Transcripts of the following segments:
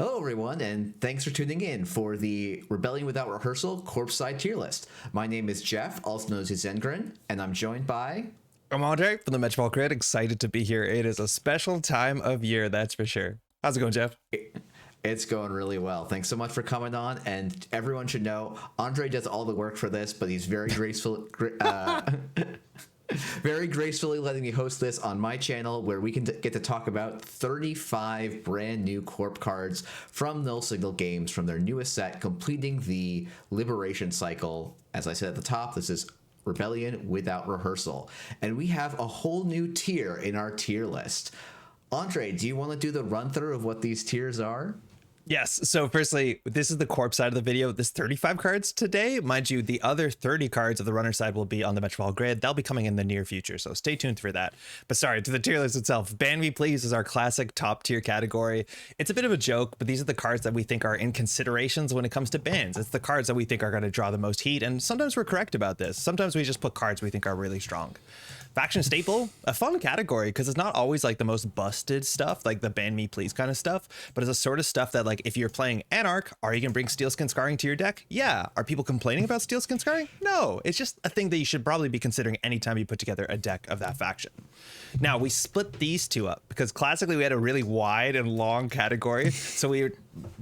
Hello, everyone, and thanks for tuning in for the Rebellion Without Rehearsal Corpse Side tier list. My name is Jeff, also known as Zengrin, and I'm joined by... I'm Andrej from the Metropole Grid. Excited to be here. It is a special time of year, that's for sure. How's it going, Jeff? It's going really well. Thanks so much for coming on, and everyone should know Andrej does all the work for this, but he's very graceful... very gracefully letting me host this on my channel, where we can get to talk about 35 brand new corp cards from Null Signal Games from their newest set, completing the Liberation cycle. As I said at the top, this is Rebellion Without Rehearsal, and we have a whole new tier in our tier list. Andrej, do you want to do the run through of what these tiers are? Yes. So firstly, this is the corp side of the video. There's 35 cards today. Mind you, the other 30 cards of the runner side will be on the Metropole Grid. They'll be coming in the near future, so stay tuned for that. But sorry, to the tier list itself. Ban Me Please is our classic top tier category. It's a bit of a joke, but these are the cards that we think are in considerations when it comes to bans. It's the cards that we think are going to draw the most heat, and sometimes we're correct about this. Sometimes we just put cards we think are really strong. Faction Staple, a fun category because it's not always like the most busted stuff, like the Ban Me Please kind of stuff, but it's a sort of stuff that, like, if you're playing Anarch, are you gonna bring Steelskin Scarring to your deck? Yeah. Are people complaining about Steelskin Scarring? No. It's just a thing that you should probably be considering anytime you put together a deck of that faction. Now, we split these two up because classically we had a really wide and long category, so we were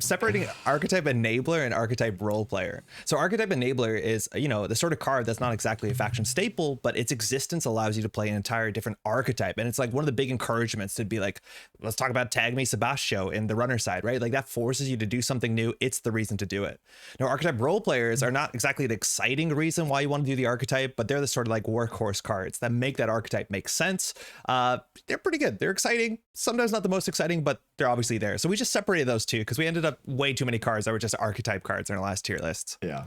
separating Archetype Enabler and Archetype Role Player. So Archetype Enabler is, you know, the sort of card that's not exactly a faction staple, but its existence allows you to play an entire different archetype. And it's like one of the big encouragements to be like, let's talk about Tag Me Sebastio in the runner side, right? Like that forces you to do something new. It's the reason to do it. Now, Archetype Role Players are not exactly the exciting reason why you want to do the archetype, but they're the sort of like workhorse cards that make that archetype make sense. They're pretty good. They're exciting. Sometimes not the most exciting, but they're obviously there. So we just separated those two because we ended up way too many cards that were just archetype cards in our last tier lists. Yeah.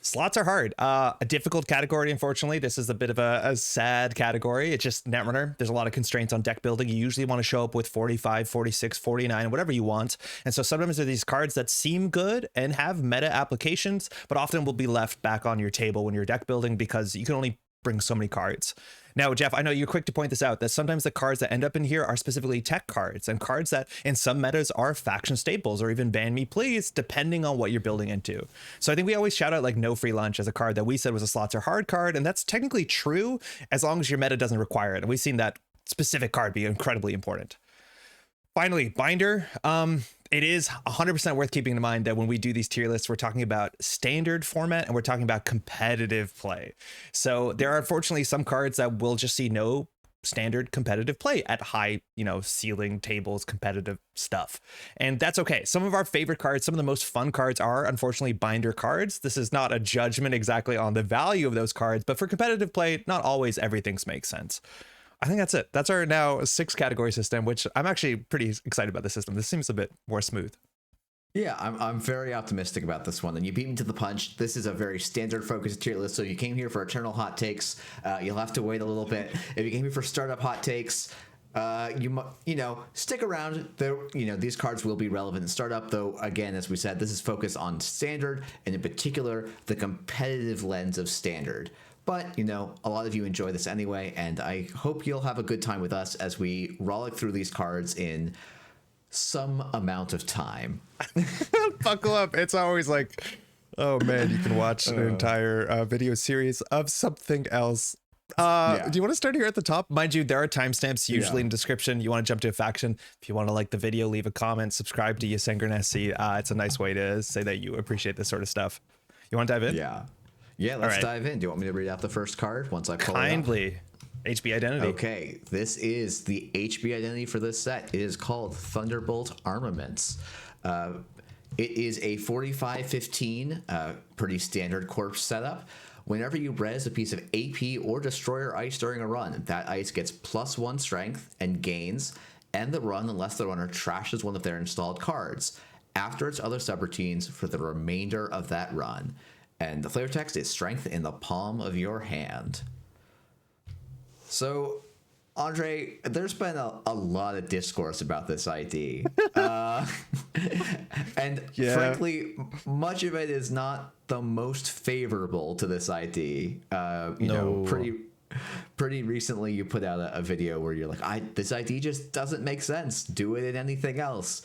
Slots are hard. A difficult category, unfortunately. This is a bit of a sad category. It's just Netrunner. There's a lot of constraints on deck building. You usually want to show up with 45, 46, 49, whatever you want. And so sometimes there are these cards that seem good and have meta applications, but often will be left back on your table when you're deck building because you can only bring so many cards. Now, Jeff, I know you're quick to point this out, that sometimes the cards that end up in here are specifically tech cards and cards that in some metas are faction staples or even Ban Me Please, depending on what you're building into. So I think we always shout out like No Free Lunch as a card that we said was a slots are hard card. And that's technically true as long as your meta doesn't require it. And we've seen that specific card be incredibly important. Finally, Binder. It is 100% worth keeping in mind that when we do these tier lists, we're talking about standard format and we're talking about competitive play. So there are unfortunately some cards that will just see no standard competitive play at high, ceiling tables, competitive stuff. And that's okay. Some of our favorite cards, some of the most fun cards are unfortunately Binder cards. This is not a judgment exactly on the value of those cards, but for competitive play, not always everything makes sense. I think that's it. That's our now 6 category system, which I'm actually pretty excited about the system. This seems a bit more smooth. Yeah, I'm very optimistic about this one. And you beat me to the punch. This is a very standard focused tier list. So you came here for eternal hot takes. You'll have to wait a little bit. If you came here for startup hot takes, stick around. These cards will be relevant in startup, though. Again, as we said, this is focused on standard and in particular the competitive lens of standard. But, a lot of you enjoy this anyway, and I hope you'll have a good time with us as we rollick through these cards in some amount of time. Buckle up. It's always like, oh man, you can watch an entire video series of something else. Do you want to start here at the top? Mind you, there are timestamps usually in the description. You want to jump to a faction. If you want to like the video, leave a comment, subscribe to Yesengrin SC. It's a nice way to say that you appreciate this sort of stuff. You want to dive in? Yeah, let's dive in. Do you want me to read out the first card once I pull Kindly. it up? HB Identity. Okay, this is the HB Identity for this set. It is called Thunderbolt Armaments. It is a 45-15, pretty standard corpse setup. Whenever you res a piece of AP or Destroyer ice during a run, that ice gets +1 strength and gains, end the run unless the runner trashes one of their installed cards after its other subroutines for the remainder of that run. And the flavor text is strength in the palm of your hand. So, Andrej, there's been a lot of discourse about this ID. And frankly, much of it is not the most favorable to this ID. Pretty recently you put out a video where you're like, this ID just doesn't make sense. Do it in anything else.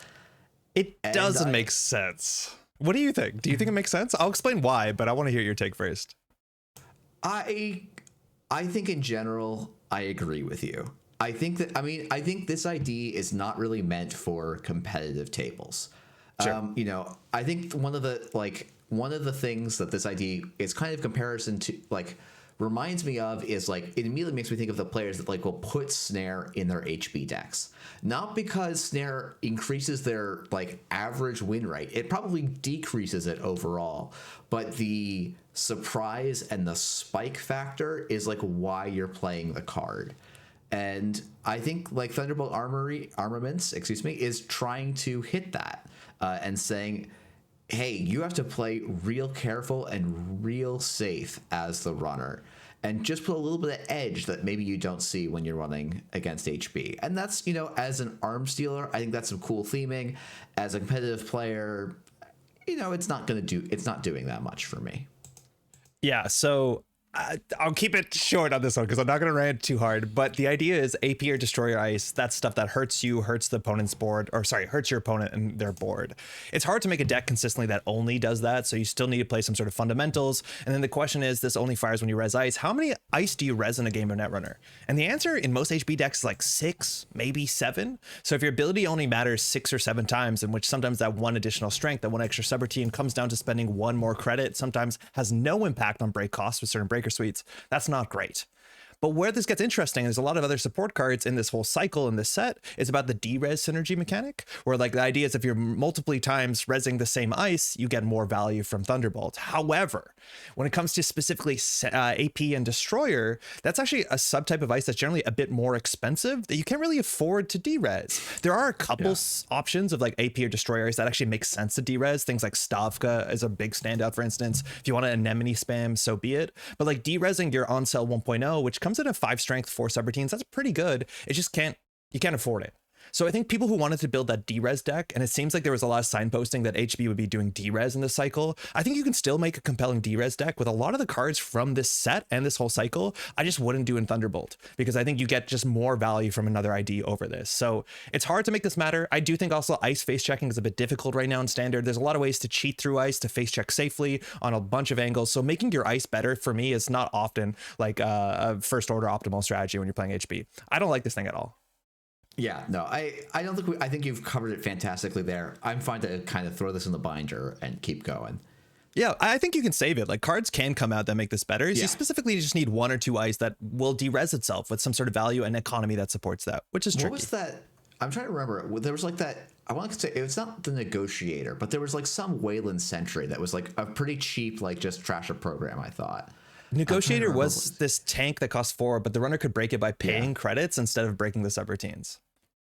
It And doesn't make sense. What do you think? Do you think it makes sense? I'll explain why, but I want to hear your take first. I think in general, I agree with you. I think this ID is not really meant for competitive tables. Sure. I think one of the things that this ID is kind of comparison to, like, reminds me of is, like, it immediately makes me think of the players that, like, will put Snare in their HB decks. Not because Snare increases their, like, average win rate. It probably decreases it overall. But the surprise and the spike factor is, like, why you're playing the card. And I think, like, Thunderbolt Armaments, is trying to hit that and saying, hey, you have to play real careful and real safe as the runner, and just put a little bit of edge that maybe you don't see when you're running against HB. And that's, as an arms dealer, I think that's some cool theming. As a competitive player, it's not doing that much for me. Yeah, so I'll keep it short on this one because I'm not going to rant too hard. But the idea is AP or Destroy Your Ice. That's stuff that hurts you, hurts the opponent's board, hurts your opponent and their board. It's hard to make a deck consistently that only does that. So you still need to play some sort of fundamentals. And then the question is, this only fires when you res ice. How many ice do you res in a game of Netrunner? And the answer in most HB decks is like 6, maybe 7. So if your ability only matters 6 or 7 times, in which sometimes that one additional strength, that one extra subroutine comes down to spending 1 more credit, sometimes has no impact on break costs with certain breaker suites. That's not great. But where this gets interesting, there's a lot of other support cards in this whole cycle in this set, is about the D-res synergy mechanic, where, like, the idea is if you're multiple times resing the same ice, you get more value from Thunderbolt. However, when it comes to specifically AP and Destroyer, that's actually a subtype of ice that's generally a bit more expensive that you can't really afford to D-res. There are a couple options of, like, AP or Destroyer ice that actually make sense to D-res. Things like Stavka is a big standout, for instance. If you want to anemone spam, so be it. But, like, D-resing your on-cell 1.0, which comes in a 5 strength, 4 subroutines, that's pretty good. You can't afford it. So I think people who wanted to build that D-res deck, and it seems like there was a lot of signposting that HB would be doing D-res in this cycle, I think you can still make a compelling D-res deck with a lot of the cards from this set and this whole cycle. I just wouldn't do in Thunderbolt because I think you get just more value from another ID over this. So it's hard to make this matter. I do think also ice face checking is a bit difficult right now in standard. There's a lot of ways to cheat through ice to face check safely on a bunch of angles. So making your ice better for me is not often like a first order optimal strategy when you're playing HB. I don't like this thing at all. Yeah, no, I don't think I think you've covered it fantastically there. I'm fine to kind of throw this in the binder and keep going. Yeah, I think you can save it. Like, cards can come out that make this better. You specifically just need 1 or 2 ice that will de-res itself with some sort of value and economy that supports that, which is tricky. What was that? I'm trying to remember. There was like that. I want to say it was not the Negotiator, but there was like some Weyland Sentry that was like a pretty cheap, like just trasher program, I thought. Negotiator was this tank that cost 4, but the runner could break it by paying credits instead of breaking the subroutines.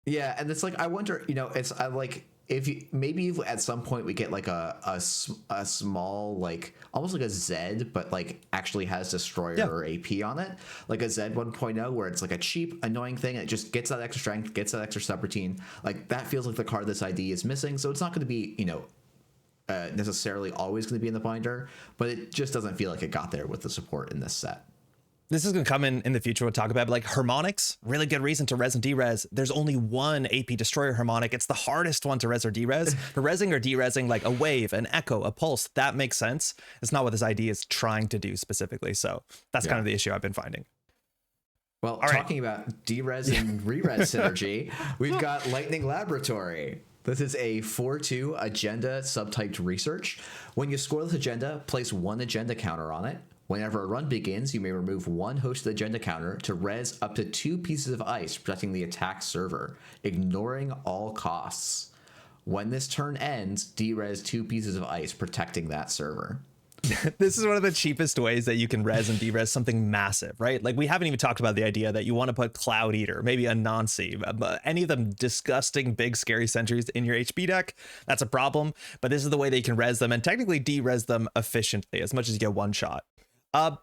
Yeah, and it's like, I wonder, it's like, if you maybe at some point we get like a small, like almost like a Z, but like actually has Destroyer or AP on it, like a Z 1.0 where it's like a cheap, annoying thing. And it just gets that extra strength, gets that extra subroutine. Like, that feels like the card this ID is missing. So it's not going to be, necessarily always going to be in the binder, but it just doesn't feel like it got there with the support in this set. This is going to come in the future. We'll talk about, but like harmonics, really good reason to res and de-res. There's only one AP Destroyer harmonic. It's the hardest one to res or de-res. But resing or de-resing like a wave, an echo, a pulse, that makes sense. It's not what this ID is trying to do specifically. So that's kind of the issue I've been finding. Well, talking about de-res and re-res synergy, we've got Lightning Laboratory. This is a 4/2 agenda subtyped research. When you score this agenda, place 1 agenda counter on it. Whenever a run begins, you may remove 1 hosted agenda counter to res up to 2 pieces of ice, protecting the attack server, ignoring all costs. When this turn ends, de-res 2 pieces of ice, protecting that server. This is one of the cheapest ways that you can res and de-res something massive, right? Like, we haven't even talked about the idea that you want to put Cloud Eater, maybe a Nancy, any of them disgusting big scary sentries in your HB deck. That's a problem, but this is the way that you can res them and technically de-res them efficiently as much as you get 1 shot.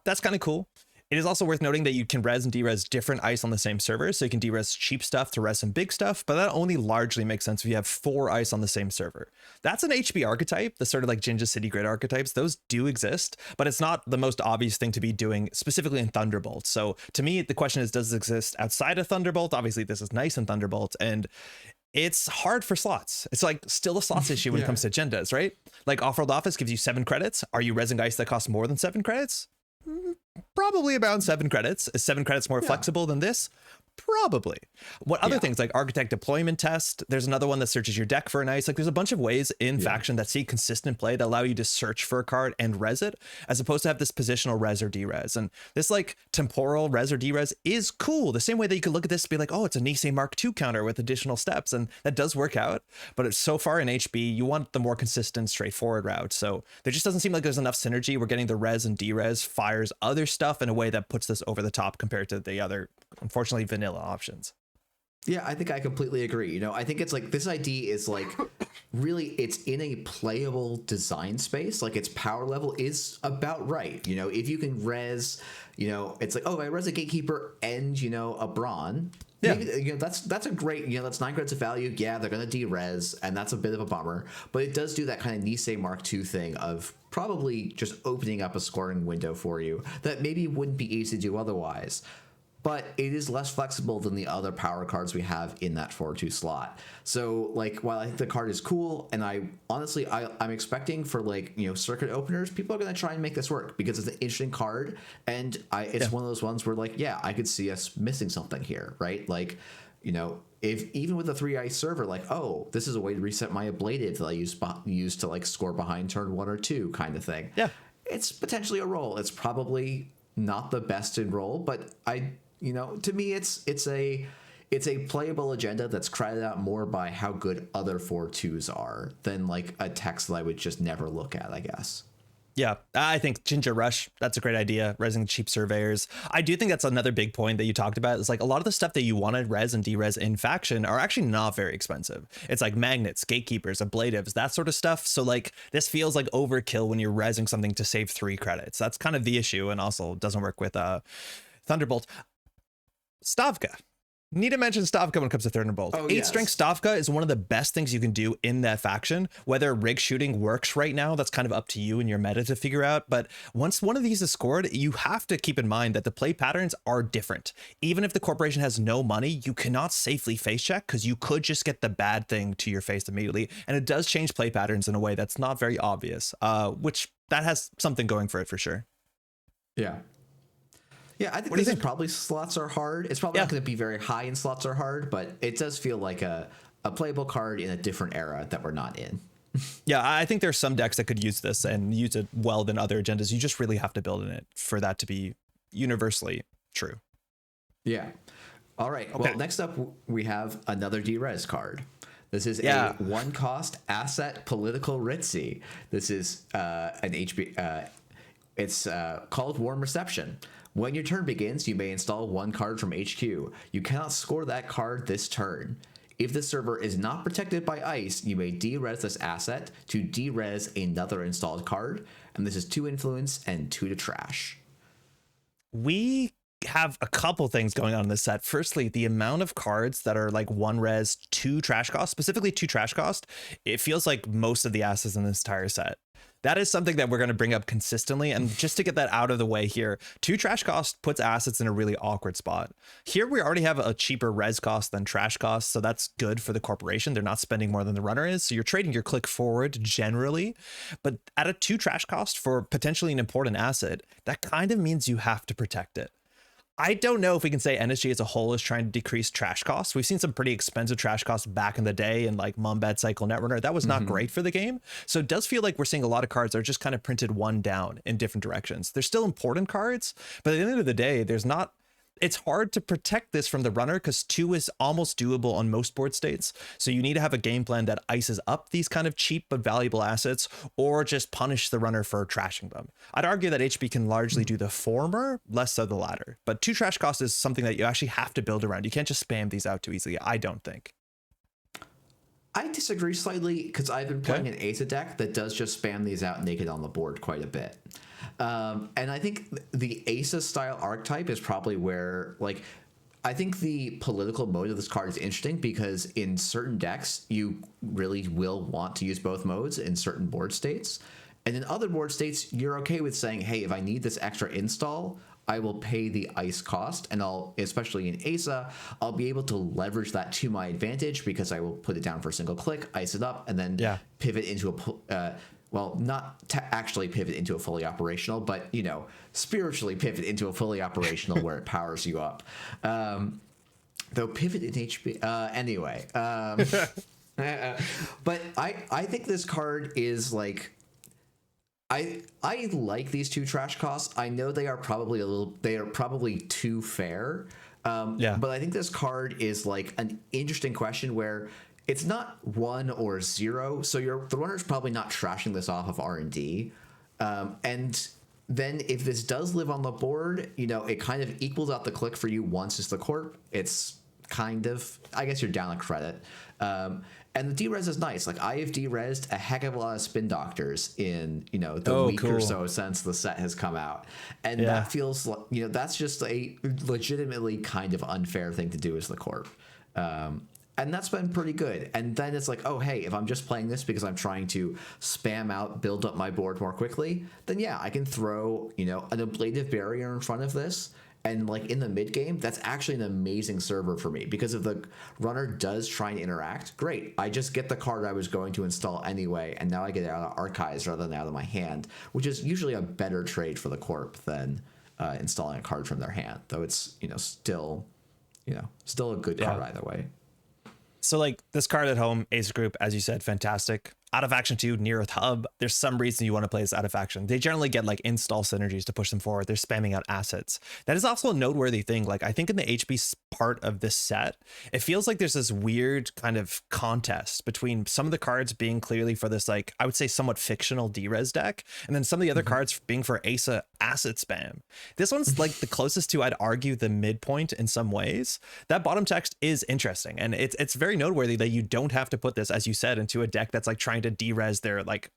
That's kind of cool. It is also worth noting that you can res and de-res different ice on the same server. So you can de-res cheap stuff to res some big stuff, but that only largely makes sense if you have 4 ice on the same server. That's an HB archetype, the sort of like Jinja City Grid archetypes. Those do exist, but it's not the most obvious thing to be doing specifically in Thunderbolt. So to me, the question is, does this exist outside of Thunderbolt? Obviously, this is nice in Thunderbolt, and It's hard for slots. It's like still a slots issue when it comes to agendas, right? Like Off-World Office gives you 7 credits. Are you resing ice that costs more than 7 credits? Probably about 7 credits. Is 7 credits more flexible than this? Probably. What other things like Architect Deployment Test? There's another one that searches your deck for an ice. Like there's a bunch of ways in Faction that see consistent play that allow you to search for a card and res it, as opposed to have this positional res or derez. And this like temporal res or derez is cool. The same way that you could look at this and be like, oh, it's a Nisei Mark II counter with additional steps. And that does work out. But it's so far in HB, you want the more consistent, straightforward route. So there just doesn't seem like there's enough synergy. We're getting the res and derez fires other stuff in a way that puts this over the top compared to the other, unfortunately, vanilla options. Yeah, I think I completely agree. You know, I think it's like this ID is like really it's in a playable design space. Like its power level is about right. You know, if you can res, you know, it's like, oh, if I res a Gatekeeper and, you know, a Brawn. Yeah, maybe, you know, that's a great, you know, that's 9 credits of value. Yeah, they're gonna de-res, and that's a bit of a bummer. But it does do that kind of Nisei Mark II thing of probably just opening up a scoring window for you that maybe wouldn't be easy to do otherwise. But it is less flexible than the other power cards we have in that 4-2 slot. So, like, while I think the card is cool, and I'm expecting for, like, you know, circuit openers, people are going to try and make this work because it's an interesting card, and it's one of those ones where, like, yeah, I could see us missing something here, right? Like, you know, if even with a 3 ice server, like, oh, this is a way to reset my ablative that I use to, like, score behind turn 1 or 2 kind of thing. Yeah. It's potentially a role. It's probably not the best in role, but you know, to me, it's a playable agenda that's crowded out more by how good other 4-2s are than like a text that I would just never look at, I guess. Yeah, I think Ginger Rush, that's a great idea. Resing cheap surveyors. I do think that's another big point that you talked about. Is like a lot of the stuff that you want to res and derez in Faction are actually not very expensive. It's like magnets, gatekeepers, ablatives, that sort of stuff. So like this feels like overkill when you're resing something to save 3 credits. That's kind of the issue, and also doesn't work with Thunderbolt. Stavka. Need to mention Stavka when it comes to Thunderbolt. 8 strength Stavka is one of the best things you can do in that faction. Whether rig shooting works right now, that's kind of up to you and your meta to figure out. But once one of these is scored, you have to keep in mind that the play patterns are different. Even if the corporation has no money, you cannot safely face check because you could just get the bad thing to your face immediately. And it does change play patterns in a way that's not very obvious, which that has something going for it for sure. Yeah. Yeah, I think this probably slots are hard. It's probably not going to be very high in slots are hard, but it does feel like a playable card in a different era that we're not in. Yeah, I think there's some decks that could use this and use it well than other agendas. You just really have to build in it for that to be universally true. Yeah. All right. Okay. Well, next up, we have another derez card. This is a 1-cost asset political Ritzy. This is an HB. It's called Warm Reception. When your turn begins, you may install 1 card from HQ. You cannot score that card this turn. If the server is not protected by ice, you may derez this asset to derez another installed card. And this is 2 influence and 2 to trash. We have a couple things going on in this set. Firstly, the amount of cards that are like 1 res, 2 trash cost, specifically 2 trash cost, it feels like most of the assets in this entire set. That is something that we're going to bring up consistently. And just to get that out of the way here, 2 trash cost puts assets in a really awkward spot. Here, we already have a cheaper res cost than trash cost. So that's good for the corporation. They're not spending more than the runner is. So you're trading your click forward generally. But at a 2 trash cost for potentially an important asset, that kind of means you have to protect it. I don't know if we can say NSG as a whole is trying to decrease trash costs. We've seen some pretty expensive trash costs back in the day in like Mumbad Cycle Netrunner. That was not great for the game. So it does feel like we're seeing a lot of cards that are just kind of printed 1 down in different directions. They're still important cards, but at the end of the day, it's hard to protect this from the runner because 2 is almost doable on most board states. So you need to have a game plan that ices up these kind of cheap but valuable assets or just punish the runner for trashing them. I'd argue that HB can largely do the former, less so the latter. But 2 trash cost is something that you actually have to build around. You can't just spam these out too easily, I don't think. I disagree slightly because I've been playing an Asa deck that does just spam these out naked on the board quite a bit. And I think the Asa style archetype is probably where, like, I think the political mode of this card is interesting because in certain decks, you really will want to use both modes in certain board states. And in other board states, you're okay with saying, hey, if I need this extra install, I will pay the ice cost, and I'll, especially in Asa, I'll be able to leverage that to my advantage because I will put it down for a single click, ice it up, and then pivot into a well, not actually pivot into a fully operational, but, you know, spiritually pivot into a fully operational where it powers you up. Though pivot in HP, anyway. But I think this card is like, I like these 2 trash costs. I know they are probably too fair. But I think this card is like an interesting question where it's not 1 or 0, so the runner's probably not trashing this off of R&D. And then if this does live on the board, you know, it kind of equals out the click for you once it's the corp. It's kind of, I guess you're down a credit. And the D-Res is nice. Like, I have D-Resed a heck of a lot of Spin Doctors in, you know, the week or so since the set has come out. And that feels like, you know, that's just a legitimately kind of unfair thing to do as the corp. And that's been pretty good. And then it's like, oh, hey, if I'm just playing this because I'm trying to spam out, build up my board more quickly, then yeah, I can throw, you know, an ablative barrier in front of this. And like in the mid game, that's actually an amazing server for me, because if the runner does try and interact, great. I just get the card I was going to install anyway, and now I get it out of archives rather than out of my hand, which is usually a better trade for the corp than installing a card from their hand. Though it's, you know, still a good card either way. So like this card at home, Ace Group, as you said, fantastic. Out of action 2, near a hub. There's some reason you want to play this out of action. They generally get like install synergies to push them forward. They're spamming out assets. That is also a noteworthy thing. Like, I think in the HB part of this set, it feels like there's this weird kind of contest between some of the cards being clearly for this, like, I would say somewhat fictional D-Res deck, and then some of the other cards being for Asa asset spam. This one's like the closest to, I'd argue, the midpoint in some ways. That bottom text is interesting, and it's very noteworthy that you don't have to put this, as you said, into a deck that's like trying to de-res their like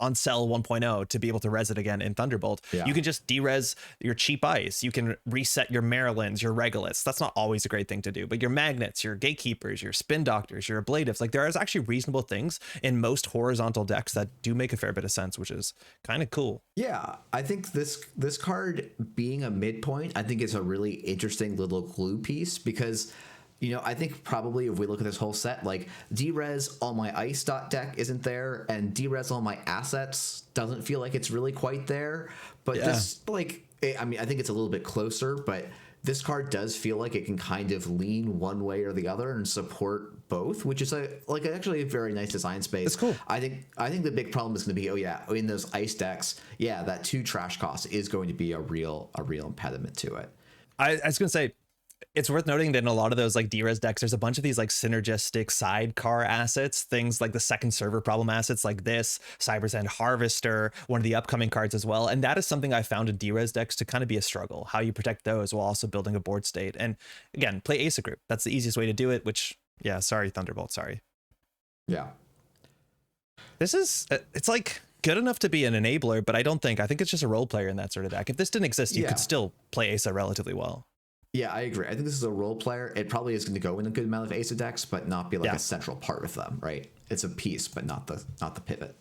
on cell 1.0 to be able to res it again in Thunderbolt. You can just de-res your cheap ice. You can reset your Marylands, your Regoliths. That's not always a great thing to do, but your magnets, your gatekeepers, your spin doctors, your ablatives, like there is actually reasonable things in most horizontal decks that do make a fair bit of sense, which is kind of cool. Yeah, I think this card being a midpoint, I think is a really interesting little glue piece, because, you know, I think probably if we look at this whole set, like D-Res all my ice dot deck isn't there, and D-Res all my assets doesn't feel like it's really quite there. But this, like, I mean, I think it's a little bit closer, but this card does feel like it can kind of lean one way or the other and support both, which is actually a very nice design space. It's cool. I think the big problem is going to be, in those ice decks, that 2 trash cost is going to be a real impediment to it. I was going to say, it's worth noting that in a lot of those like D-Res decks, there's a bunch of these like synergistic sidecar assets, things like the second server problem assets like this, Cyber's End Harvester, one of the upcoming cards as well. And that is something I found in D-Res decks to kind of be a struggle, how you protect those while also building a board state. And again, play Asa Group. That's the easiest way to do it, which, sorry, Thunderbolt, sorry. Yeah. This is, it's like good enough to be an enabler, but I think it's just a role player in that sort of deck. If this didn't exist, you could still play Asa relatively well. Yeah, I agree. I think this is a role player. It probably is going to go in a good amount of Asa decks, but not be like a central part of them, right? It's a piece, but not the pivot.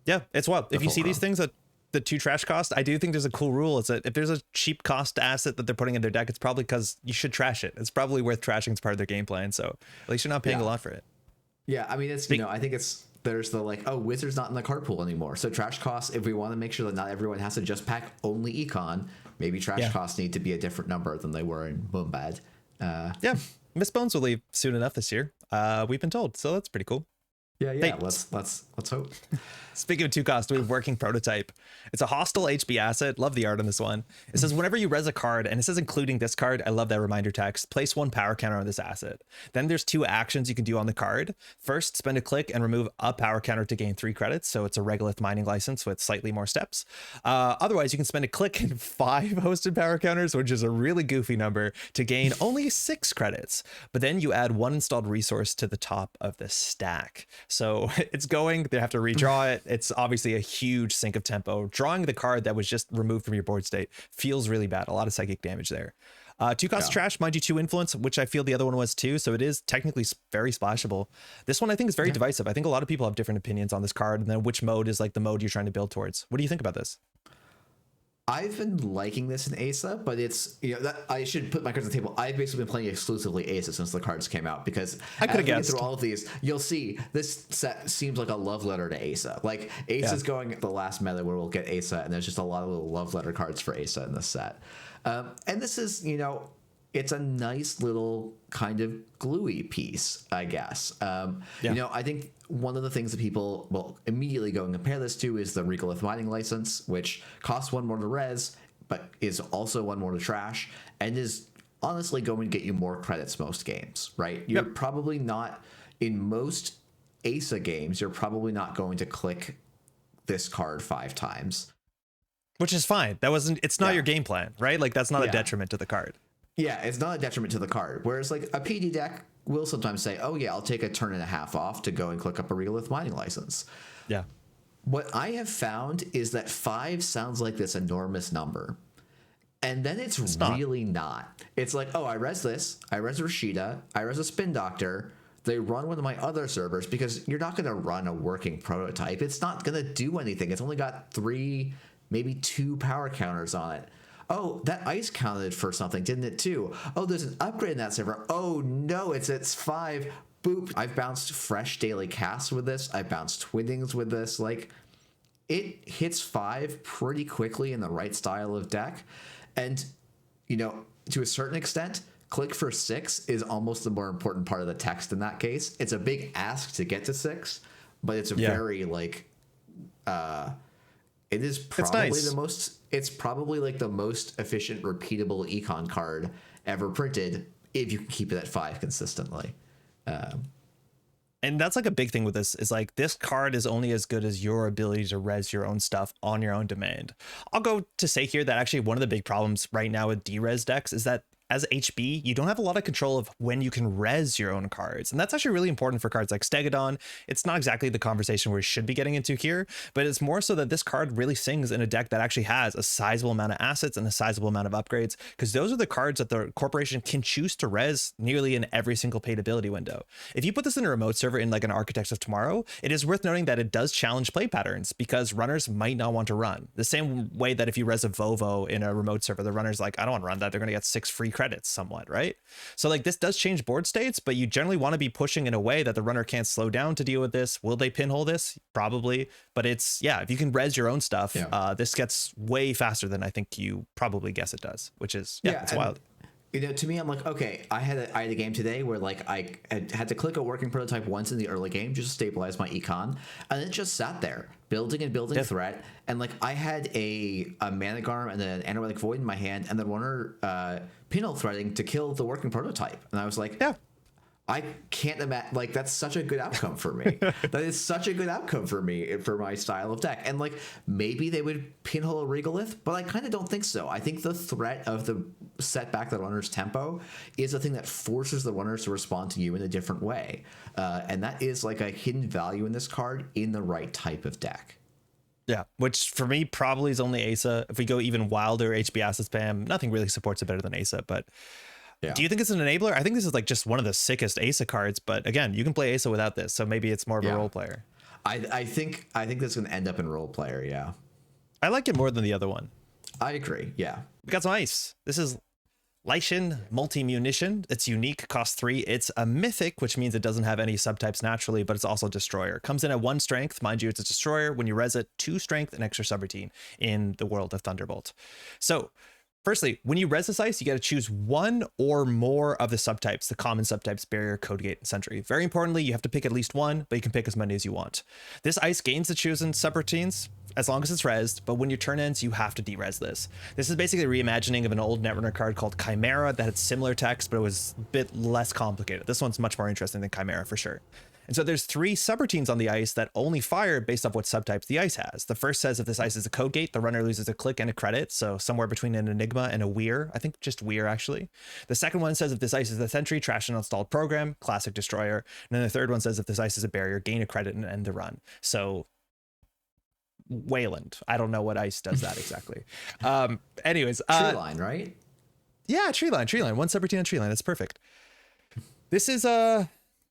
Yeah, it's wild. If you see these things at the 2 trash cost, I do think there's a cool rule. It's that if there's a cheap cost asset that they're putting in their deck, it's probably because you should trash it. It's probably worth trashing as part of their game plan. So at least you're not paying a lot for it. Yeah, I mean, it's, I think there's the like, Wizard's not in the card pool anymore. So trash costs, if we want to make sure that not everyone has to just pack only Econ, maybe trash costs need to be a different number than they were in Boombad. Miss Bones will leave soon enough this year. We've been told, so that's pretty cool. Yeah. Let's hope. Speaking of 2 cost, we have Working Prototype. It's a hostile HB asset. Love the art on this one. It says whenever you res a card, and it says including this card, I love that reminder text, place 1 power counter on this asset. Then there's 2 actions you can do on the card. First, spend a click and remove a power counter to gain 3 credits. So it's a Regolith mining license with slightly more steps. Otherwise, you can spend a click and 5 hosted power counters, which is a really goofy number, to gain only 6 credits. But then you add 1 installed resource to the top of the stack. So it's going, they have to redraw it. It's obviously a huge sink of tempo. Drawing the card that was just removed from your board state feels really bad. A lot of psychic damage there. 2 cost trash, mind you, 2 influence, which I feel the other one was too. So it is technically very splashable. This one I think is very divisive. I think a lot of people have different opinions on this card, and then which mode is like the mode you're trying to build towards. What do you think about this? I've been liking this in ASA, but it's, I should put my cards on the table. I've basically been playing exclusively ASA since the cards came out, because I could have guessed through all of these, you'll see this set seems like a love letter to ASA. Like ASA's going the last meta where we'll get ASA, and there's just a lot of little love letter cards for ASA in this set. And this is, it's a nice little kind of gluey piece, I guess. I think one of the things that people will immediately go and compare this to is the Regolith mining license, which costs 1 more to res, but is also 1 more to trash, and is honestly going to get you more credits most games, right? You're probably not, in most ASA games, you're probably not going to click this card 5 times. Which is fine. It's not your game plan, right? Like, that's not a detriment to the card. Yeah, it's not a detriment to the card. Whereas, like, a PD deck will sometimes say, oh, yeah, I'll take a turn and a half off to go and click up a Regolith mining license. Yeah. What I have found is that 5 sounds like this enormous number. And then it's really not. It's like, oh, I res this, I res Rashida, I res a Spin Doctor. They run one of my other servers, because you're not going to run a working prototype. It's not going to do anything. It's only got 3, maybe 2 power counters on it. Oh, that ice counted for something, didn't it too? Oh, there's an upgrade in that server. Oh no, it's 5. Boop. I've bounced fresh daily casts with this. I've bounced twinnings with this. Like, it hits 5 pretty quickly in the right style of deck. And, to a certain extent, click for 6 is almost the more important part of the text in that case. It's a big ask to get to 6, but it's a very, like, it is probably it's probably like the most efficient, repeatable econ card ever printed, if you can keep it at 5 consistently. And that's like a big thing with this, is like, this card is only as good as your ability to res your own stuff on your own demand. I'll go to say here that actually one of the big problems right now with D-res decks is that as HB, you don't have a lot of control of when you can res your own cards. And that's actually really important for cards like Stegodon. It's not exactly the conversation we should be getting into here, but it's more so that this card really sings in a deck that actually has a sizable amount of assets and a sizable amount of upgrades, because those are the cards that the corporation can choose to res nearly in every single paid ability window. If you put this in a remote server in like an Architects of Tomorrow, it is worth noting that it does challenge play patterns, because runners might not want to run. The same way that if you res a Vovo in a remote server, the runner's like, I don't want to run that. They're going to get 6 free credits somewhat, right? So like, this does change board states, but you generally want to be pushing in a way that the runner can't slow down to deal with this. Will they pinhole this? Probably. But it's, if you can res your own stuff, this gets way faster than I think you probably guess it does, which is, it's wild. To me, I'm like, okay, I had a game today where, like, I had to click a working prototype once in the early game just to stabilize my econ, and it just sat there building and building threat, and like, I had a Managarm and an Anaerotic Void in my hand, and the runner pinhole threading to kill the working prototype, and I was like, I can't imagine, like, that's such a good outcome for me. That is such a good outcome for me, for my style of deck. And like, maybe they would pinhole a Regolith, but I kind of don't think so. I think the threat of the setback the runner's tempo is a thing that forces the runners to respond to you in a different way. And that is like a hidden value in this card in the right type of deck. Yeah, which for me probably is only ASA. If we go even wilder HB asset spam, nothing really supports it better than ASA, but do you think it's an enabler? I think this is like just one of the sickest ASA cards, but again, you can play ASA without this, so maybe it's more of a role player. I think this is going to end up in role player, yeah. I like it more than the other one. I agree, yeah. We got some ice. This is Lycian Multi-Munition. It's unique, costs 3. It's a mythic, which means it doesn't have any subtypes naturally, but it's also a destroyer. Comes in at 1 strength. Mind you, it's a destroyer. When you res it, 2 strength and extra subroutine in the world of Thunderbolt. So, firstly, when you res this ice, you got to choose 1 or more of the subtypes, the common subtypes, Barrier, Code Gate, and Sentry. Very importantly, you have to pick at least 1, but you can pick as many as you want. This ice gains the chosen subroutines as long as it's resed, but when your turn ends, you have to de-res this. This is basically a reimagining of an old Netrunner card called Chimera that had similar text, but it was a bit less complicated. This one's much more interesting than Chimera for sure. And so there's 3 subroutines on the ice that only fire based off what subtypes the ice has. The first says if this ice is a code gate, the runner loses a click and a credit. So somewhere between an Enigma and a Weir. I think just Weir, actually. The second one says if this ice is a Sentry, trash an installed program, classic destroyer. And then the third one says if this ice is a barrier, gain a credit and end the run. So Weyland. I don't know what ice does that exactly. Anyways. Treeline, right? Yeah, Treeline. 1 subroutine on Treeline. That's perfect. This is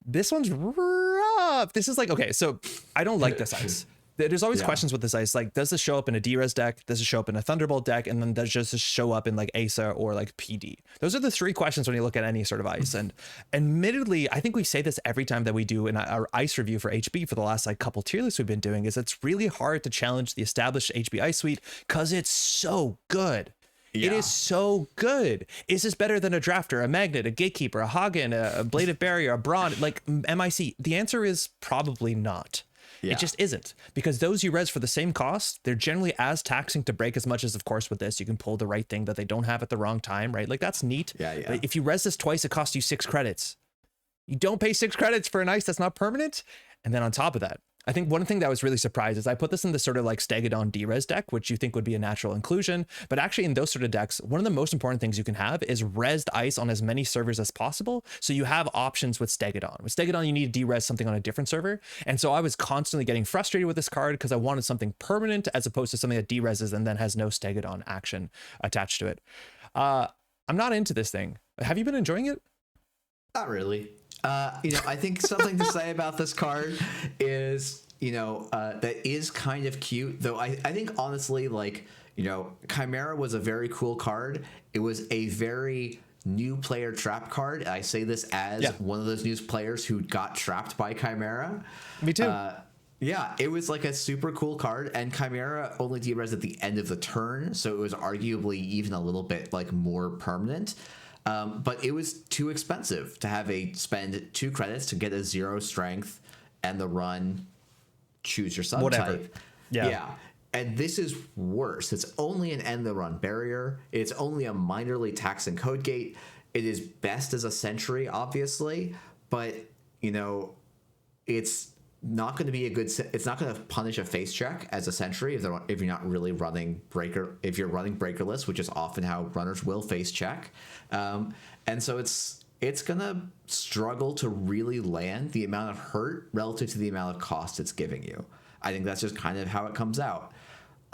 this one's rough. This is like, okay, so I don't like this ice. there's always Yeah. questions with this ice. Like, does this show up in a D-Res deck? Does it show up in a Thunderbolt deck? And then does this show up in like ASA or like PD? Those are the three questions when you look at any sort of ice. And admittedly, I think we say this every time that we do in our ice review for HB for the last like couple tier lists we've been doing, is it's really hard to challenge the established HB ice suite because it's so good. It Yeah. is so good. Is this better than a Drafter, a Magnet, a Gatekeeper, a Hagen, a Bladed Barrier, a Brawn, like MIC? The answer is probably not. Yeah. It just isn't, because those you res for the same cost, they're generally as taxing to break as much as, of course, with this, you can pull the right thing that they don't have at the wrong time, right? Like, that's neat. Yeah, yeah. But if you res this twice, it costs you 6 credits. You don't pay 6 credits for an ice that's not permanent. And then on top of that, I think one thing that was really surprised is I put this in this sort of like Stegadon D-Res deck, which you think would be a natural inclusion. But actually in those sort of decks, one of the most important things you can have is resed ice on as many servers as possible. So you have options with Stegadon. With Stegadon, you need to D-Res something on a different server. And so I was constantly getting frustrated with this card because I wanted something permanent as opposed to something that D-Reses and then has no Stegadon action attached to it. I'm not into this thing. Have you been enjoying it? Not really. I think something to say about this card is, that is kind of cute. Though I think honestly, like, Chimera was a very cool card. It was a very new player trap card. I say this as one of those new players who got trapped by Chimera. Me too. Yeah, it was like a super cool card, and Chimera only D-Res at the end of the turn, so it was arguably even a little bit like more permanent. But it was too expensive to spend 2 credits to get a 0 strength and the run choose your subtype. Whatever. Yeah. And this is worse. It's only an end the run barrier. It's only a minorly taxing code gate. It is best as a sentry, obviously, but it's not going to be it's not going to punish a face check as a sentry if you're not really running if you're running breakerless, which is often how runners will face check. And so it's going to struggle to really land the amount of hurt relative to the amount of cost it's giving you. I think that's just kind of how it comes out.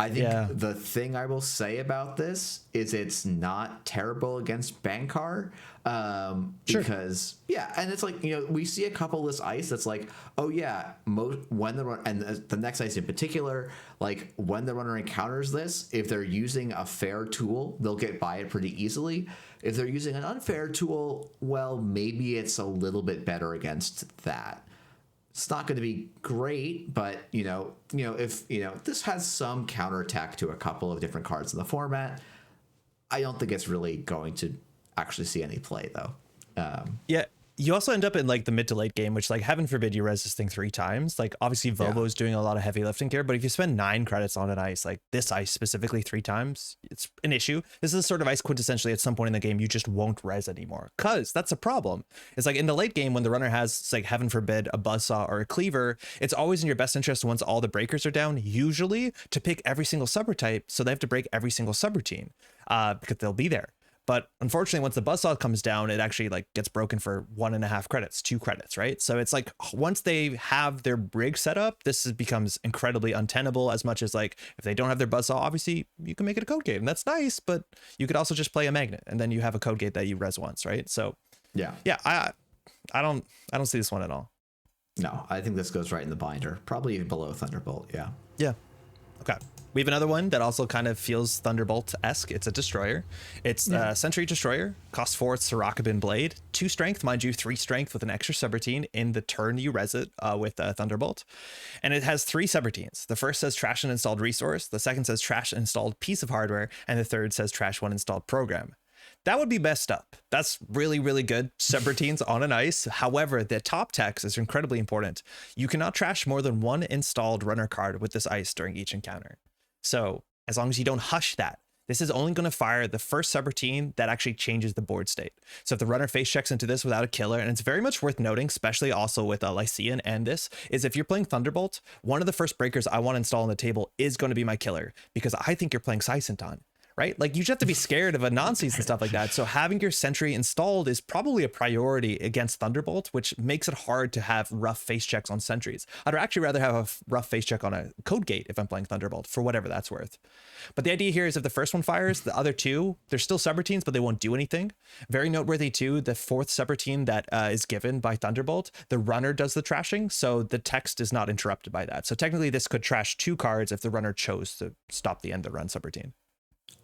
I think the thing I will say about this is it's not terrible against Bankar, because and it's like, we see a couple of this ice that's like, oh yeah, when the next ice in particular, like when the runner encounters this, if they're using a fair tool, they'll get by it pretty easily. If they're using an unfair tool, well, maybe it's a little bit better against that. It's not going to be great, but if this has some counterattack to a couple of different cards in the format, I don't think it's really going to actually see any play though. You also end up in like the mid to late game, which, like, heaven forbid you res this thing 3 times. Like, obviously Vovo's doing a lot of heavy lifting here, but if you spend 9 credits on an ice, like this ice specifically 3 times, it's an issue. This is the sort of ice quintessentially at some point in the game you just won't res anymore, because that's a problem. It's like in the late game when the runner has, like, heaven forbid, a buzzsaw or a cleaver, it's always in your best interest once all the breakers are down, usually, to pick every single subber type, so they have to break every single subroutine, because they'll be there. But unfortunately, once the buzzsaw comes down, it actually like gets broken for 1.5 credits, 2 credits, right? So it's like once they have their rig set up, becomes incredibly untenable. As much as, like, if they don't have their buzzsaw, obviously you can make it a code gate, and that's nice. But you could also just play a magnet, and then you have a code gate that you res once, right? So I don't see this one at all. No, I think this goes right in the binder, probably even below Thunderbolt. Yeah. Okay. We have another one that also kind of feels Thunderbolt-esque. It's a destroyer. It's a Sentry Destroyer. Costs 4, it's Sirakabin Blade. 2 strength, mind you, 3 strength with an extra subroutine in the turn you res it with Thunderbolt. And it has 3 subroutines. The first says trash an installed resource. The second says trash an installed piece of hardware. And the third says trash 1 installed program. That would be messed up. That's really, really good subroutines on an ice. However, the top text is incredibly important. You cannot trash more than 1 installed runner card with this ice during each encounter. So as long as you don't hush that, this is only going to fire the first subroutine that actually changes the board state. So if the runner face checks into this without a killer, and it's very much worth noting, especially also with Lycian and this, is if you're playing Thunderbolt, one of the first breakers I want to install on the table is going to be my killer, because I think you're playing Sysinton. right? Like you just have to be scared of Anansi's and stuff like that. So having your sentry installed is probably a priority against Thunderbolt, which makes it hard to have rough face checks on sentries. I'd actually rather have a rough face check on a code gate if I'm playing Thunderbolt, for whatever that's worth. But the idea here is if the first one fires, the other two, they're still subroutines, but they won't do anything. Very noteworthy too, the fourth subroutine that is given by Thunderbolt, the runner does the trashing, so the text is not interrupted by that. So technically this could trash 2 cards if the runner chose to stop the end of the run subroutine.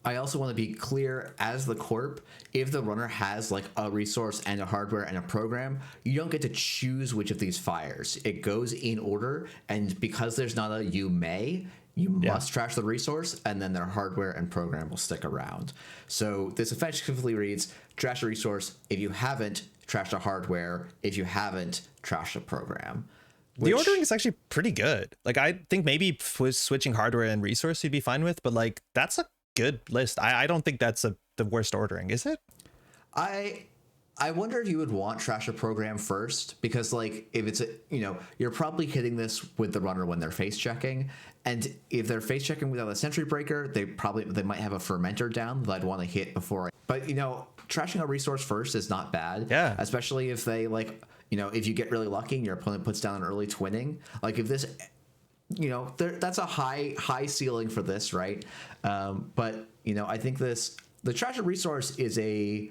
I also want to be clear, as the corp, if the runner has like a resource and a hardware and a program, you don't get to choose which of these fires. It goes in order, and because there's not a you may, you must trash the resource, and then their hardware and program will stick around. So this effectively reads, trash a resource. If you haven't, trash the hardware. If you haven't, trash the program. The ordering is actually pretty good. Like I think maybe switching hardware and resource you'd be fine with, but like that's a good list. I don't think that's the worst ordering, is it? I wonder if you would want trash a program first, because like if it's you're probably hitting this with the runner when they're face checking, and if they're face checking without a sentry breaker, they might have a fermenter down that I'd want to hit before. But trashing a resource first is not bad. Yeah. Especially if they if you get really lucky and your opponent puts down an early twinning, like if this. That's a high ceiling for this, right? But I think the trash a resource is a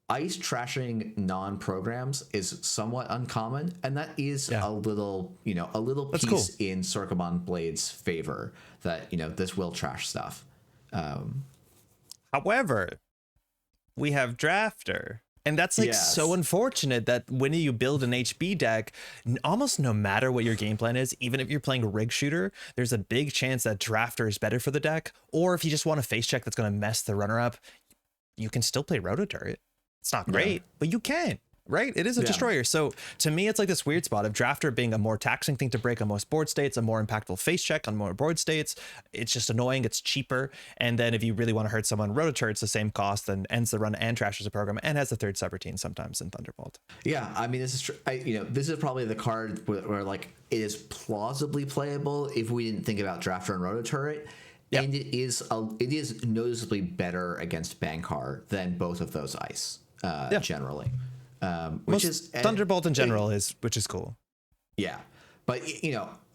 ice trashing non-programs is somewhat uncommon, and that is a little That's piece cool. in Circumon Blade's favor that this will trash stuff. However, we have Drafter. And that's like so unfortunate that when you build an HB deck, almost no matter what your game plan is, even if you're playing a rig shooter, there's a big chance that Drafter is better for the deck. Or if you just want a face check that's going to mess the runner up, you can still play Rototurret. It's not great, but you can. Right? It is a destroyer. So to me, it's like this weird spot of Drafter being a more taxing thing to break on most board states, a more impactful face check on more board states. It's just annoying. It's cheaper. And then if you really want to hurt someone, Rototurret, it's the same cost and ends the run and trashes the program and has the third subroutine sometimes in Thunderbolt. Yeah, I mean, this is this is probably the card where like it is plausibly playable if we didn't think about Drafter and Rototurret. Yep. And it is noticeably better against Bankar than both of those ice generally. Which is Thunderbolt in general which is cool. Yeah, but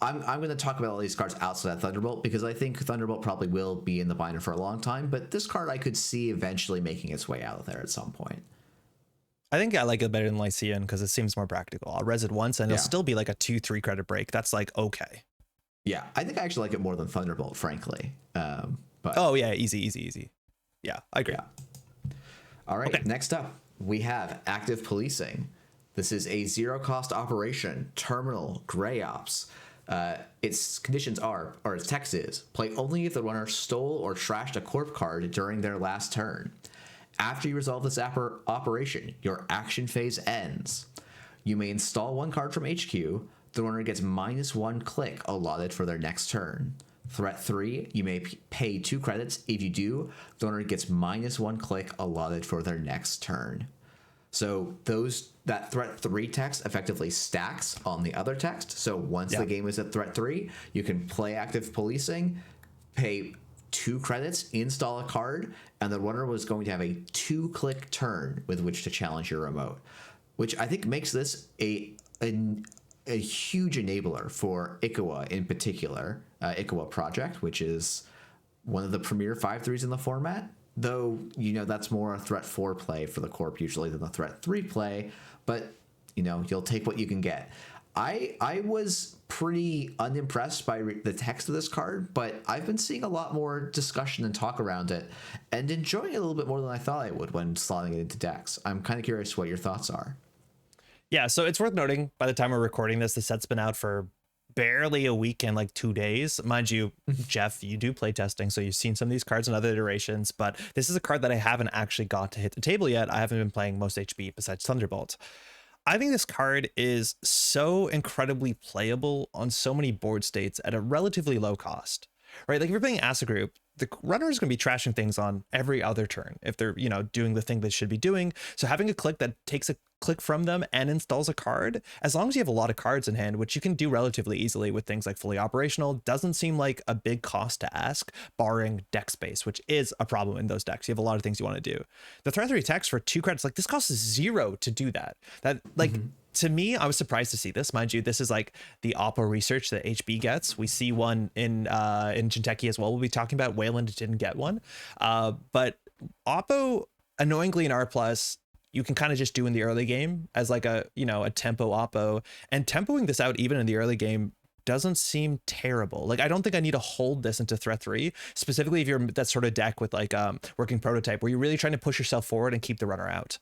I'm going to talk about all these cards outside of Thunderbolt because I think Thunderbolt probably will be in the binder for a long time. But this card I could see eventually making its way out of there at some point. I think I like it better than Lycean because it seems more practical. I'll res it once and it'll still be like a 2-3 credit break. That's like okay. Yeah, I think I actually like it more than Thunderbolt, frankly. But easy. Yeah, I agree. Yeah. All right, Next up. We have Active Policing. This is a zero-cost operation, terminal, gray ops. Its conditions are, or its text is, play only if the runner stole or trashed a corp card during their last turn. After you resolve this operation, your action phase ends. You may install 1 card from HQ. The runner gets -1 click allotted for their next turn. Threat 3, you may pay 2 credits. If you do, the runner gets -1 click allotted for their next turn. So that threat 3 text effectively stacks on the other text. So once the game is at threat 3, you can play Active Policing, pay 2 credits, install a card, and the runner was going to have a 2-click turn with which to challenge your remote, which I think makes this a huge enabler for Ikawa in particular, Ikawa Project, which is one of the premier 5/3s in the format, though that's more a threat 4 play for the corp usually than the threat 3 play, but you'll take what you can get. I was pretty unimpressed by the text of this card, but I've been seeing a lot more discussion and talk around it and enjoying it a little bit more than I thought I would when slotting it into decks. I'm kind of curious what your thoughts are. Yeah, so it's worth noting by the time we're recording this, the set's been out for barely a week and like 2 days. Mind you, Jeff, you do play testing, so you've seen some of these cards in other iterations, but this is a card that I haven't actually got to hit the table yet. I haven't been playing most HB besides Thunderbolt. I think this card is so incredibly playable on so many board states at a relatively low cost. right? Like if you're playing Asa Group, the runner is going to be trashing things on every other turn if they're, you know, doing the thing they should be doing. So having a click that takes a click from them and installs a card, as long as you have a lot of cards in hand, which you can do relatively easily with things like fully operational, doesn't seem like a big cost to ask, barring deck space, which is a problem in those decks. You have a lot of things you want to do. The threat 3 text for 2 credits, like this costs 0 to do that. That like to me, I was surprised to see this. Mind you, this is like the Oppo research that HB gets. We see one in Jinteki as well. We'll be talking about Weyland didn't get one. But Oppo, annoyingly in R+, you can kind of just do in the early game as like a, you know, a tempo Oppo. And tempoing this out even in the early game doesn't seem terrible. Like I don't think I need to hold this into threat 3, specifically if you're that sort of deck with like working prototype where you're really trying to push yourself forward and keep the runner out.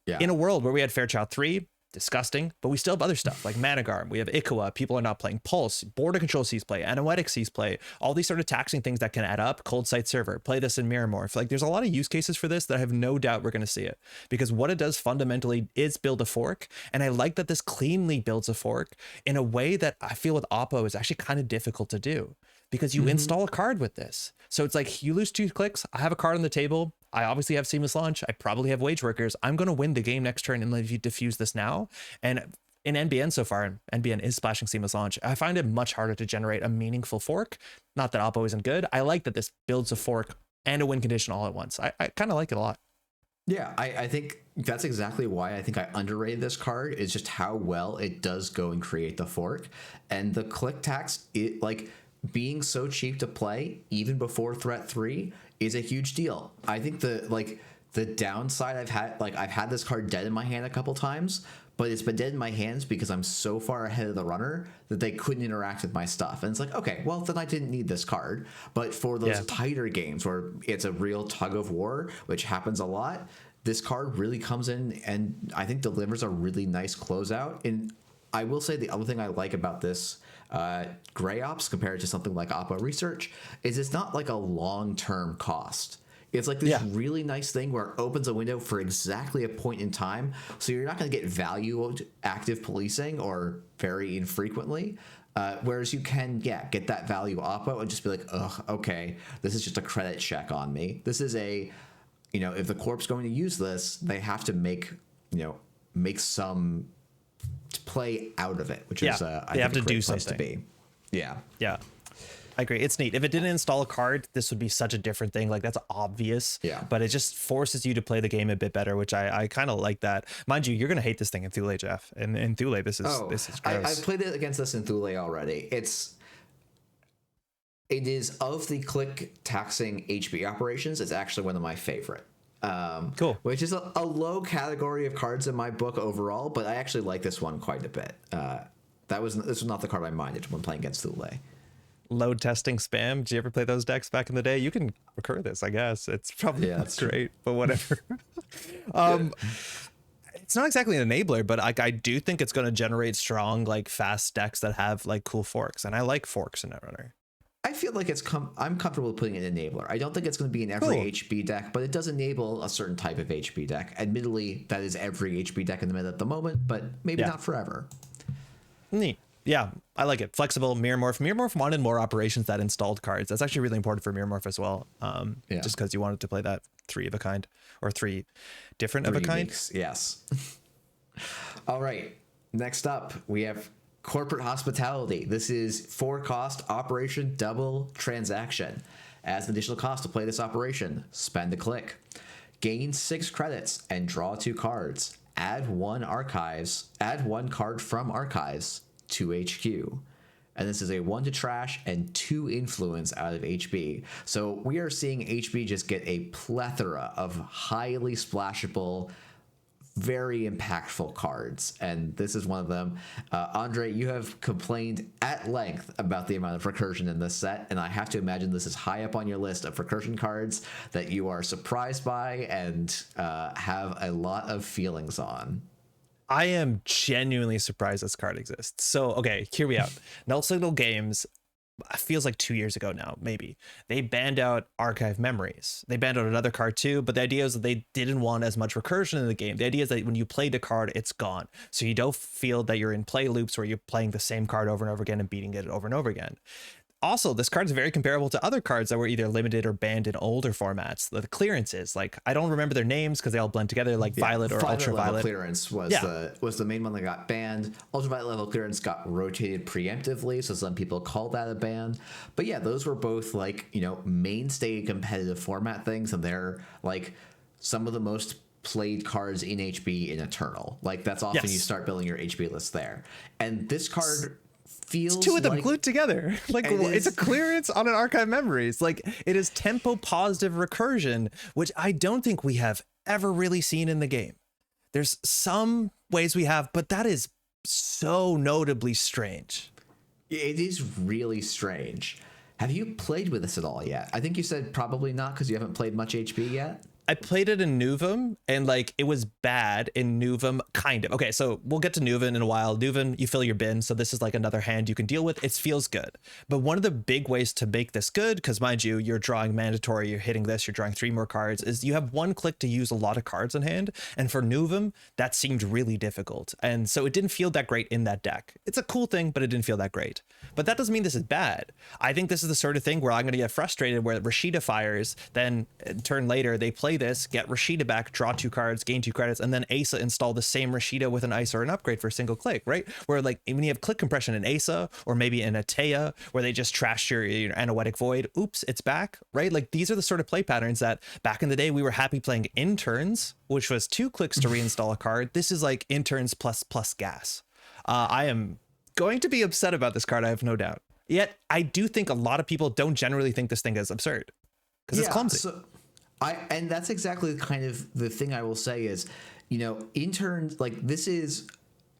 Yeah. In a world where we had Fairchild 3, disgusting, but we still have other stuff like Managarm. We have Ikawa. People are not playing Pulse. Border Control sees play. Anoetic sees play. All these sort of taxing things that can add up. Cold Site Server. Play this in Mirror Morph. Like there's a lot of use cases for this that I have no doubt we're going to see it, because what it does fundamentally is build a fork. And I like that this cleanly builds a fork in a way that I feel with Oppo is actually kind of difficult to do, because you install a card with this. So it's like you lose 2 clicks. I have a card on the table. I obviously have Seamless Launch. I probably have Wage Workers. I'm going to win the game next turn and let you diffuse this now. And in NBN so far, and NBN is splashing Seamless Launch, I find it much harder to generate a meaningful fork. Not that Oppo isn't good. I like that this builds a fork and a win condition all at once. I kind of like it a lot. Yeah, I think that's exactly why I think I underrated this card, is just how well it does go and create the fork. And the click tax, it like being so cheap to play even before threat 3 is a huge deal. I think the downside I've had this card dead in my hand a couple times, but it's been dead in my hands because I'm so far ahead of the runner that they couldn't interact with my stuff. And it's like, okay, well, then I didn't need this card. But for those tighter games where it's a real tug of war, which happens a lot, this card really comes in and I think delivers a really nice closeout. And I will say the other thing I like about this Gray Ops compared to something like Oppo Research is it's not like a long-term cost. It's like this really nice thing where it opens a window for exactly a point in time. So you're not going to get value active policing or very infrequently. Whereas you can, get that value Oppo and just be like, ugh, okay, this is just a credit check on me. This is a, you know, if the corp's going to use this, they have to make some play out of it, which is I think have to a great do place something. to be. Yeah. I agree. It's neat. If it didn't install a card, this would be such a different thing. Like that's obvious. Yeah. But it just forces you to play the game a bit better, which I kind of like that. Mind you, you're gonna hate this thing in Thule, Jeff. And in Thule, this is gross. I've played it against this in Thule already. It is of the click taxing HB operations, it's actually one of my favorite. Cool. Which is a low category of cards in my book overall, but I actually like this one quite a bit. This was not the card I minded when playing against Thule. Load testing spam. Did you ever play those decks back in the day? You can recur this, I guess. It's probably not great, but whatever. It's not exactly an enabler, but I do think it's going to generate strong, like fast decks that have like cool forks, and I like forks in Netrunner. I feel like I'm comfortable putting an enabler. I don't think it's going to be in every HB deck, but it does enable a certain type of HB deck. Admittedly, that is every HB deck in the meta at the moment, but maybe not forever. Neat. Yeah, I like it. Flexible, Mirror Morph. Mirror Morph wanted more operations that installed cards. That's actually really important for Mirror Morph as well. Just because you wanted to play that 3 of a kind or 3 different of a kind. Yes. All right. Next up, we have Corporate Hospitality. This is 4 cost operation double transaction. As an additional cost to play this operation, spend a click. Gain 6 credits and draw 2 cards. Add 1 card from archives to HQ. And this is a 1 to trash and 2 influence out of HB. So we are seeing HB just get a plethora of highly splashable, very impactful cards, and this is one of them. Andrej, you have complained at length about the amount of recursion in this set, and I have to imagine this is high up on your list of recursion cards that you are surprised by and have a lot of feelings on. I am genuinely surprised this card exists. So, okay, hear me out. Null Signal Games, feels like 2 years ago now, maybe, they banned out Archive Memories. They banned out another card too, but the idea is that they didn't want as much recursion in the game. The idea is that when you play the card, it's gone. So you don't feel that you're in play loops where you're playing the same card over and over again and beating it over and over again. Also, this card is very comparable to other cards that were either limited or banned in older formats. The clearances, like I don't remember their names because they all blend together, like Violet or Violet Ultraviolet. level clearance was the main one that got banned. Ultraviolet level clearance got rotated preemptively, so some people call that a ban. But yeah, those were both like, you know, mainstay competitive format things, and they're like some of the most played cards in HB in Eternal. Like that's often you start building your HB list there. And this card feels two of them like, glued together. Like it's a clearance on an Archive Memories. Like it is tempo positive recursion, which I don't think we have ever really seen in the game. There's some ways we have, but that is so notably strange. It is really strange. Have you played with this at all yet? I think you said probably not because you haven't played much HB yet. I played it in Nuvum, and like it was bad in Nuvum, kind of. Okay, so we'll get to Nuvum in a while. Nuvum, you fill your bin, so this is like another hand you can deal with. It feels good. But one of the big ways to make this good, because mind you, you're drawing mandatory, you're hitting this, you're drawing 3 more cards, is you have 1 click to use a lot of cards in hand. And for Nuvum, that seemed really difficult. And so it didn't feel that great in that deck. It's a cool thing, but it didn't feel that great. But that doesn't mean this is bad. I think this is the sort of thing where I'm going to get frustrated where Rashida fires, then a turn later they play this, get Rashida back, draw 2 cards, gain 2 credits, and then Asa install the same Rashida with an ice or an upgrade for a single click, right? Where like when you have click compression in Asa, or maybe in a Teia, where they just trash your Anoetic Void, oops, it's back, right? Like these are the sort of play patterns that back in the day we were happy playing interns, which was 2 clicks to reinstall a card. This is like interns plus gas. I am going to be upset about this card, I have no doubt. Yet I do think a lot of people don't generally think this thing is absurd because it's clumsy. And that's exactly kind of the thing I will say is, you know, interns, like this is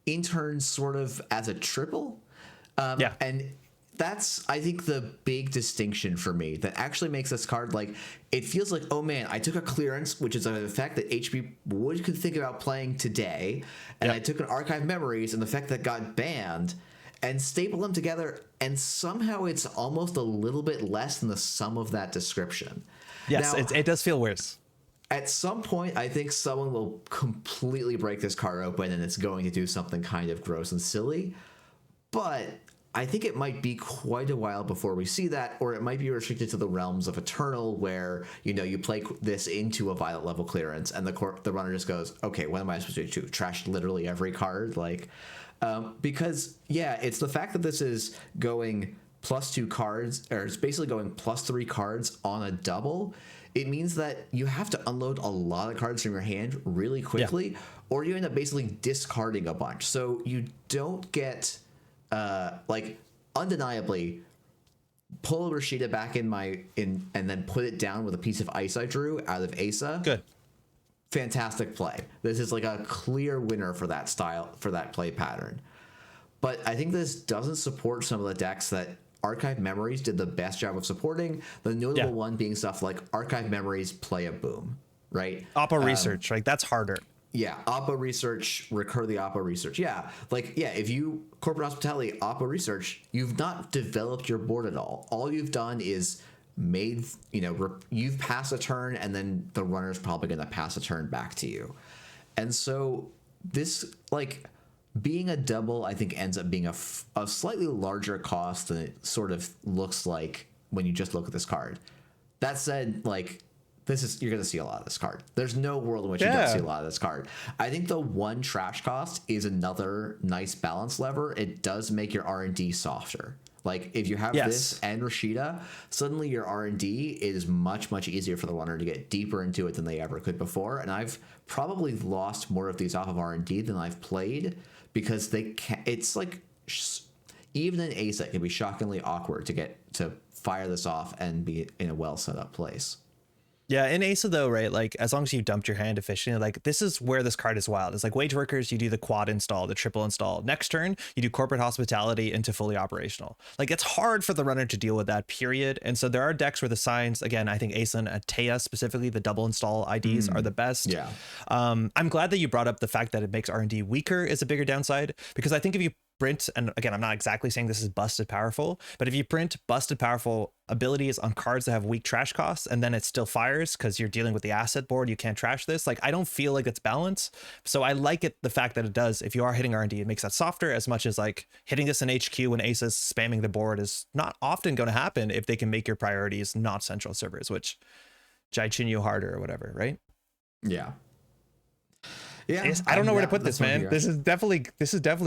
interns sort of as a triple. And that's, I think, the big distinction for me that actually makes this card like, it feels like, oh man, I took a clearance, which is an effect that HB could think about playing today. And I took an Archive Memories and the effect that got banned and staple them together. And somehow it's almost a little bit less than the sum of that description. Yes, now, it does feel worse. At some point, I think someone will completely break this card open and it's going to do something kind of gross and silly. But I think it might be quite a while before we see that, or it might be restricted to the realms of Eternal where, you know, you play this into a Violet level clearance and the runner just goes, okay, what am I supposed to do? Trash literally every card? Like, because, yeah, it's the fact that this is going +2 cards, or it's basically going +3 cards on a double. It means that you have to unload a lot of cards from your hand really quickly, or you end up basically discarding a bunch. So you don't get, like, undeniably, pull Rashida back and then put it down with a piece of ice I drew out of Asa. Good. Fantastic play. This is like a clear winner for that style, for that play pattern. But I think this doesn't support some of the decks that Archive Memories did the best job of supporting. The notable one being stuff like Archive Memories, Play a Boom, right? Oppo Research, like that's harder. Yeah, Oppo Research, recur the Oppo Research. Yeah, like, yeah, if you Corporate Hospitality, Oppo Research, you've not developed your board at all. All you've done is made, you've passed a turn, and then the runner's probably going to pass a turn back to you. And so this, like, being a double, I think, ends up being a slightly larger cost than it sort of looks like when you just look at this card. That said, like, you're going to see a lot of this card. There's no world in which you don't see a lot of this card. I think the 1 trash cost is another nice balance lever. It does make your R&D softer. Like, if you have this and Rashida, suddenly your R&D is much, much easier for the runner to get deeper into it than they ever could before. And I've probably lost more of these off of R&D than I've played, because they can't. It's like, even in Asa, it can be shockingly awkward to get to fire this off and be in a well set up place. Yeah, in Asa though, right, like as long as you dumped your hand efficiently, like this is where this card is wild. It's like Wage Workers, you do the quad install, the triple install. Next turn, you do Corporate Hospitality into fully operational. Like it's hard for the runner to deal with that, period. And so there are decks where the signs, again, I think Asa and Teia specifically, the double install IDs are the best. Yeah. I'm glad that you brought up the fact that it makes R&D weaker is a bigger downside, because I think if you print, and again, I'm not exactly saying this is busted powerful, but if you print busted powerful abilities on cards that have weak trash costs and then it still fires because you're dealing with the asset board, you can't trash this. Like, I don't feel like it's balanced. So I like it, the fact that it does, if you are hitting R&D, it makes that softer, as much as like hitting this in HQ when aces spamming the board is not often going to happen if they can make your priorities not central servers, which Jaichinyu harder or whatever, right? Yeah. Yeah, I don't know where to put this, man. This is definitely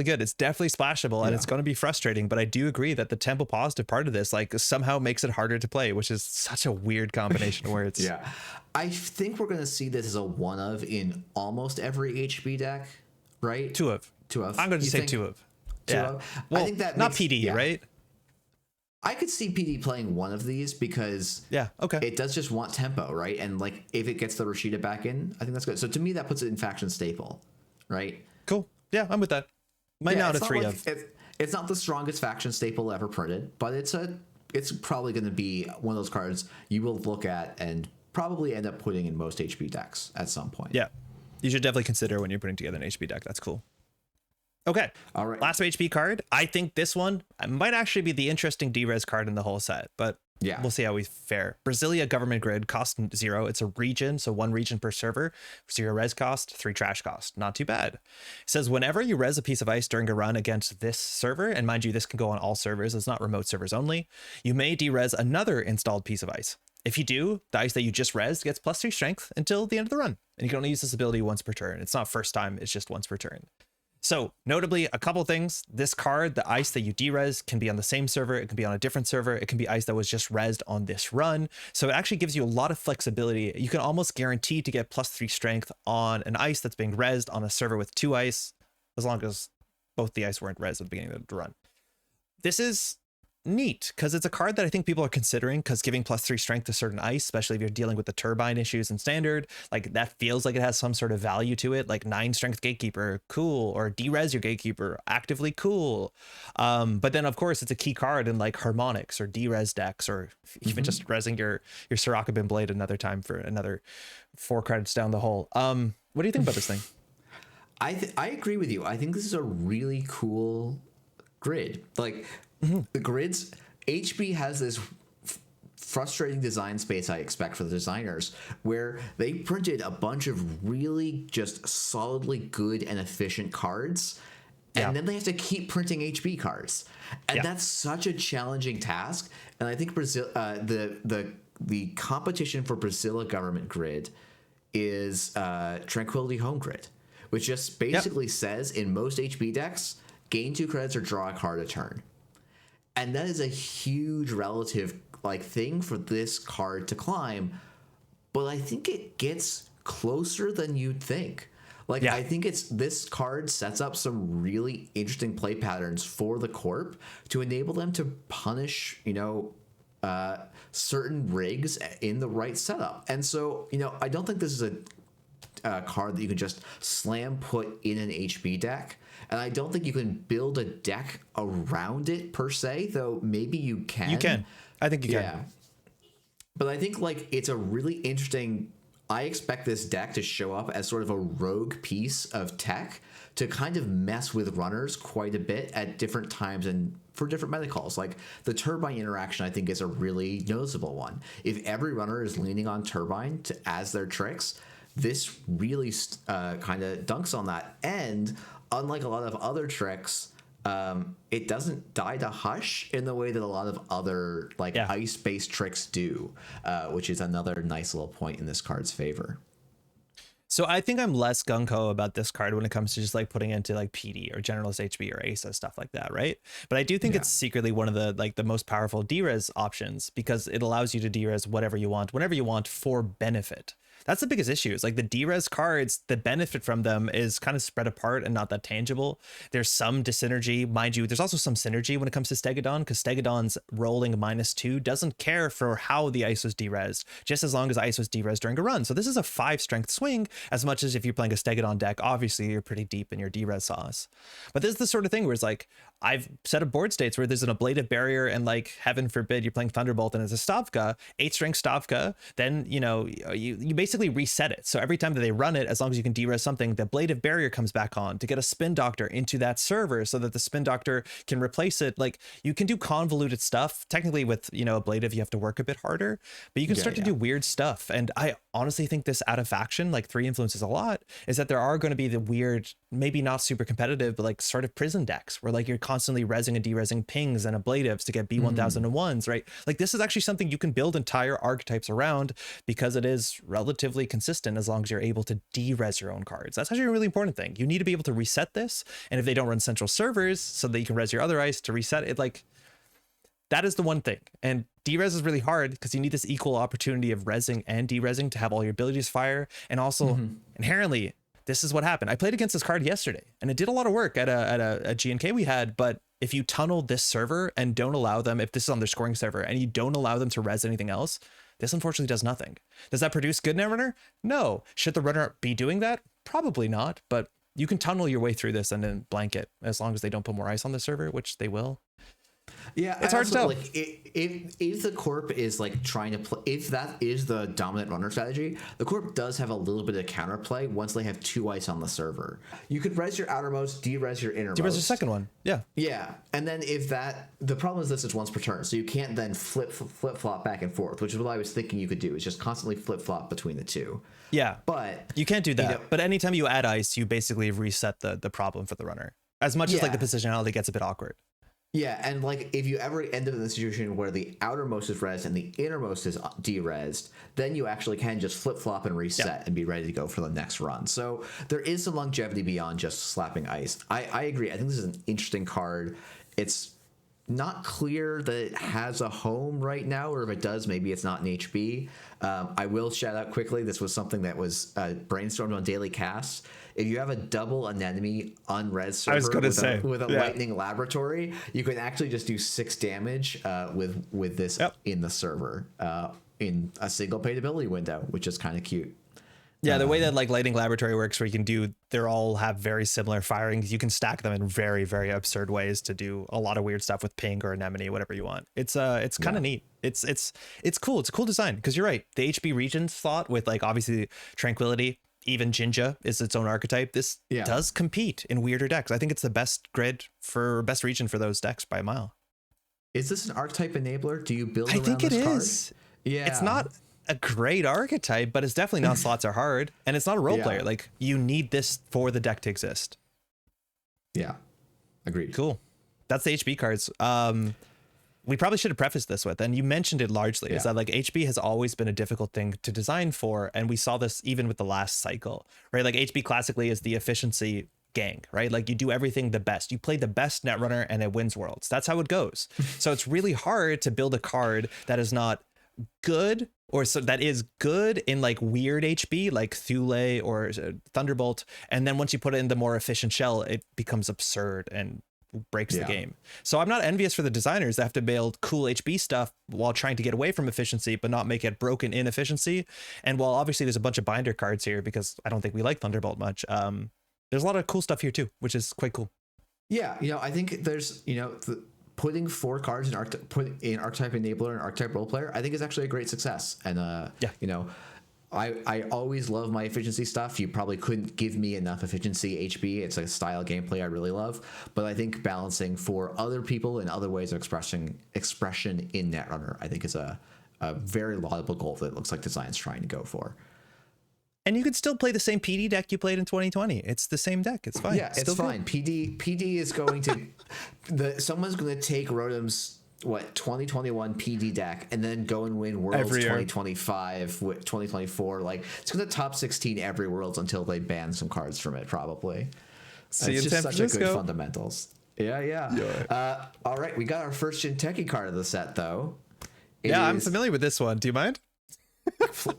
good. It's definitely splashable, and it's going to be frustrating. But I do agree that the tempo positive part of this, like, somehow makes it harder to play, which is such a weird combination where it's. Yeah, I think we're going to see this as a one of in almost every HB deck, right? Two of. I'm going to say two of. Yeah. Well, I think that not PD, right? I could see PD playing one of these because it does just want tempo, right? And like if it gets the Rashida back in, I think that's good. So to me, that puts it in faction staple, right? Cool. Yeah, I'm with that. Might now to three of. It's not the strongest faction staple ever printed, but it's probably going to be one of those cards you will look at and probably end up putting in most HB decks at some point. Yeah, you should definitely consider when you're putting together an HB deck. That's cool. Okay. All right. Last HP card. I think this one might actually be the interesting D-Res card in the whole set, but yeah, we'll see how we fare. Brasilia Government Grid, cost 0. It's a region, so 1 region per server. 0 res cost, 3 trash cost. Not too bad. It says whenever you res a piece of ice during a run against this server, and mind you, this can go on all servers, it's not remote servers only, you may de-res another installed piece of ice. If you do, the ice that you just resed gets +3 strength until the end of the run, and you can only use this ability once per turn. It's not first time, it's just once per turn. So notably, a couple things. This card, the ice that you de-res, can be on the same server. It can be on a different server. It can be ice that was just resed on this run. So it actually gives you a lot of flexibility. You can almost guarantee to get +3 strength on an ice that's being resed on a server with 2 ice, as long as both the ice weren't resed at the beginning of the run. This is neat because it's a card that I think people are considering, because giving +3 strength to certain ice, especially if you're dealing with the turbine issues in standard, like that feels like it has some sort of value to it. Like 9 strength gatekeeper, cool, or de-res your gatekeeper, actively cool. But then of course it's a key card in like harmonics or de-res decks, or even just resing your Sirakabin blade another time for another 4 credits down the hole. What do you think about this thing? I agree with you. I think this is a really cool grid. Like the grids, HB has this frustrating design space, I expect, for the designers, where they printed a bunch of really just solidly good and efficient cards, and then they have to keep printing HB cards, and that's such a challenging task. And I think Brazil, the competition for Brasilia Government Grid is Tranquility Home Grid, which just basically says in most HB decks, gain 2 credits or draw a card a turn. And that is a huge relative thing for this card to climb, but I think it gets closer than you'd think. I think this card sets up some really interesting play patterns for the Corp to enable them to punish, certain rigs in the right setup. And so, I don't think this is a card that you can just slam put in an HB deck. And I don't think you can build a deck around it per se, though maybe you can. You can. I think you can. Yeah. But I think it's a really interesting. I expect this deck to show up as sort of a rogue piece of tech to kind of mess with runners quite a bit at different times and for different meta calls. Like the Turbine interaction, I think, is a really noticeable one. If every runner is leaning on Turbine as their tricks, this really kind of dunks on that. And unlike a lot of other tricks, it doesn't die to Hush in the way that a lot of other ice-based tricks do, which is another nice little point in this card's favor. So I think I'm less gung-ho about this card when it comes to just putting into PD or Generalist HB or ASA, stuff like that, right? But I do think it's secretly one of the most powerful D-Res options, because it allows you to D-Res whatever you want, whenever you want, for benefit. That's the biggest issue. Is the D-Res cards, the benefit from them is kind of spread apart and not that tangible. There's some dyssynergy, mind you. There's also some synergy when it comes to Stegodon, because Stegodon's rolling -2 doesn't care for how the ice was D-Resed, just as long as ice was D-Resed during a run. So this is a 5 strength swing, as much as if you're playing a Stegodon deck, obviously you're pretty deep in your D-Res sauce. But this is the sort of thing where it's I've set up board states where there's an ablative barrier and like heaven forbid you're playing Thunderbolt and it's a Stavka, 8 strength Stavka, then you basically reset it. So every time that they run it, as long as you can derez something, the ablative barrier comes back on to get a spin doctor into that server so that the spin doctor can replace it. Like you can do convoluted stuff. Technically with ablative you have to work a bit harder, but you can start to do weird stuff. And I honestly think this out of faction, like 3 influences a lot, is that there are going to be the weird, maybe not super competitive, but like sort of prison decks where like you're constantly rezzing and derezzing pings and ablatives to get B1001s, right? Like this is actually something you can build entire archetypes around because it is relatively consistent as long as you're able to derez your own cards. That's actually a really important thing. You need to be able to reset this. And if they don't run central servers so that you can res your other ice to reset it, like that is the one thing. And derez is really hard because you need this equal opportunity of rezzing and derezing to have all your abilities fire. And also inherently, this is what happened. I played against this card yesterday and it did a lot of work at a GNK we had, but if you tunnel this server and don't allow them, if this is on their scoring server and you don't allow them to res anything else, this unfortunately does nothing. Does that produce good netrunner? No. Should the runner be doing that? Probably not, but you can tunnel your way through this and then blanket as long as they don't put more ice on the server, which they will. Yeah, it's hard to tell. Like, if the corp is like trying to play, if that is the dominant runner strategy, the corp does have a little bit of counterplay once they have 2 ice on the server. You could res your outermost, derez your innermost. Derez your second one. Yeah. Yeah, and then if that, the problem is this is once per turn, so you can't then flip flop back and forth, which is what I was thinking you could do, is just constantly flip flop between the two. Yeah, but you can't do that. But anytime you add ice, you basically reset the problem for the runner. As much as like the positionality gets a bit awkward. Yeah, and like if you ever end up in the situation where the outermost is rezzed and the innermost is derezed, then you actually can just flip flop and reset and be ready to go for the next run. So there is some longevity beyond just slapping ice. I agree. I think this is an interesting card. It's not clear that it has a home right now, or if it does, maybe it's not in HB. I will shout out quickly. This was something that was brainstormed on Daily Casts. If you have a double anemone unres server with a lightning laboratory, you can actually just do 6 damage with this in the server in a single paid ability window, which is kind of cute. Yeah, the way that like lightning laboratory works, where you can they're all have very similar firings. You can stack them in very, very absurd ways to do a lot of weird stuff with ping or anemone, whatever you want. It's kind of neat. It's cool. It's a cool design because you're right. The HB region slot with like obviously Tranquility, even Jinja is its own archetype. This does compete in weirder decks. I think it's the best best region for those decks by a mile. Is this an archetype enabler? Do you build? I think it is. Yeah, it's not a great archetype, but it's definitely not slots are hard, and it's not a role player. Like you need this for the deck to exist. Yeah, agreed. Cool. That's the HB cards. We probably should have prefaced this with, and you mentioned it largely, is that like HB has always been a difficult thing to design for, and we saw this even with the last cycle, right? Like HB classically is the efficiency gang, right? Like you do everything the best. You play the best netrunner and it wins worlds. That's how it goes. So it's really hard to build a card that is not good, or so that is good in like weird HB like Thule or Thunderbolt, and then once you put it in the more efficient shell, it becomes absurd and breaks the game. So I'm not envious for the designers that have to build cool HB stuff while trying to get away from efficiency but not make it broken inefficiency. And while obviously there's a bunch of binder cards here because I don't think we like Thunderbolt much, there's a lot of cool stuff here too, which is quite cool. Yeah, I think there's putting 4 cards in archetype enabler and archetype role player, I think is actually a great success. And I always love my efficiency stuff. You probably couldn't give me enough efficiency HB. It's a style gameplay I really love. But I think balancing for other people and other ways of expression in Netrunner, I think is a very laudable goal that it looks like design's trying to go for. And you could still play the same PD deck you played in 2020. It's the same deck. It's fine. Yeah, it's fine. PD is going to someone's going to take Rotom's 2021 PD deck and then go and win Worlds 2025 with 2024. Like it's going to top 16 every Worlds until they ban some cards from it. Probably. See you in just San such Francisco. a good fundamentals. Yeah. All right, we got our first Jinteki card of the set though. I'm familiar with this one. Do you mind?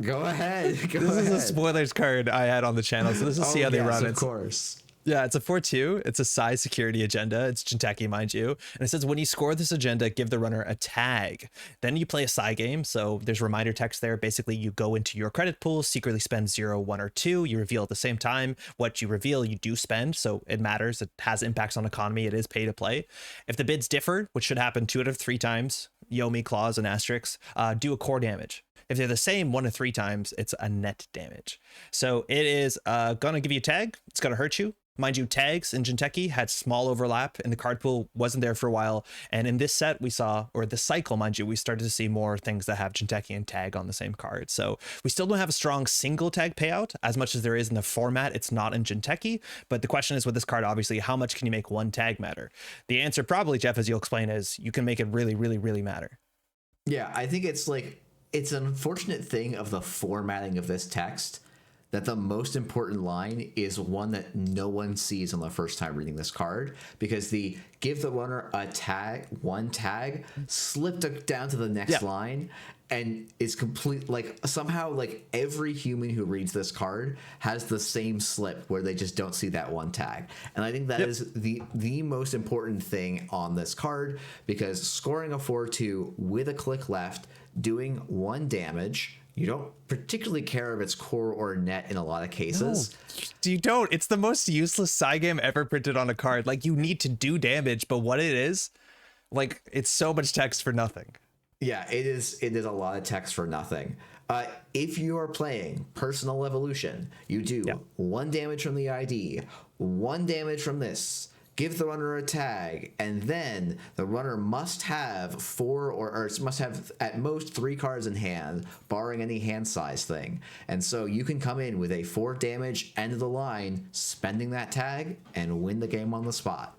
Go ahead. This is a spoilers card I had on the channel, so this is see how they run it. Of course. Yeah, it's a 4-2. It's a size security agenda. It's Jinteki, mind you. And it says when you score this agenda, give the runner a tag. Then you play a side game. So there's reminder text there. Basically, you go into your credit pool, secretly spend 0, 1, or 2. You reveal at the same time. What you reveal, you do spend. So it matters. It has impacts on economy. It is pay to play. If the bids differ, which should happen 2 out of 3 times, Yomi, claws, and asterisks, do a core damage. If they're the same 1 to 3 times, it's a net damage. So it is going to give you a tag. It's going to hurt you. Mind you, tags in Jinteki had small overlap, and the card pool wasn't there for a while. And in this set, we saw, or this cycle, mind you, we started to see more things that have Jinteki and tag on the same card. So we still don't have a strong single tag payout as much as there is in the format. It's not in Jinteki. But the question is with this card, obviously, how much can you make 1 tag matter? The answer probably, Jeff, as you'll explain, is you can make it really, really, really matter. Yeah, I think it's like, it's an unfortunate thing of the formatting of this text that the most important line is one that no one sees on the first time reading this card, because the give the runner a tag, 1 tag, slipped down to the next line and is complete. Like somehow, like every human who reads this card has the same slip where they just don't see that 1 tag. And I think that is the most important thing on this card, because scoring a 4-2 with a click left, doing 1 damage. You don't particularly care if it's core or net in a lot of cases. No, you don't. It's the most useless side game ever printed on a card. Like, you need to do damage, but what it is, like, it's so much text for nothing. Yeah, it is a lot of text for nothing. If you are playing Personal Evolution, you do 1 damage from the ID, 1 damage from this, give the runner a tag, and then the runner must have 4 or must have at most 3 cards in hand, barring any hand size thing. And so you can come in with a 4 damage end of the line, spending that tag, and win the game on the spot.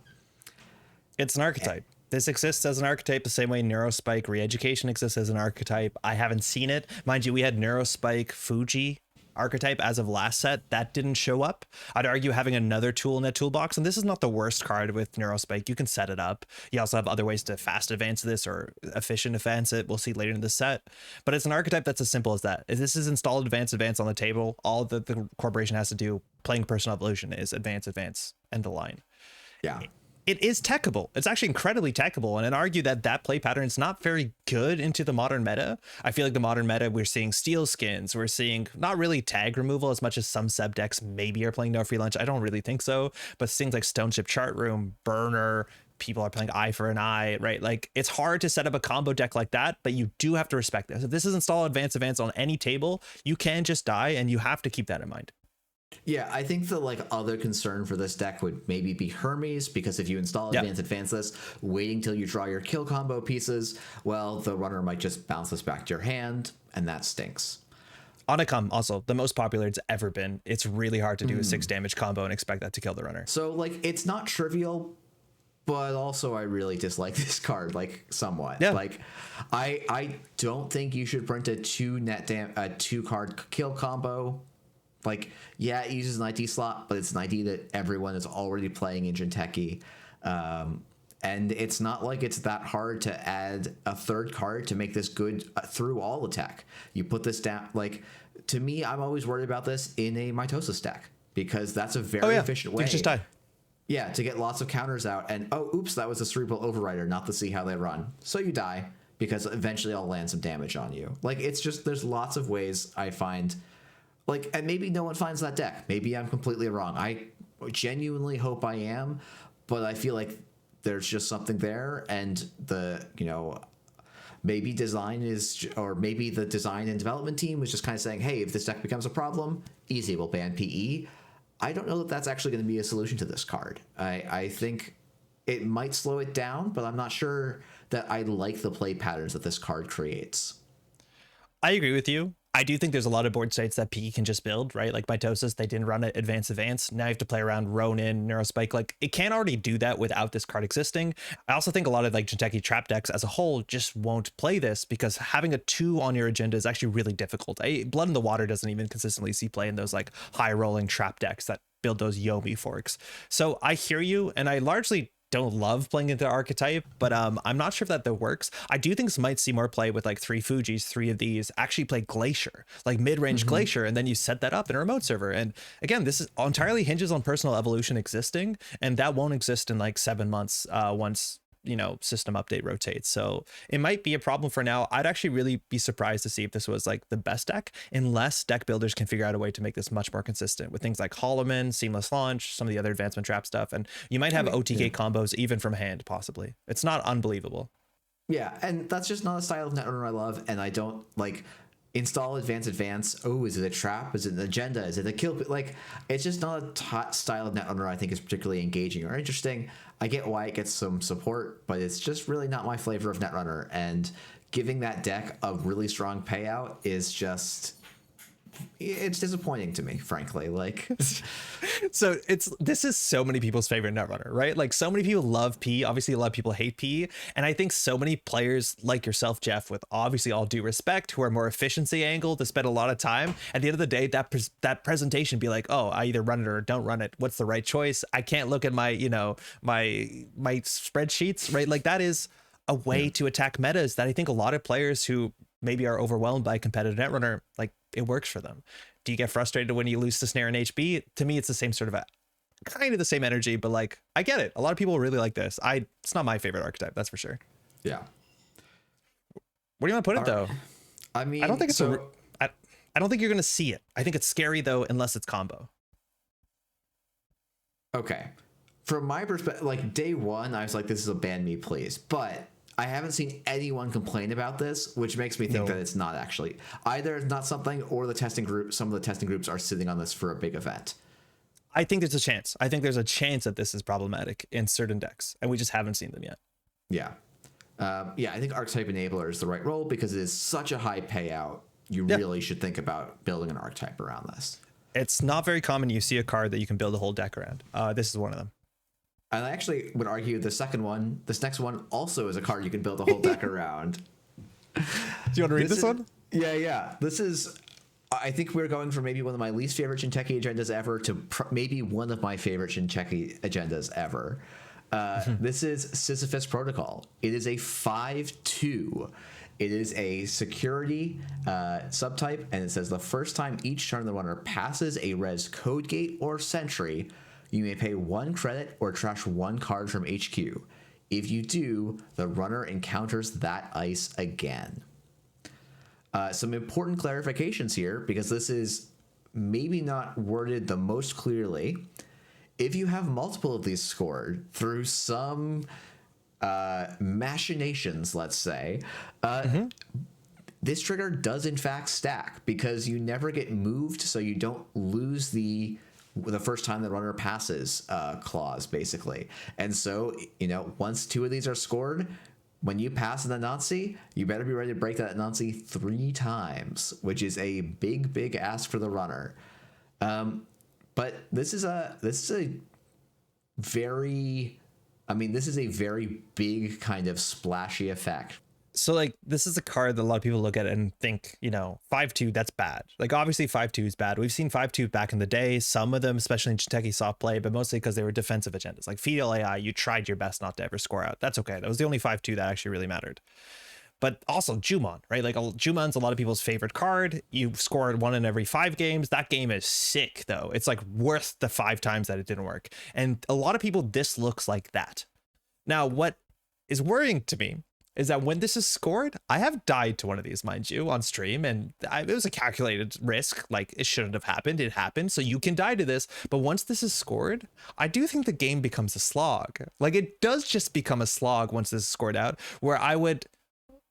It's an archetype. This exists as an archetype the same way Neurospike Re-Education exists as an archetype. I haven't seen it. Mind you, we had Neurospike Fuji archetype as of last set. That didn't show up. I'd argue having another tool in that toolbox, and this is not the worst card with Neurospike. You can set it up. You also have other ways to fast advance this or efficient advance it. We'll see later in the set. But it's an archetype that's as simple as that. If this is installed advance on the table, all that the corporation has to do playing Personal Evolution is advance, end the line. Yeah. It is techable. It's actually incredibly techable, and I'd argue that that play pattern is not very good into the modern meta. I feel like the modern meta, we're seeing steel skins, we're seeing not really tag removal as much as some sub decks maybe are playing No Free Lunch. I don't really think so, but things like Stone Chip Chart Room, Burner, people are playing Eye for an Eye, right? Like, it's hard to set up a combo deck like that, but you do have to respect this. If this is installed advance on any table, you can just die, and you have to keep that in mind. Yeah, I think the like other concern for this deck would maybe be Hermes, because if you install advance this, waiting till you draw your kill combo pieces, well, the runner might just bounce this back to your hand, and that stinks. Onacom, also the most popular it's ever been. It's really hard to do a 6 damage combo and expect that to kill the runner. So like, it's not trivial, but also I really dislike this card, like, somewhat. Yeah. Like, I don't think you should print a 2 card kill combo. Like, yeah, it uses an ID slot, but it's an ID that everyone is already playing in Jinteki. And it's not like it's that hard to add a 3rd card to make this good through all attack. You put this down, like, to me, I'm always worried about this in a Mitosis deck, because that's a very efficient way. You just die. Yeah, to get lots of counters out, and oops, that was a Cerebral Overrider, not to see how they run. So you die, because eventually I'll land some damage on you. Like, it's just, there's lots of ways I find... Like, and maybe no one finds that deck. Maybe I'm completely wrong. I genuinely hope I am, but I feel like there's just something there, and maybe design is, or maybe the design and development team was just kind of saying, hey, if this deck becomes a problem, easy, we'll ban PE. I don't know that that's actually going to be a solution to this card. I think it might slow it down, but I'm not sure that I like the play patterns that this card creates. I agree with you. I do think there's a lot of board states that PE can just build, right? Like Mitosis, they didn't run it advance. Now you have to play around Ronin, Neurospike. Like, it can already do that without this card existing. I also think a lot of like Jinteki trap decks as a whole just won't play this, because having a 2 on your agenda is actually really difficult. Blood in the Water doesn't even consistently see play in those like high rolling trap decks that build those Yomi forks. So I hear you, and I largely don't love playing into archetype, but I'm not sure if that works. I do think this might see more play with like 3 Fujis, 3 of these actually play Glacier, like mid-range Glacier, and then you set that up in a remote server. And again, this is entirely hinges on personal evolution existing, and that won't exist in like 7 months once system update rotates. So it might be a problem for now. I'd actually really be surprised to see if this was like the best deck, unless deck builders can figure out a way to make this much more consistent with things like Holloman, seamless launch, some of the other advancement trap stuff, and you might have OTK combos even from hand, possibly. It's not unbelievable. Yeah, and that's just not a style of Netrunner I love, and I don't like install advance. Oh, is it a trap? Is it an agenda? Is it a kill? Like, it's just not a style of Netrunner I think is particularly engaging or interesting. I get why it gets some support, but it's just really not my flavor of Netrunner. And giving that deck a really strong payout is just, it's disappointing to me, frankly. Like, so this is so many people's favorite Netrunner, right? Like, so many people love P. Obviously, a lot of people hate P, and I think so many players like yourself, Jeff, with obviously all due respect, who are more efficiency angled, to spend a lot of time. At the end of the day, that presentation be like, oh, I either run it or don't run it. What's the right choice? I can't look at my my spreadsheets, right? Like, that is a way to attack metas that I think a lot of players who maybe are overwhelmed by competitive Netrunner, like, it works for them. Do you get frustrated when you lose to Snare and HB? To me, it's the same sort of kind of the same energy, but like, I get it. A lot of people really like this. It's not my favorite archetype, that's for sure. Yeah. Where do you want to put it though? I mean, I don't think it's I don't think you're going to see it. I think it's scary though, unless it's combo. Okay. From my perspective, like day one, I was like, this is a ban me, please. But I haven't seen anyone complain about this, which makes me think that it's not actually. Either it's not something, or the testing group, some of the testing groups are sitting on this for a big event. I think there's a chance. I think there's a chance that this is problematic in certain decks, and we just haven't seen them yet. Yeah. I think Archetype Enabler is the right role because it is such a high payout. You really should think about building an archetype around this. It's not very common you see a card that you can build a whole deck around. This is one of them. And I actually would argue this next one also is a card you can build a whole deck around. Do you want to read this one? Yeah. This is, I think we're going from maybe one of my least favorite Jinteki agendas ever to maybe one of my favorite Jinteki agendas ever. This is Sisyphus Protocol. It is a 5/2. It is a security subtype, and it says the first time each turn the runner passes a res code gate or sentry, you may pay 1 credit or trash 1 card from HQ. If you do, the runner encounters that ice again. Some important clarifications here, because this is maybe not worded the most clearly. If you have multiple of these scored through some machinations, let's say, this trigger does in fact stack, because you never get moved, so you don't lose the first time the runner passes clause, basically. And so, once 2 of these are scored, when you pass an Anansi, you better be ready to break that Anansi 3 times, which is a big ask for the runner. But this is a very big kind of splashy effect. So like, this is a card that a lot of people look at and think, 5/2, that's bad. Like, obviously 5/2 is bad. We've seen 5/2 back in the day, some of them, especially in Jinteki soft play, but mostly because they were defensive agendas. Like Fetal AI, you tried your best not to ever score out. That's okay. That was the only 5/2 that actually really mattered. But also Jumon, right? Like, Jumon's a lot of people's favorite card. You scored 1 in every 5 games. That game is sick, though. It's like worth the 5 times that it didn't work. And a lot of people, this looks like that. Now, what is worrying to me is that when this is scored, I have died to one of these, mind you, on stream, and it was a calculated risk. Like, it shouldn't have happened. It happened, so you can die to this. But once this is scored, I do think the game becomes a slog. Like, it does just become a slog once this is scored out, where I would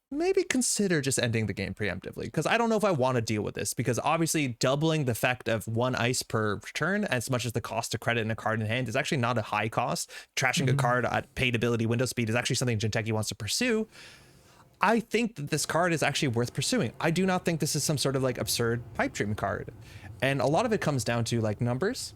maybe consider just ending the game preemptively, because I don't know if I want to deal with this, because obviously doubling the effect of 1 ice per turn, as much as the cost to credit in a card in hand, is actually not a high cost. Trashing a card at paid ability window speed is actually something Jinteki wants to pursue. I think that this card is actually worth pursuing. I do not think this is some sort of like absurd pipe dream card, and a lot of it comes down to like numbers.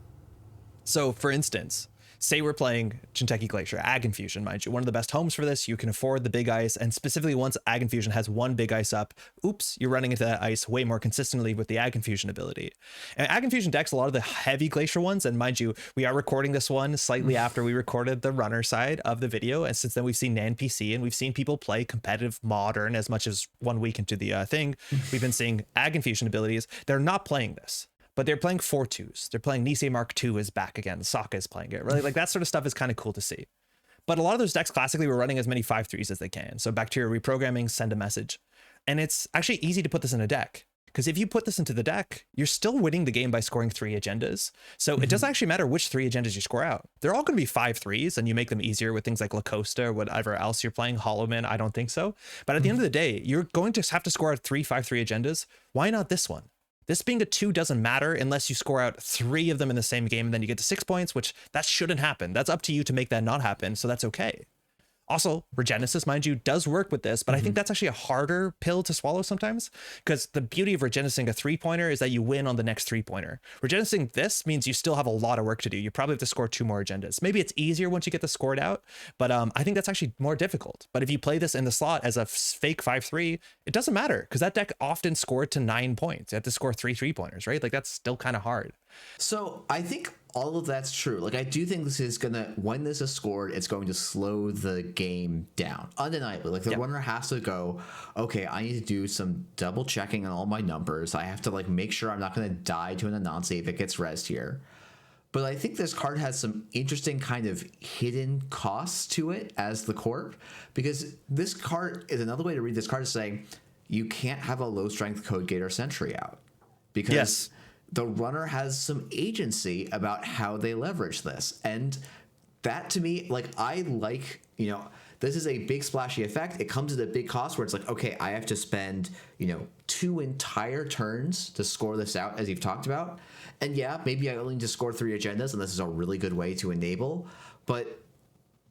So for instance, say we're playing Jinteki Glacier, Ag Infusion, mind you, one of the best homes for this. You can afford the big ice, and specifically once Ag Infusion has one big ice up, oops, you're running into that ice way more consistently with the Ag Infusion ability. And Ag Infusion decks a lot of the heavy Glacier ones, and mind you, we are recording this one slightly after we recorded the runner side of the video, and since then we've seen NAN PC, and we've seen people play competitive Modern as much as 1 week into the thing. We've been seeing Ag Infusion abilities. They're not playing this, but they're playing 4-2s. They're playing Nisei Mark II is back again. Sokka is playing it, really. Like that sort of stuff is kind of cool to see. But a lot of those decks classically were running as many 5-3s as they can. So Bacteria Reprogramming, Send a Message. And it's actually easy to put this in a deck, because if you put this into the deck, you're still winning the game by scoring 3 agendas. So it doesn't actually matter which 3 agendas you score out. They're all going to be 5-3s, and you make them easier with things like La Costa or whatever else you're playing. Hollowman, I don't think so. But at the end of the day, you're going to have to score out 3 5-3 agendas. Why not this one? This being a 2 doesn't matter unless you score out 3 of them in the same game, and then you get to 6 points, which that shouldn't happen. That's up to you to make that not happen, so that's okay. Also, Regenesis, mind you, does work with this, but I think that's actually a harder pill to swallow sometimes, because the beauty of Regenesing a 3-pointer is that you win on the next 3-pointer. Regenesing this means you still have a lot of work to do. You probably have to score 2 more agendas. Maybe it's easier once you get the scored out, but I think that's actually more difficult. But if you play this in the slot as a fake 5-3, it doesn't matter, because that deck often scored to 9 points. You have to score 3 3-pointers, right? Like that's still kind of hard. So I think all of that's true. Like I do think this is gonna, when this is scored, it's going to slow the game down undeniably. Like the runner has to go, okay, I need to do some double checking on all my numbers. I have to like make sure I'm not going to die to an Anansi if it gets rezzed here. But I think this card has some interesting kind of hidden costs to it as the corp, because this card is another way to read this card is saying you can't have a low strength Code Gate or Sentry out, because the runner has some agency about how they leverage this. And that to me, like, I like, you know, this is a big splashy effect. It comes at a big cost where it's like, okay, I have to spend, you know, 2 entire turns to score this out, as you've talked about. And yeah, maybe I only need to score 3 agendas, and this is a really good way to enable. But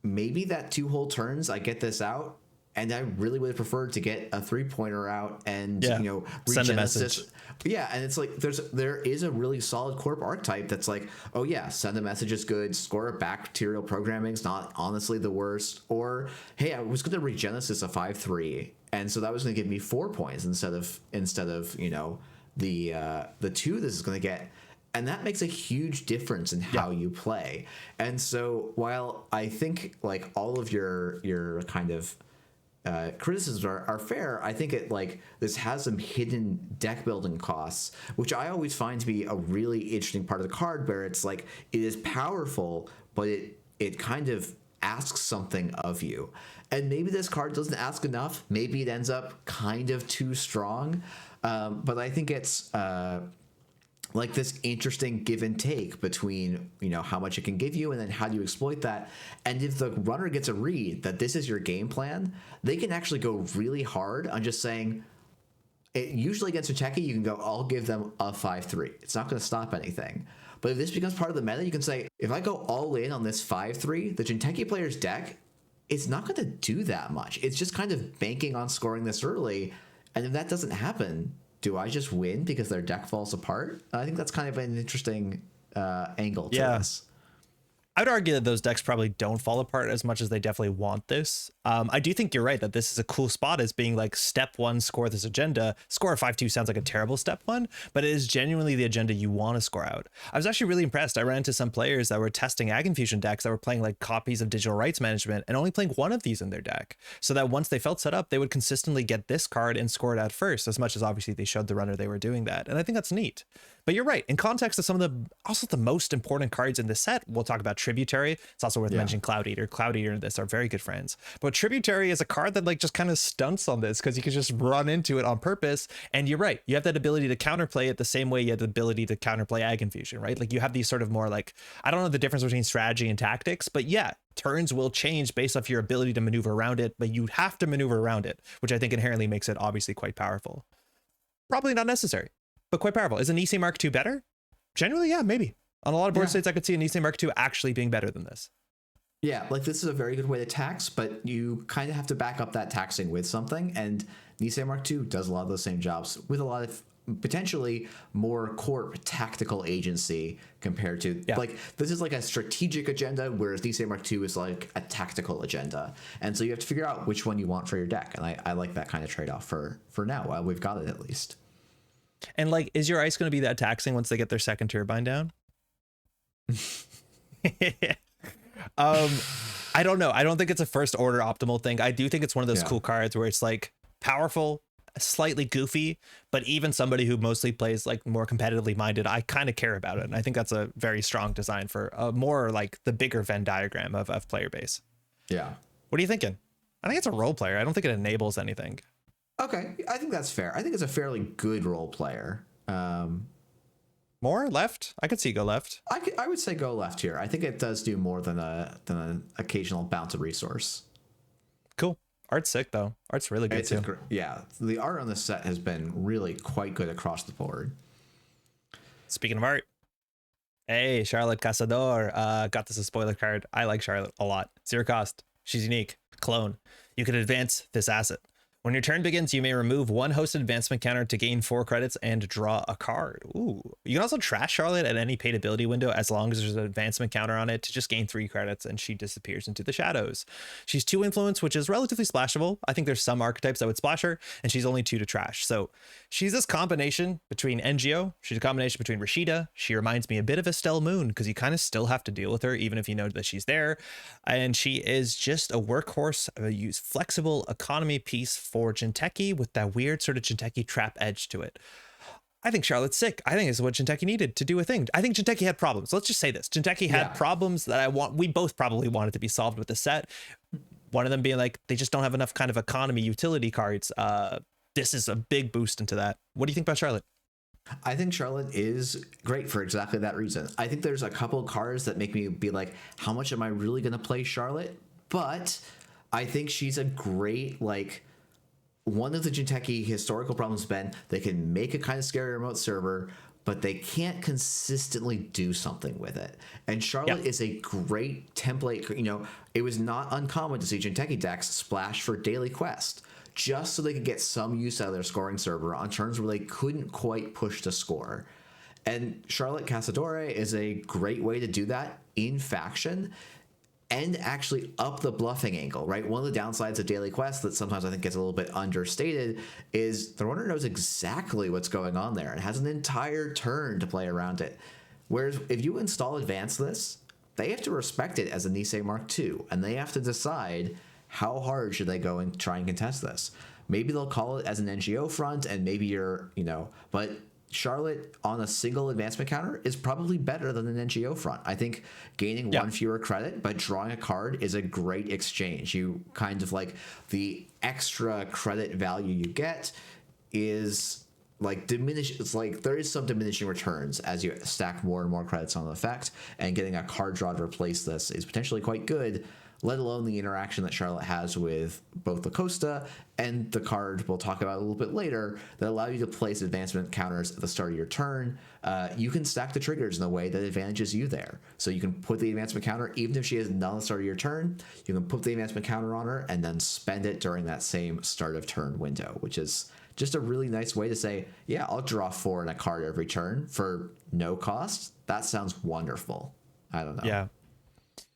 maybe that 2 whole turns, I get this out, and I really would have preferred to get a 3-pointer out and, you know, send a message. Yeah, and it's like there is a really solid corp archetype that's like, oh yeah, send a message is good, score a bacterial programming is not honestly the worst, or hey, I was going to Regenesis a 5-3, and so that was going to give me 4 points instead of you know the 2 this is going to get. And that makes a huge difference in how you play. And so while I think like all of your kind of criticisms are fair, I think it like this has some hidden deck building costs, which I always find to be a really interesting part of the card, where it's like it is powerful, but it kind of asks something of you. And maybe this card doesn't ask enough. Maybe it ends up kind of too strong. But I think it's like this interesting give and take between, you know, how much it can give you and then how do you exploit that. And if the runner gets a read that this is your game plan, they can actually go really hard on just saying, usually against Jinteki, you can go, I'll give them a 5-3. It's not going to stop anything. But if this becomes part of the meta, you can say, if I go all in on this 5-3, the Jinteki player's deck, it's not going to do that much. It's just kind of banking on scoring this early. And if that doesn't happen, do I just win because their deck falls apart? I think that's kind of an interesting angle to this. I would argue that those decks probably don't fall apart as much as they definitely want this. I do think you're right that this is a cool spot as being like step 1, score this agenda. Score a 5-2 sounds like a terrible step 1, but it is genuinely the agenda you want to score out. I was actually really impressed. I ran into some players that were testing Ag Infusion decks that were playing like copies of Digital Rights Management and only playing 1 of these in their deck, so that once they felt set up, they would consistently get this card and score it out first, as much as obviously they showed the runner they were doing that. And I think that's neat. But you're right. In context of some of the most important cards in the set, we'll talk about Tributary. It's also worth mentioning Cloud Eater. Cloud Eater and this are very good friends. But Tributary is a card that like just kind of stunts on this, because you can just run into it on purpose. And you're right. You have that ability to counterplay it the same way you have the ability to counterplay Ag Infusion, right? Like you have these sort of more like, I don't know the difference between strategy and tactics, but yeah, turns will change based off your ability to maneuver around it, but you have to maneuver around it, which I think inherently makes it obviously quite powerful. Probably not necessary, but quite powerful. Is an Nisei Mark II better? Generally, yeah, maybe. On a lot of board states, I could see a Nisei Mark II actually being better than this. Yeah, like this is a very good way to tax, but you kind of have to back up that taxing with something. And Nisei Mark II does a lot of those same jobs with a lot of potentially more corp tactical agency compared to like this is like a strategic agenda, whereas Nisei Mark II is like a tactical agenda, and so you have to figure out which one you want for your deck. And I like that kind of trade-off for now while we've got it at least. And like, is your ice going to be that taxing once they get their second turbine down? I don't know. I don't think it's a first order optimal thing. I do think it's one of those cool cards where it's like powerful, slightly goofy, but even somebody who mostly plays like more competitively minded, I kind of care about it. And I think that's a very strong design for more like the bigger Venn diagram of player base. Yeah. What are you thinking? I think it's a role player. I don't think it enables anything. Okay. I think that's fair. I think it's a fairly good role player. More left? I could see go left. I would say go left here. I think it does do more than an occasional bounce of resource. Cool. Art's sick though. Art's really good too. Yeah, the art on this set has been really quite good across the board. Speaking of art, hey, Charlotte Cazador got this as a spoiler card. I like Charlotte a lot. 0 cost. She's unique. Clone. You can advance this asset. When your turn begins, you may remove 1 hosted advancement counter to gain 4 credits and draw a card. Ooh. You can also trash Charlotte at any paid ability window as long as there's an advancement counter on it to just gain 3 credits, and she disappears into the shadows. She's 2 influence, which is relatively splashable. I think there's some archetypes that would splash her, and she's only 2 to trash. So she's this combination between NGO. She's a combination between Rashida. She reminds me a bit of Estelle Moon because you kind of still have to deal with her even if you know that she's there. And she is just a workhorse, a flexible economy piece for Jinteki with that weird sort of Jinteki trap edge to it. I think Charlotte's sick. I think it's what Jinteki needed to do a thing. I think Jinteki had problems. Let's just say this. Jinteki had problems that we both probably wanted to be solved with the set. One of them being like, they just don't have enough kind of economy utility cards. This is a big boost into that. What do you think about Charlotte? I think Charlotte is great for exactly that reason. I think there's a couple cards that make me be like, how much am I really going to play Charlotte? But I think she's a great, like, one of the Jinteki historical problems has been they can make a kind of scary remote server, but they can't consistently do something with it. And Charlotte is a great template. You know, it was not uncommon to see Jinteki decks splash for daily quest just so they could get some use out of their scoring server on turns where they couldn't quite push to score. And Charlotte Cazadore is a great way to do that in faction and actually up the bluffing angle, right? One of the downsides of daily quests that sometimes I think gets a little bit understated is the runner knows exactly what's going on there and has an entire turn to play around it. Whereas if you install advance this, they have to respect it as a Nisei Mark II, and they have to decide how hard should they go and try and contest this. Maybe they'll call it as an NGO front, and maybe you're, but Charlotte on a single advancement counter is probably better than an NGO front. I think gaining 1 fewer credit but drawing a card is a great exchange. You kind of like the extra credit value you get is like diminish. It's like there is some diminishing returns as you stack more and more credits on the effect, and getting a card draw to replace this is potentially quite good, let alone the interaction that Charlotte has with both the Costa and the card we'll talk about a little bit later that allow you to place advancement counters at the start of your turn. You can stack the triggers in a way that advantages you there. So you can put the advancement counter, even if she has none at the start of your turn, you can put the advancement counter on her and then spend it during that same start of turn window, which is just a really nice way to say, yeah, I'll draw 4 in a card every turn for no cost. That sounds wonderful. I don't know. Yeah.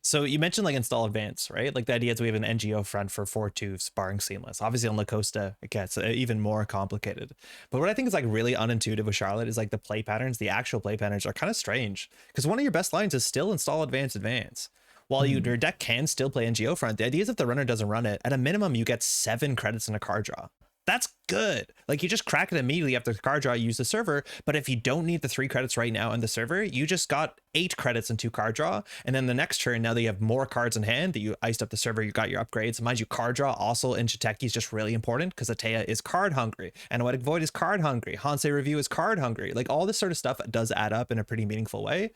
So you mentioned like install advance, right? Like the idea is we have an NGO front for 4/2 barring seamless. Obviously on La Costa, it gets even more complicated. But what I think is like really unintuitive with Charlotte is like the play patterns, the actual play patterns are kind of strange because one of your best lines is still install advance. While your deck can still play NGO front, the idea is if the runner doesn't run it, at a minimum, you get 7 credits in a card draw. That's good. Like you just crack it immediately after the card draw, you use the server. But if you don't need the 3 credits right now on the server, you just got 8 credits in 2 card draw. And then the next turn, now that you have more cards in hand, that you iced up the server, you got your upgrades. Mind you, card draw also in Jinteki is just really important because Atea is card hungry. Anoetic Void is card hungry. Hansei Review is card hungry. Like all this sort of stuff does add up in a pretty meaningful way.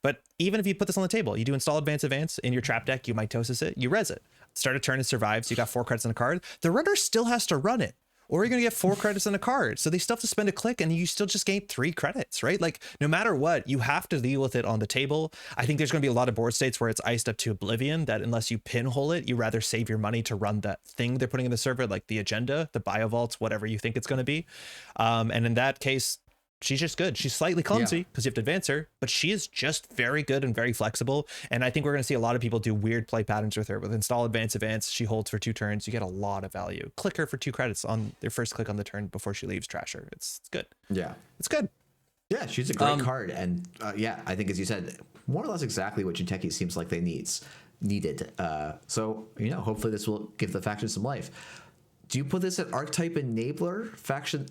But even if you put this on the table, you do install advance in your trap deck, you mitosis it, you res it. Start a turn, it survives, you got 4 credits in a card. The runner still has to run it. or you're going to get 4 credits in a card. So they still have to spend a click and you still just gain 3 credits, right? Like no matter what, you have to deal with it on the table. I think there's going to be a lot of board states where it's iced up to oblivion that unless you pinhole it, you rather save your money to run that thing they're putting in the server, like the agenda, the biovaults, whatever you think it's going to be. And in that case, she's just good. She's slightly clumsy because you have to advance her, but she is just very good and very flexible. And I think we're going to see a lot of people do weird play patterns with her. With install, advance, advance, she holds for 2 turns. You get a lot of value. Click her for 2 credits on their first click on the turn before she leaves. Trash her. It's good. Yeah, it's good. Yeah, she's a great card, and yeah, I think as you said, more or less exactly what Jinteki seems like they needed. So hopefully this will give the faction some life. Do you put this at archetype enabler faction?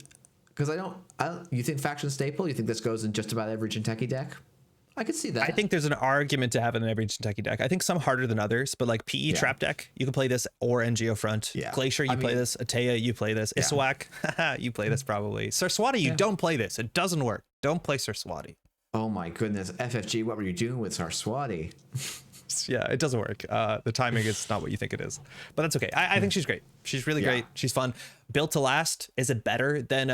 Because I don't. You think faction staple? You think this goes in just about every Jinteki deck? I could see that. I think there's an argument to have it in every Jinteki deck. I think some harder than others, but like PE trap deck, you can play this, or NGO front. Yeah. Glacier, you play this. Atea, you play this. Iswak, you play this probably. Sarswati, you don't play this. It doesn't work. Don't play Sarswati. Oh my goodness, FFG, what were you doing with Sarswati? Yeah, it doesn't work. The timing is not what you think it is, but that's okay. I think she's great. She's really great. She's fun. Built to last. Is it better than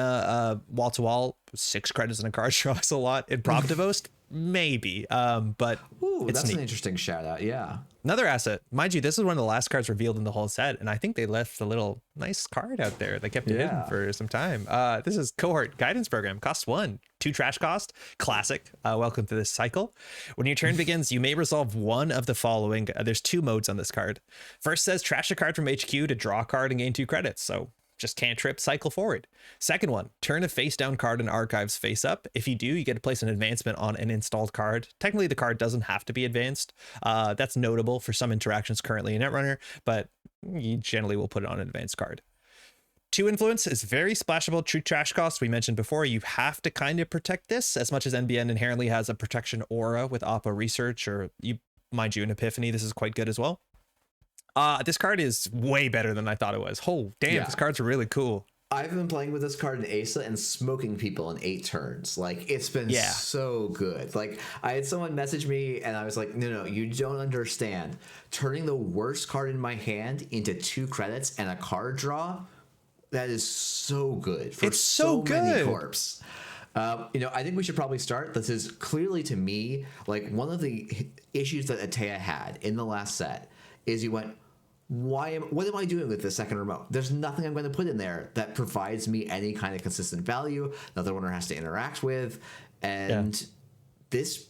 wall to wall? 6 credits in a card draw is a lot. In Proptivost, maybe. But that's neat. An interesting shout out. Yeah. Another asset, mind you. This is one of the last cards revealed in the whole set, and I think they left a little nice card out there. They kept it hidden for some time. This is Cohort Guidance Program. Costs 1, 2 trash cost. Classic. Welcome to this cycle. When your turn begins, you may resolve one of the following. There's 2 modes on this card. First says trash a card from HQ to draw a card and gain 2 credits. So just cantrip, cycle forward. Second one, turn a face down card in archives face up. If you do, you get to place an advancement on an installed card. Technically, the card doesn't have to be advanced. That's notable for some interactions currently in Netrunner, but you generally will put it on an advanced card. 2 influence is very splashable. True trash cost, we mentioned before. You have to kind of protect this as much as NBN inherently has a protection aura with Oppo Research, or mind you, in Epiphany, this is quite good as well. This card is way better than I thought it was. Oh, damn, this card's really cool. I've been playing with this card in Asa and smoking people in 8 turns. Like, it's been so good. Like, I had someone message me and I was like, no, you don't understand. Turning the worst card in my hand into 2 credits and a card draw, that is so good. For it's so good. Many corps. I think we should probably start. This is clearly, to me, like one of the issues that Atea had in the last set is you went, what am I doing with the second remote? There's nothing I'm going to put in there that provides me any kind of consistent value. Another runner has to interact with, and this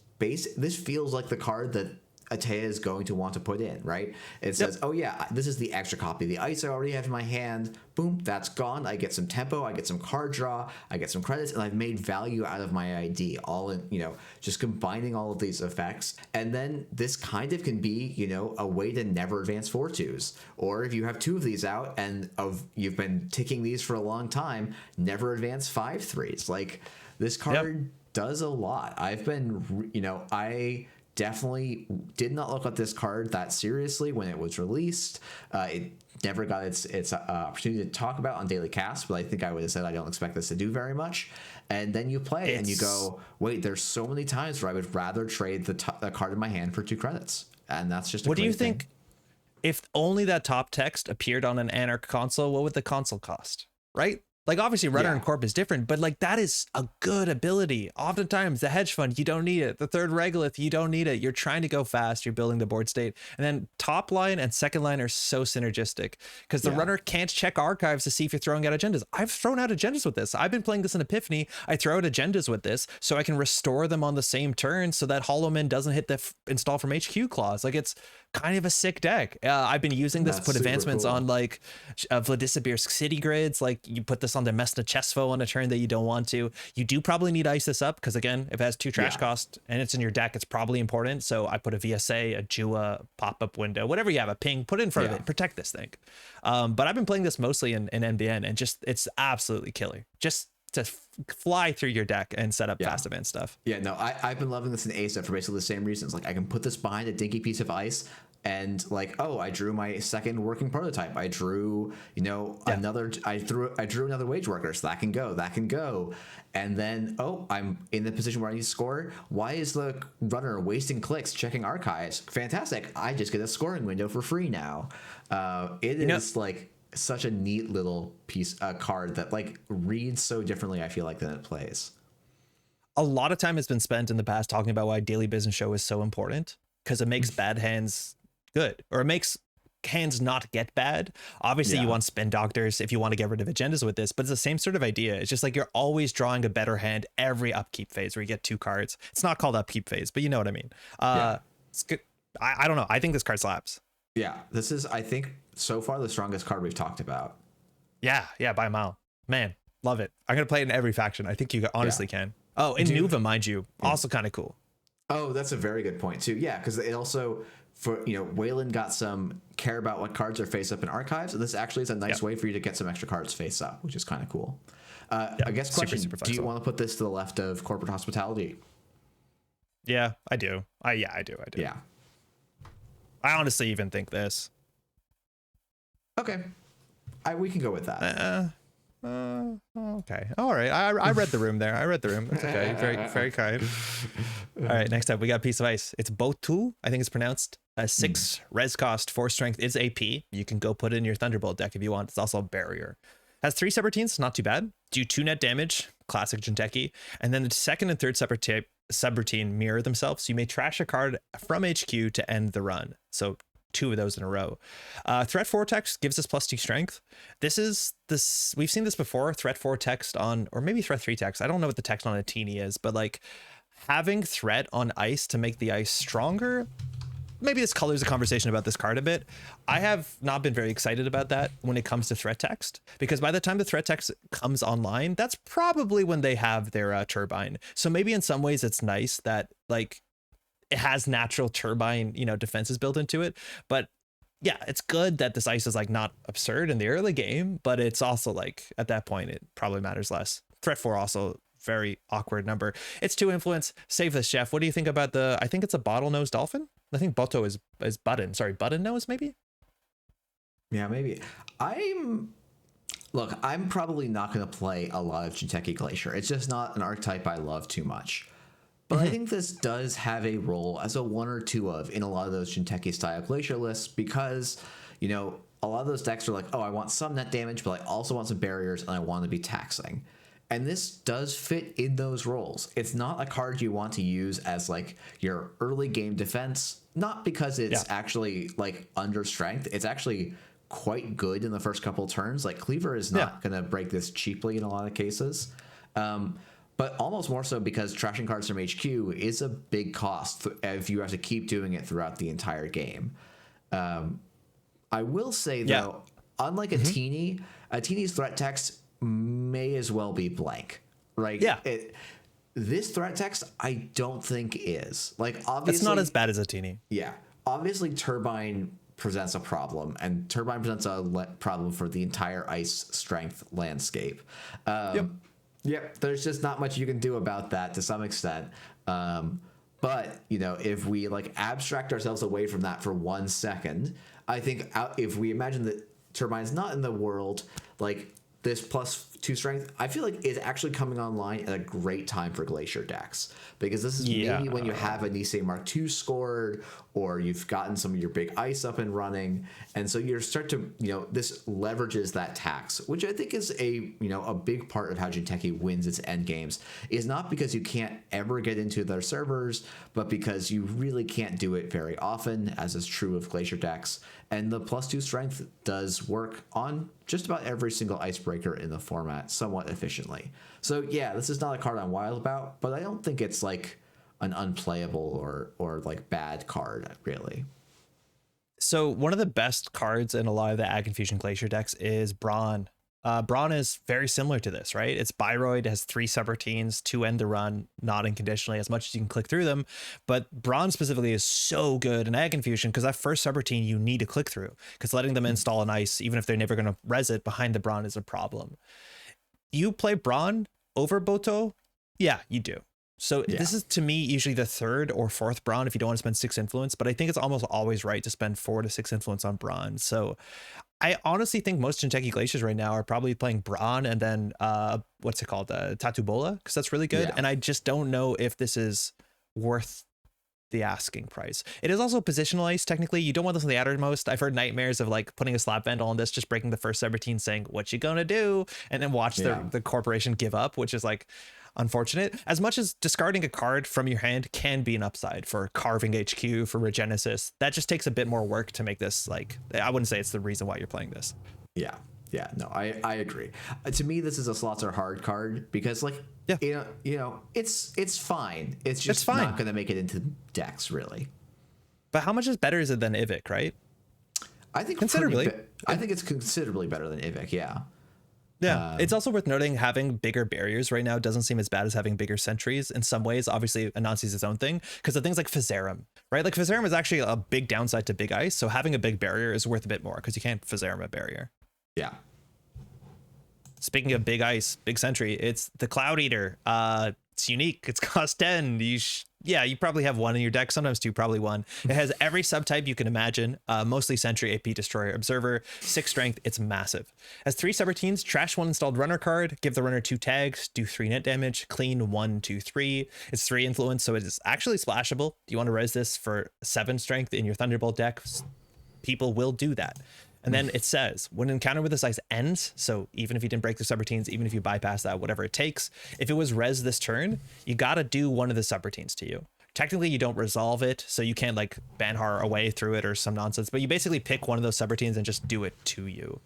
feels like the card that Atea is going to want to put in, right? It says, oh yeah, this is the extra copy of the ice I already have in my hand. Boom, that's gone. I get some tempo, I get some card draw, I get some credits, and I've made value out of my ID, all in, just combining all of these effects. And then this kind of can be, a way to never advance 4/2s. Or if you have 2 of these out and you've been ticking these for a long time, never advance 5/3s. Like, this card does a lot. I've been, I definitely did not look at this card that seriously when it was released. It never got its opportunity to talk about on Daily Cast, but I think I would have said I don't expect this to do very much. And then you play it and you go, wait, there's so many times where I would rather trade the card in my hand for 2 credits. And that's just what do you think? If only that top text appeared on an Anarch console, what would the console cost? Right? Like, obviously, Runner and Corp is different, but like that is a good ability. Oftentimes, the hedge fund, you don't need it. The third regolith, you don't need it. You're trying to go fast. You're building the board state. And then top line and second line are so synergistic because the runner can't check archives to see if you're throwing out agendas. I've thrown out agendas with this. I've been playing this in Epiphany. I throw out agendas with this so I can restore them on the same turn so that Hollow Man doesn't hit the install from HQ clause. Like, it's kind of a sick deck. I've been using this to put advancements on like Vladislavirsk city grids. Like, you put this on the Mesna Chesvo on a turn that you don't want to. You do probably need Isis up because, again, if it has 2 trash cost and it's in your deck, it's probably important. So I put a VSA, a Jua, pop-up window, whatever you have, a ping, put it in front of it, protect this thing. But I've been playing this mostly in NBN, and just it's absolutely killer. Just to fly through your deck and set up fast event stuff. Yeah, no, I've been loving this in ASA for basically the same reasons. Like, I can put this behind a dinky piece of ice and like, oh, I drew my second working prototype. I drew, another, I drew another wage worker, so that can go. And then, oh, I'm in the position where I need to score. Why is the runner wasting clicks checking archives? Fantastic. I just get a scoring window for free now. It is like such a neat little card that like reads so differently, I feel like, than it plays. A lot of time has been spent in the past talking about why Daily Business Show is so important, because it makes bad hands good, or it makes hands not get bad. Obviously, you want spin doctors if you want to get rid of agendas with this, but it's the same sort of idea. It's just like you're always drawing a better hand every upkeep phase where you get 2 cards. It's not called upkeep phase, but you know what I mean. It's good. I don't know. I think this card slaps. Yeah, this is, I think, so far the strongest card we've talked about. Yeah, by a mile. Man, love it. I'm gonna play it in every faction. I think you honestly can. Oh, in Nuva, mind you, also kind of cool. Oh, that's a very good point too. Yeah, because it also, for Weyland got some care about what cards are face up in archives, and this actually is a nice way for you to get some extra cards face up, which is kind of cool. I guess question: do you want to put this to the left of corporate hospitality? Yeah, I do. I do. Yeah. I honestly even think this. Okay, we can go with that. Okay. All right. I read the room there. That's okay. Very, very kind. All right. Next up, we got Piece of Ice. It's Botu. I think it's pronounced. 6 res cost, 4 strength is AP. You can go put it in your Thunderbolt deck if you want. It's also a barrier. Has 3 subroutines. Not too bad. Do 2 net damage. Classic Jinteki. And then the second and third subroutine mirror themselves. So you may trash a card from HQ to end the run. So 2 of those in a row. Threat 4 text gives us +2 strength. We've seen this before. Threat 4 text on, or maybe threat 3 text. I don't know what the text on a teeny is, but like having threat on ice to make the ice stronger. Maybe this colors the conversation about this card a bit. I have not been very excited about that when it comes to threat text, because by the time the threat text comes online, that's probably when they have their turbine. So maybe in some ways it's nice that like it has natural turbine, defenses built into it. But yeah, it's good that this ice is like not absurd in the early game, but it's also like at that point, it probably matters less. Threat 4 also very awkward number. It's 2 influence. Save this, Chef. What do you think about I think it's a bottlenose dolphin? I think Boto is button. Sorry, button nose maybe? Yeah, maybe. I'm probably not going to play a lot of Jinteki Glacier. It's just not an archetype I love too much. But I think this does have a role as a 1 or 2 of in a lot of those Jinteki style Glacier lists, because, a lot of those decks are like, oh, I want some net damage, but I also want some barriers and I want to be taxing. And this does fit in those roles. It's not a card you want to use as like your early game defense, not because it's actually like under strength. It's actually quite good in the first couple turns. Like Cleaver is not going to break this cheaply in a lot of cases. But almost more so because trashing cards from HQ is a big cost if you have to keep doing it throughout the entire game. I will say, though, unlike a teeny's threat text may as well be blank, right? Yeah. This threat text, I don't think is. Like, obviously... It's not as bad as a teeny. Yeah. Obviously, Turbine presents a problem, and Turbine presents a problem for the entire ice strength landscape. Yep, there's just not much you can do about that to some extent. But, if we like abstract ourselves away from that for 1 second, I think if we imagine that Turbine's not in the world, like this +2 strength, I feel like is actually coming online at a great time for Glacier decks, because this is maybe when you have a Nisei Mark II scored, or you've gotten some of your big ice up and running, and so you start to this leverages that tax, which I think is a big part of how Jinteki wins its end games, is not because you can't ever get into their servers, but because you really can't do it very often, as is true of Glacier decks. And the +2 strength does work on just about every single icebreaker in the format somewhat efficiently. So yeah, this is not a card I'm wild about, but I don't think it's like an unplayable or like bad card, really. So one of the best cards in a lot of the Ag Confusion Glacier decks is Brawn. Brawn is very similar to this, right? It's Biroid, has 3 subroutines to end the run, not unconditionally, as much as you can click through them. But Brawn specifically is so good in Ag Confusion because that first subroutine you need to click through, because letting them install an ice, even if they're never going to res it behind the Brawn, is a problem. You play Brawn over Boto? Yeah, you do. So this is, to me, usually the 3rd or 4th Brawn if you don't want to spend 6 influence, but I think it's almost always right to spend 4 to 6 influence on Brawn. So I honestly think most Jinteki Glaciers right now are probably playing Brawn and then what's it called, Tatubola, because that's really good. And I just don't know if this is worth the asking price. It is also positional ice. Technically, you don't want this on the outermost. I've heard nightmares of like putting a slap vandal on this, just breaking the first subroutine, saying, "What you gonna do?" and then watch the corporation give up, which is like unfortunate. As much as discarding a card from your hand can be an upside for carving HQ, for Regenesis, that just takes a bit more work to make this like, I wouldn't say it's the reason why you're playing this. Yeah, no, I agree. To me, this is a slots are hard card because, like, you know, it's fine. It's just not going to make it into decks, really. But how much better is it than Ivik, right? I think considerably. I think it's considerably better than Ivik. Yeah. Yeah, it's also worth noting having bigger barriers right now doesn't seem as bad as having bigger sentries in some ways. Obviously, Anansi's its own thing because of things like Physarum, right? Like Physarum is actually a big downside to big ice, so having a big barrier is worth a bit more because you can't Physarum a barrier. Yeah. Speaking of big ice, big sentry, it's the Cloud Eater. It's unique. It's cost 10. You probably have one in your deck, sometimes two, probably one. It has every subtype you can imagine, mostly sentry, AP, destroyer, observer, 6 strength. It's massive. Has 3 subroutines, trash 1 installed runner card, give the runner 2 tags, do 3 net damage, clean 1, 2, 3. It's 3 influence, so it is actually splashable. You want to res this for 7 strength in your Thunderbolt deck, people will do that. And then it says, when an encounter with this ice ends, so even if you didn't break the subroutines, even if you bypass that, whatever it takes, if it was res this turn, you got to do one of the subroutines to you. Technically, you don't resolve it, so you can't like Banhar away through it or some nonsense, but you basically pick one of those subroutines and just do it to you.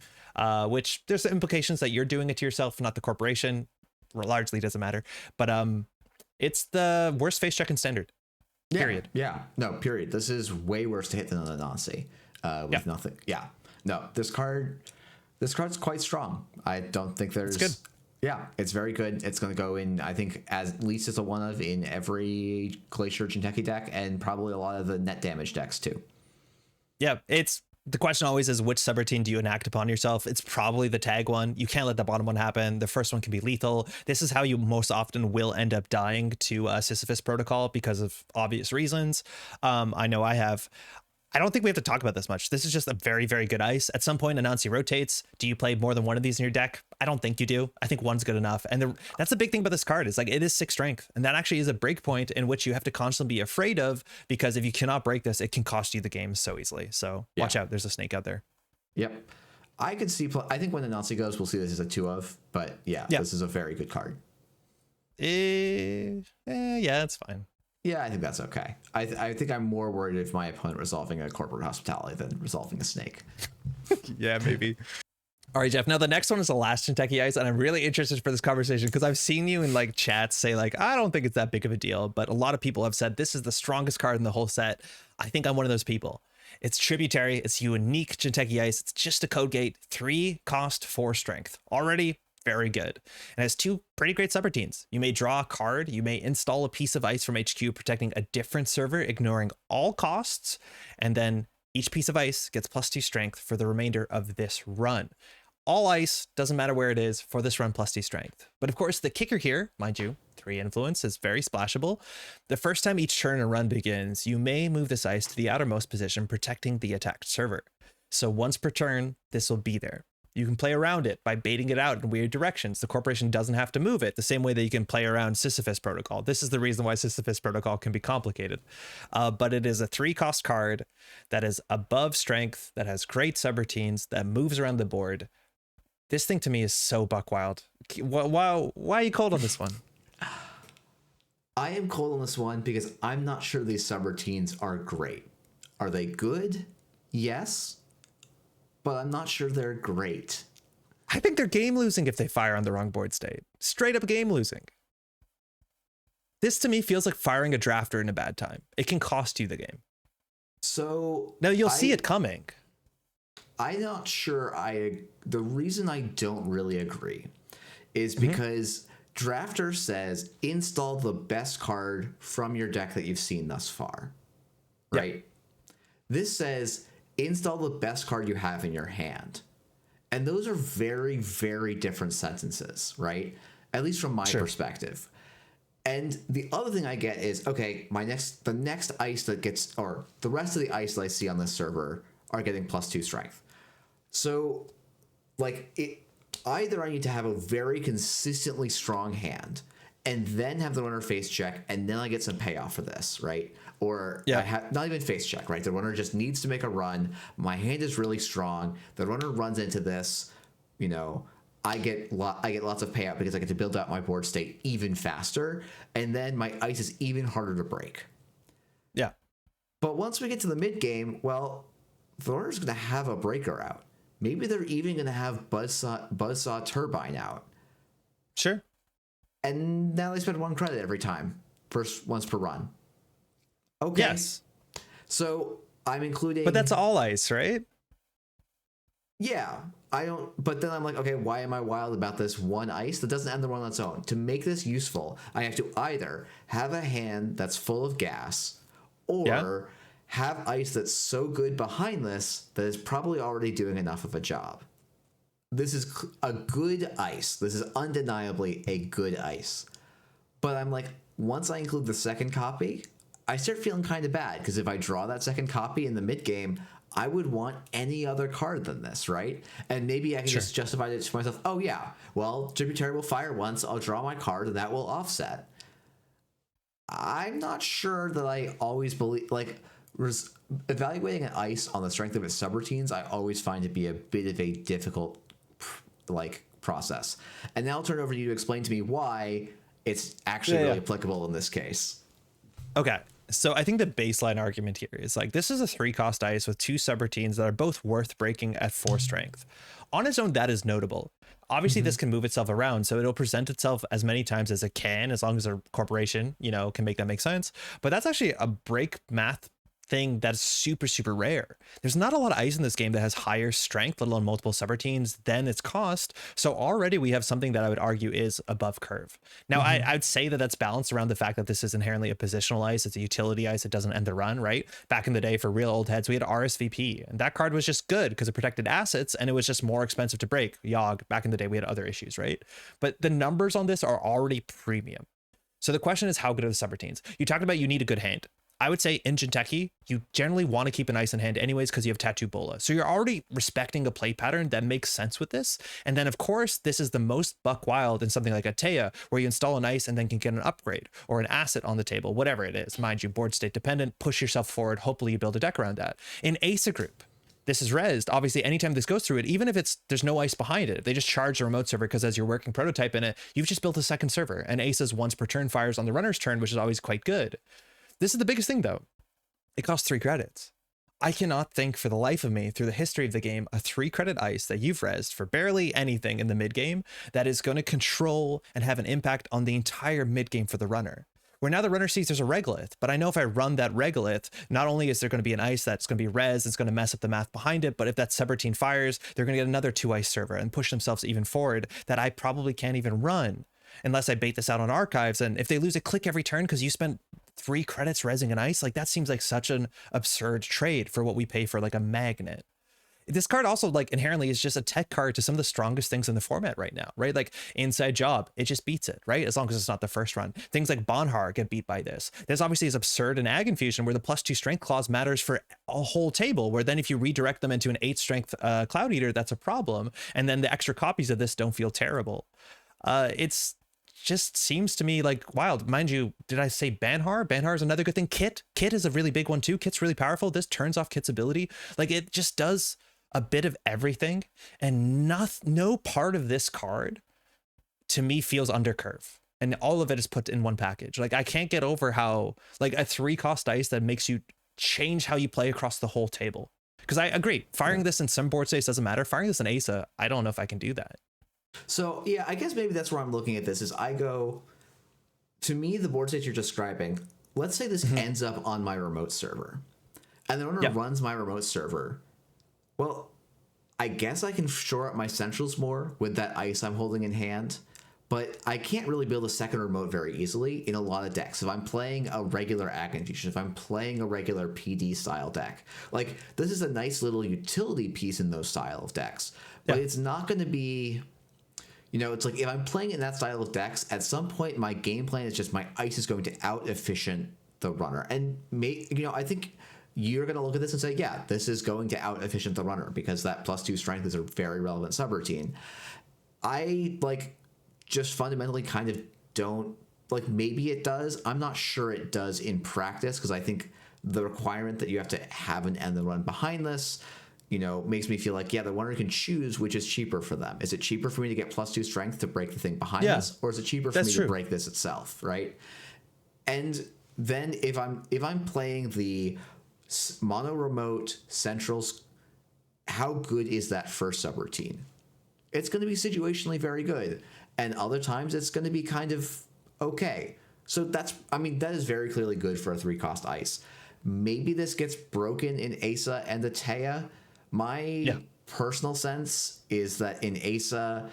Which there's implications that you're doing it to yourself, not the corporation. Largely doesn't matter. But it's the worst face check in standard. Period. Yeah. No, period. This is way worse to hit than an Anansi with nothing. Yeah. No, this card's quite strong. I don't think there's... It's good. Yeah, it's very good. It's going to go in, I think, at least as a one of in every Glacier Jinteki deck and probably a lot of the net damage decks too. Yeah, it's... The question always is, which subroutine do you enact upon yourself? It's probably the tag one. You can't let the bottom one happen. The first one can be lethal. This is how you most often will end up dying to Sisyphus Protocol because of obvious reasons. I know I have... I don't think we have to talk about this much. This is just a very, very good ice. At some point, Anansi rotates. Do you play more than one of these in your deck? I don't think you do. I think one's good enough. And that's the big thing about this card is like it is 6 strength. And that actually is a break point in which you have to constantly be afraid of, because if you cannot break this, it can cost you the game so easily. So watch out. There's a snake out there. Yep. I could see, I think when Anansi goes, we'll see this as a 2 of, but this is a very good card. Yeah, it's fine. Yeah, I think that's okay. I think I'm more worried if my opponent resolving a corporate hospitality than resolving a snake. Yeah, maybe. All right, Jeff. Now the next one is the last Jinteki Ice, and I'm really interested for this conversation because I've seen you in like chats say like, I don't think it's that big of a deal, but a lot of people have said this is the strongest card in the whole set. I think I'm one of those people. It's Tributary. It's unique Jinteki Ice. It's just a code gate. 3 cost, 4 strength. Already very good. And has 2 pretty great subroutines. You may draw a card. You may install a piece of ice from HQ protecting a different server, ignoring all costs. And then each piece of ice gets +2 strength for the remainder of this run. All ice, doesn't matter where it is, for this run +2 strength. But of course, the kicker here, mind you, 3 influence is very splashable. The first time each turn and run begins, you may move this ice to the outermost position, protecting the attacked server. So once per turn, this will be there. You can play around it by baiting it out in weird directions. The corporation doesn't have to move it the same way that you can play around Sisyphus Protocol. This is the reason why Sisyphus Protocol can be complicated. But it is a 3-cost card that is above strength, that has great subroutines, that moves around the board. This thing to me is so buck wild. Why are you cold on this one? I am cold on this one because I'm not sure these subroutines are great. Are they good? Yes. But I'm not sure they're great. I think they're game losing if they fire on the wrong board state. Straight up game losing. This to me feels like firing a drafter in a bad time. It can cost you the game. So now you'll see it coming. I'm not sure. The reason I don't really agree is because drafter says install the best card from your deck that you've seen thus far. Right? Yep. This says install the best card you have in your hand. And those are very, very different sentences, right? At least from my perspective. And the other thing I get is, okay, the next ice that gets, or the rest of the ice that I see on this server are getting +2 strength. So, like, either I need to have a very consistently strong hand, and then have the runner face check, and then I get some payoff for this, right? Or I have not even face check, right? The runner just needs to make a run. My hand is really strong. The runner runs into this, you know, I get lots of payout because I get to build out my board state even faster, and then my ice is even harder to break. Yeah. But once we get to the mid game, well, the runner's going to have a breaker out. Maybe they're even going to have Buzzsaw Turbine out. Sure. And now they spend 1 credit every time, once per run. Okay. Yes. So I'm including. But that's all ice, right? Yeah. But then I'm like, okay, why am I wild about this 1 ice that doesn't end the run on its own? To make this useful, I have to either have a hand that's full of gas, or have ice that's so good behind this that it's probably already doing enough of a job. This is a good ice. This is undeniably a good ice. But I'm like, once I include the second copy, I start feeling kind of bad, because if I draw that second copy in the mid game, I would want any other card than this, right? And maybe I can just justify it to myself. Oh yeah, well, tributary will fire once. I'll draw my card, and that will offset. I'm not sure that I always believe, like, evaluating an ice on the strength of its subroutines, I always find to be a bit of a difficult, like, process. And now I'll turn it over to you to explain to me why it's actually really applicable in this case. Okay. So I think the baseline argument here is like, this is a 3-cost ice with 2 subroutines that are both worth breaking at 4 strength. On its own, that is notable. Obviously, this can move itself around, so it'll present itself as many times as it can, as long as a corporation, you know, can make that make sense. But that's actually a break math thing that's super, super rare. There's not a lot of ice in this game that has higher strength, let alone multiple subroutines, than its cost. So already we have something that I would argue is above curve. Now, I'd say that that's balanced around the fact that this is inherently a positional ice. It's a utility ice. It doesn't end the run, right? Back in the day, for real old heads, we had RSVP, and that card was just good because it protected assets, and it was just more expensive to break. Yogg, back in the day, we had other issues, right? But the numbers on this are already premium. So the question is, how good are the subroutines? You talked about you need a good hand. I would say in Jinteki, you generally want to keep an ice in hand anyways because you have Tattoo Bola. So you're already respecting a play pattern that makes sense with this. And then, of course, this is the most buck wild in something like a Teia, where you install an ice and then can get an upgrade or an asset on the table, whatever it is. Mind you, board state dependent, push yourself forward. Hopefully you build a deck around that. In Asa Group, this is rezzed. Obviously, anytime this goes through it, even if there's no ice behind it, they just charge the remote server because as you're working prototype in it, you've just built a second server. And Asa's once per turn fires on the runner's turn, which is always quite good. This is the biggest thing, though. It costs 3 credits. I cannot think for the life of me, through the history of the game, a 3-credit ice that you've rezzed for barely anything in the mid game that is going to control and have an impact on the entire mid game for the runner. Where now the runner sees there's a regolith, but I know if I run that regolith, not only is there going to be an ice that's going to be res, it's going to mess up the math behind it, but if that subroutine fires, they're going to get another 2 ice server and push themselves even forward that I probably can't even run unless I bait this out on archives. And if they lose a click every turn because you spent 3 credits rezzing an ice, like that seems like such an absurd trade for what we pay for like a magnet. This card also like inherently is just a tech card to some of the strongest things in the format right now, right? Like Inside Job, it just beats it, right? As long as it's not the first run. Things like Bonhar get beat by this. This obviously is absurd in Ag Infusion, where the +2 strength clause matters for a whole table, where then if you redirect them into an 8 strength Cloud Eater, that's a problem. And then the extra copies of this don't feel terrible. It's just seems to me like wild. Mind you, did I say Banhar? Banhar is another good thing. Kit is a really big one too. Kit's really powerful. This turns off Kit's ability. Like it just does a bit of everything, and no part of this card to me feels under curve. And all of it is put in one package. Like I can't get over how like a 3-cost ice that makes you change how you play across the whole table. Because I agree, firing this in some board states doesn't matter. Firing this in Asa, I don't know if I can do that. So, yeah, I guess maybe that's where I'm looking at this is to me, the board state you're describing, let's say this ends up on my remote server, and the owner runs my remote server. Well, I guess I can shore up my centrals more with that ice I'm holding in hand, but I can't really build a second remote very easily in a lot of decks. If I'm playing a regular Ag Infusion, if I'm playing a regular PD style deck, like this is a nice little utility piece in those style of decks, but it's not going to be... You know, it's like if I'm playing in that style of decks, at some point my game plan is just my ice is going to out-efficient the runner. And, I think you're going to look at this and say, yeah, this is going to out-efficient the runner because that +2 strength is a very relevant subroutine. I, just fundamentally kind of don't like maybe it does. I'm not sure it does in practice, because I think the requirement that you have to have an end run behind this, you know, makes me feel like, yeah, the runner can choose which is cheaper for them. Is it cheaper for me to get +2 strength to break the thing behind this, or is it cheaper for me to break this itself, right? And then if I'm playing the mono remote centrals, how good is that first subroutine? It's going to be situationally very good, and other times it's going to be kind of okay. So that is very clearly good for a 3-cost ice. Maybe this gets broken in Asa and Atea. My personal sense is that in Asa,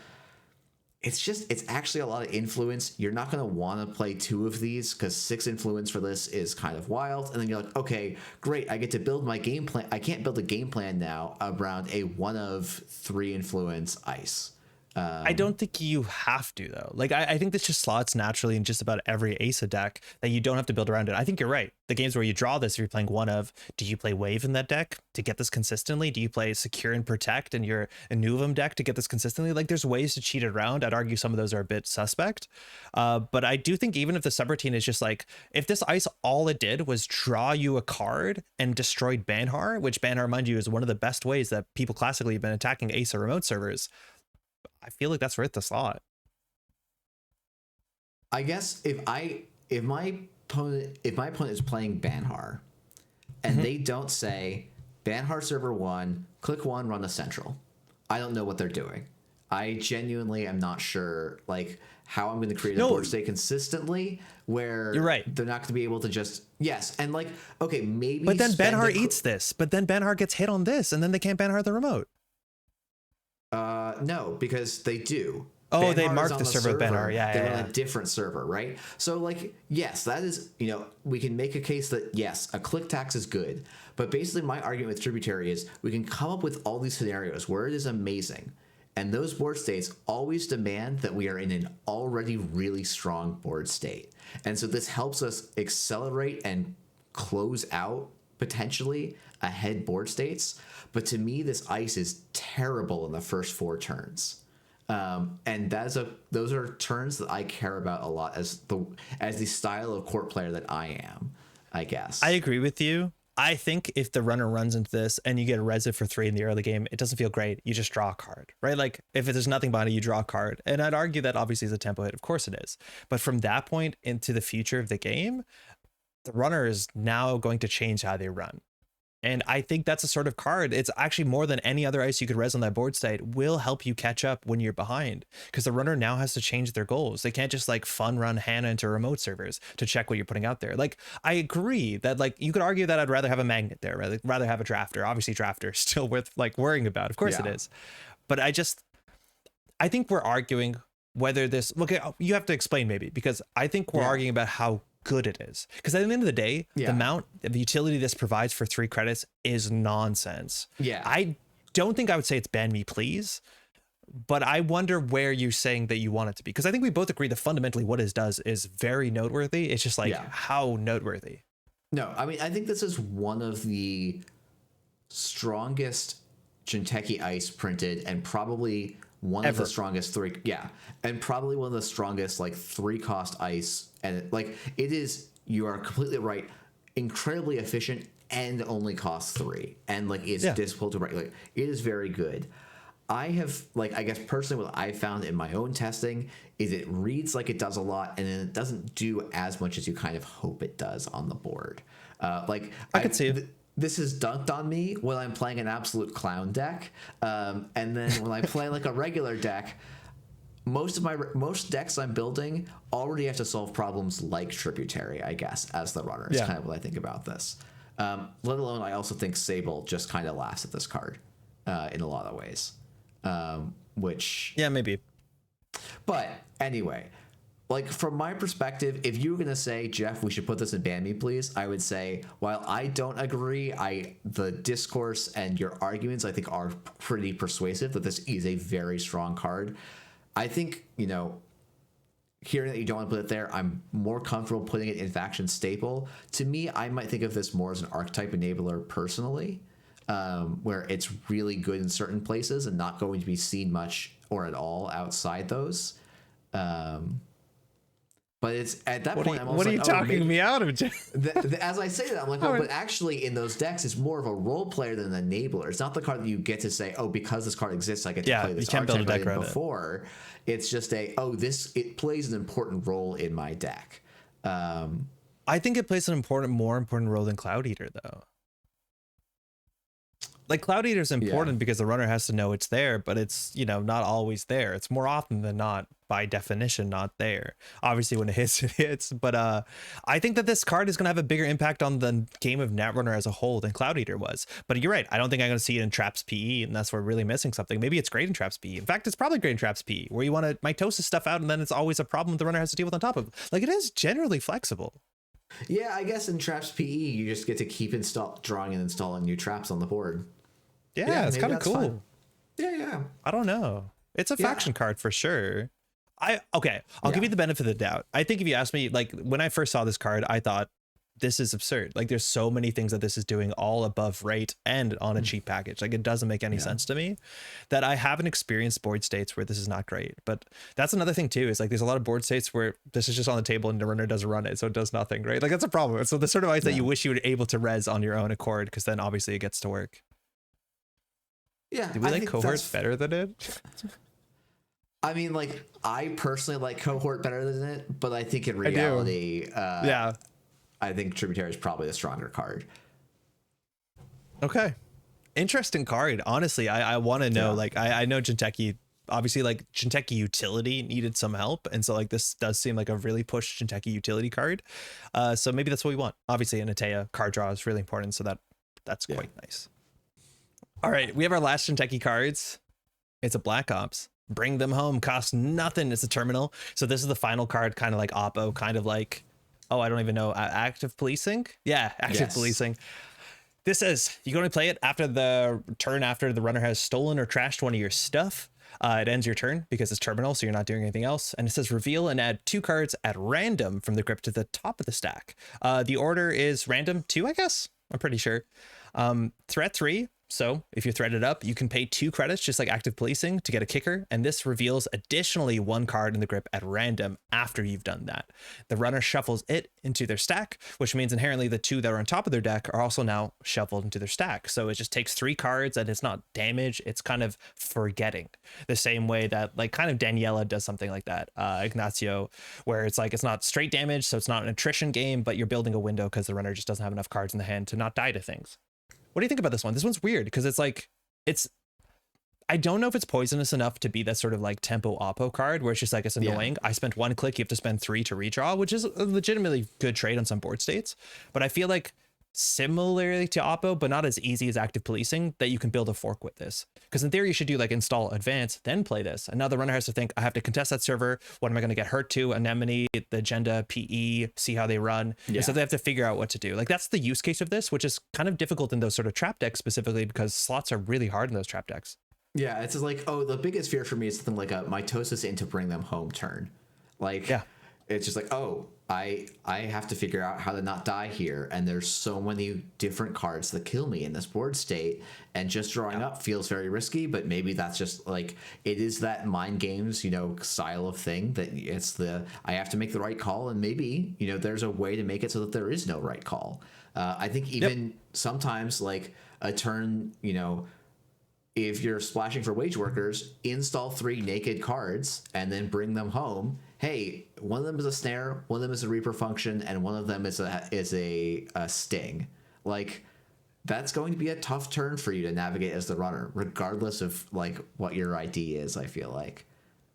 it's actually a lot of influence. You're not going to want to play 2 of these, because 6 influence for this is kind of wild. And then you're like, okay, great, I get to build my game plan. I can't build a game plan now around a 1 of 3 influence ice. I don't think you have to, though. Like, I think this just slots naturally in just about every Asa deck, that you don't have to build around it. I think you're right. The games where you draw this, if you're playing 1 of, do you play Wave in that deck to get this consistently? Do you play Secure and Protect in your Anuvum deck to get this consistently? Like, there's ways to cheat it around. I'd argue some of those are a bit suspect. But I do think even if the subroutine is just like, if this ice, all it did was draw you a card and destroyed Banhar, which Banhar, mind you, is one of the best ways that people classically have been attacking Asa remote servers, I feel like that's worth the slot. I guess if my opponent is playing Banhar, and they don't say Banhar server 1, click 1, run a central, I don't know what they're doing. I genuinely am not sure, like, how I'm going to create a board state consistently where you're right. They're not going to be able to just and like, okay, maybe. But then Banhar eats this. But then Banhar gets hit on this, and then they can't Banhar the remote. No, because they do. Oh, Banhar they mark the server with Banhar. They're on a different server, right? So, like, yes, that is, you know, we can make a case that, yes, a click tax is good. But basically, my argument with Tributary is we can come up with all these scenarios where it is amazing. And those board states always demand that we are in an already really strong board state. And so this helps us accelerate and close out, potentially, ahead board states. But to me, this ice is terrible in the first 4 turns. And those are turns that I care about a lot as the style of court player that I am, I guess. I agree with you. I think if the runner runs into this and you get a resid for 3 in the early game, it doesn't feel great. You just draw a card, right? Like, if there's nothing behind it, you draw a card. And I'd argue that obviously is a tempo hit. Of course it is. But from that point into the future of the game, the runner is now going to change how they run. And I think that's a sort of card. It's actually more than any other ice you could res on that board state will help you catch up when you're behind, because the runner now has to change their goals. They can't just like fun run Hannah into remote servers to check what you're putting out there. Like, I agree that, like, you could argue that I'd rather have a magnet there, rather have a drafter. Obviously drafter still worth like worrying about. Of course it is. But I think we're arguing whether this, look, you have to explain maybe, because I think we're arguing about how good it is, because at the end of the day, the utility this provides for 3 credits is nonsense. I don't think I would say it's ban me please, but I wonder where you're saying that you want it to be, because I think we both agree that fundamentally what it does is very noteworthy. It's just like how noteworthy. No, I mean, I think this is one of the strongest Jinteki ice printed, and probably one of the strongest 3, and probably one of the strongest like 3-cost ice. And like, it is, you are completely right, incredibly efficient and only costs 3, and like it's difficult to break. Like, it is very good. I have, like, I guess personally what I found in my own testing is it reads like it does a lot, and then it doesn't do as much as you kind of hope it does on the board. Like, I could see it. This is dunked on me when I'm playing an absolute clown deck, and then when I play like a regular deck, most decks I'm building already have to solve problems like Tributary, I guess, as the runner. Is kind of what I think about this. Let alone, I also think Sable just kind of laughs at this card in a lot of ways, which maybe. But anyway, like, from my perspective, if you were gonna say, Jeff, we should put this in Ban Me Please, I would say, while I don't agree, the discourse and your arguments I think are pretty persuasive that this is a very strong card. I think, you know, hearing that you don't want to put it there, I'm more comfortable putting it in faction staple. To me, I might think of this more as an archetype enabler personally, where it's really good in certain places and not going to be seen much or at all outside those. But it's at that What point, are I'm you, also what are you like, oh, talking maybe, me out of? as I say that, I'm like, well, but actually in those decks, it's more of a role player than an enabler. It's not the card that you get to say, oh, because this card exists, I get to play You this can't build a archetype deck I didn't around it. before. It's just it plays an important role in my deck. I think it plays an more important role than Cloud Eater, though. Like Cloud Eater is important because the runner has to know it's there, but it's, you know, not always there. It's more often than not, by definition, not there. Obviously, when it hits, it hits. But I think that this card is going to have a bigger impact on the game of Netrunner as a whole than Cloud Eater was. But you're right. I don't think I'm going to see it in Traps PE, and that's where we're really missing something. Maybe it's great in Traps PE. In fact, it's probably great in Traps PE, where you want to mitosis stuff out, and then it's always a problem the runner has to deal with on top of. Like, it is generally flexible. Yeah, I guess in Traps PE, you just get to keep drawing and installing new traps on the board. Yeah, it's kind of cool. Fine. Yeah. I don't know. It's a faction card for sure. I'll give you the benefit of the doubt. I think if you asked me, like, when I first saw this card, I thought this is absurd. Like, there's so many things that this is doing all above rate and on a cheap package. Like, it doesn't make any sense to me, that I haven't experienced board states where this is not great. But that's another thing too, is like there's a lot of board states where this is just on the table and the runner doesn't run it, so it does nothing, right? Like, that's a problem. So the sort of ice that you wish you were able to res on your own accord, because then obviously it gets to work. Yeah. Do we like Cohort better than it? I mean, like, I personally like Cohort better than it, but I think in reality, I think Tributary is probably the stronger card. Okay. Interesting card. Honestly, I want to know, like, I know Jinteki, obviously, like, Jinteki utility needed some help. And so, like, this does seem like a really push Jinteki utility card. So maybe that's what we want. Obviously, in Atea, card draw is really important. So that's quite nice. All right. We have our last Jinteki cards. It's a Black Ops. Bring them home. Costs nothing. It's a terminal. So this is the final card, kind of like Oppo, kind of like, oh, I don't even know, active policing. Yeah, active policing. This says you can only play it after the turn after the runner has stolen or trashed one of your stuff. It ends your turn because it's terminal, so you're not doing anything else. And it says reveal and add 2 cards at random from the grip to the top of the stack. The order is random 2, I guess. I'm pretty sure. Threat 3. So if you thread it up, you can pay 2 credits, just like active policing, to get a kicker. And this reveals additionally 1 card in the grip at random after you've done that. The runner shuffles it into their stack, which means inherently the 2 that are on top of their deck are also now shuffled into their stack. So it just takes 3 cards, and it's not damage. It's kind of forgetting, the same way that, like, kind of Daniela does something like that. Ignacio, where it's like, it's not straight damage, so it's not an attrition game, but you're building a window because the runner just doesn't have enough cards in the hand to not die to things. What do you think about this one? This one's weird because it's like, I don't know if it's poisonous enough to be that sort of like tempo oppo card where it's just like, it's annoying. I spent 1 click, you have to spend 3 to redraw, which is a legitimately good trade on some board states. But I feel like similarly to oppo, but not as easy as active policing, that you can build a fork with this. Because in theory, you should do like install advance, then play this. And now the runner has to think, I have to contest that server. What am I going to get hurt to? Anemone, the agenda, PE, see how they run. And so they have to figure out what to do. Like, that's the use case of this, which is kind of difficult in those sort of trap decks specifically because slots are really hard in those trap decks. Yeah, it's just like, oh, the biggest fear for me is something like a mitosis into bring them home turn. Like, it's just like, oh, I have to figure out how to not die here, and there's so many different cards that kill me in this board state, and just drawing up feels very risky. But maybe that's just like, it is that mind games, you know, style of thing, that it's the, I have to make the right call, and maybe, you know, there's a way to make it so that there is no right call. I think even sometimes, like, a turn, you know, if you're splashing for wage workers, install 3 naked cards and then bring them home. Hey, one of them is a snare, one of them is a reaper function, and one of them is a sting. Like, that's going to be a tough turn for you to navigate as the runner, regardless of like what your ID is, I feel like.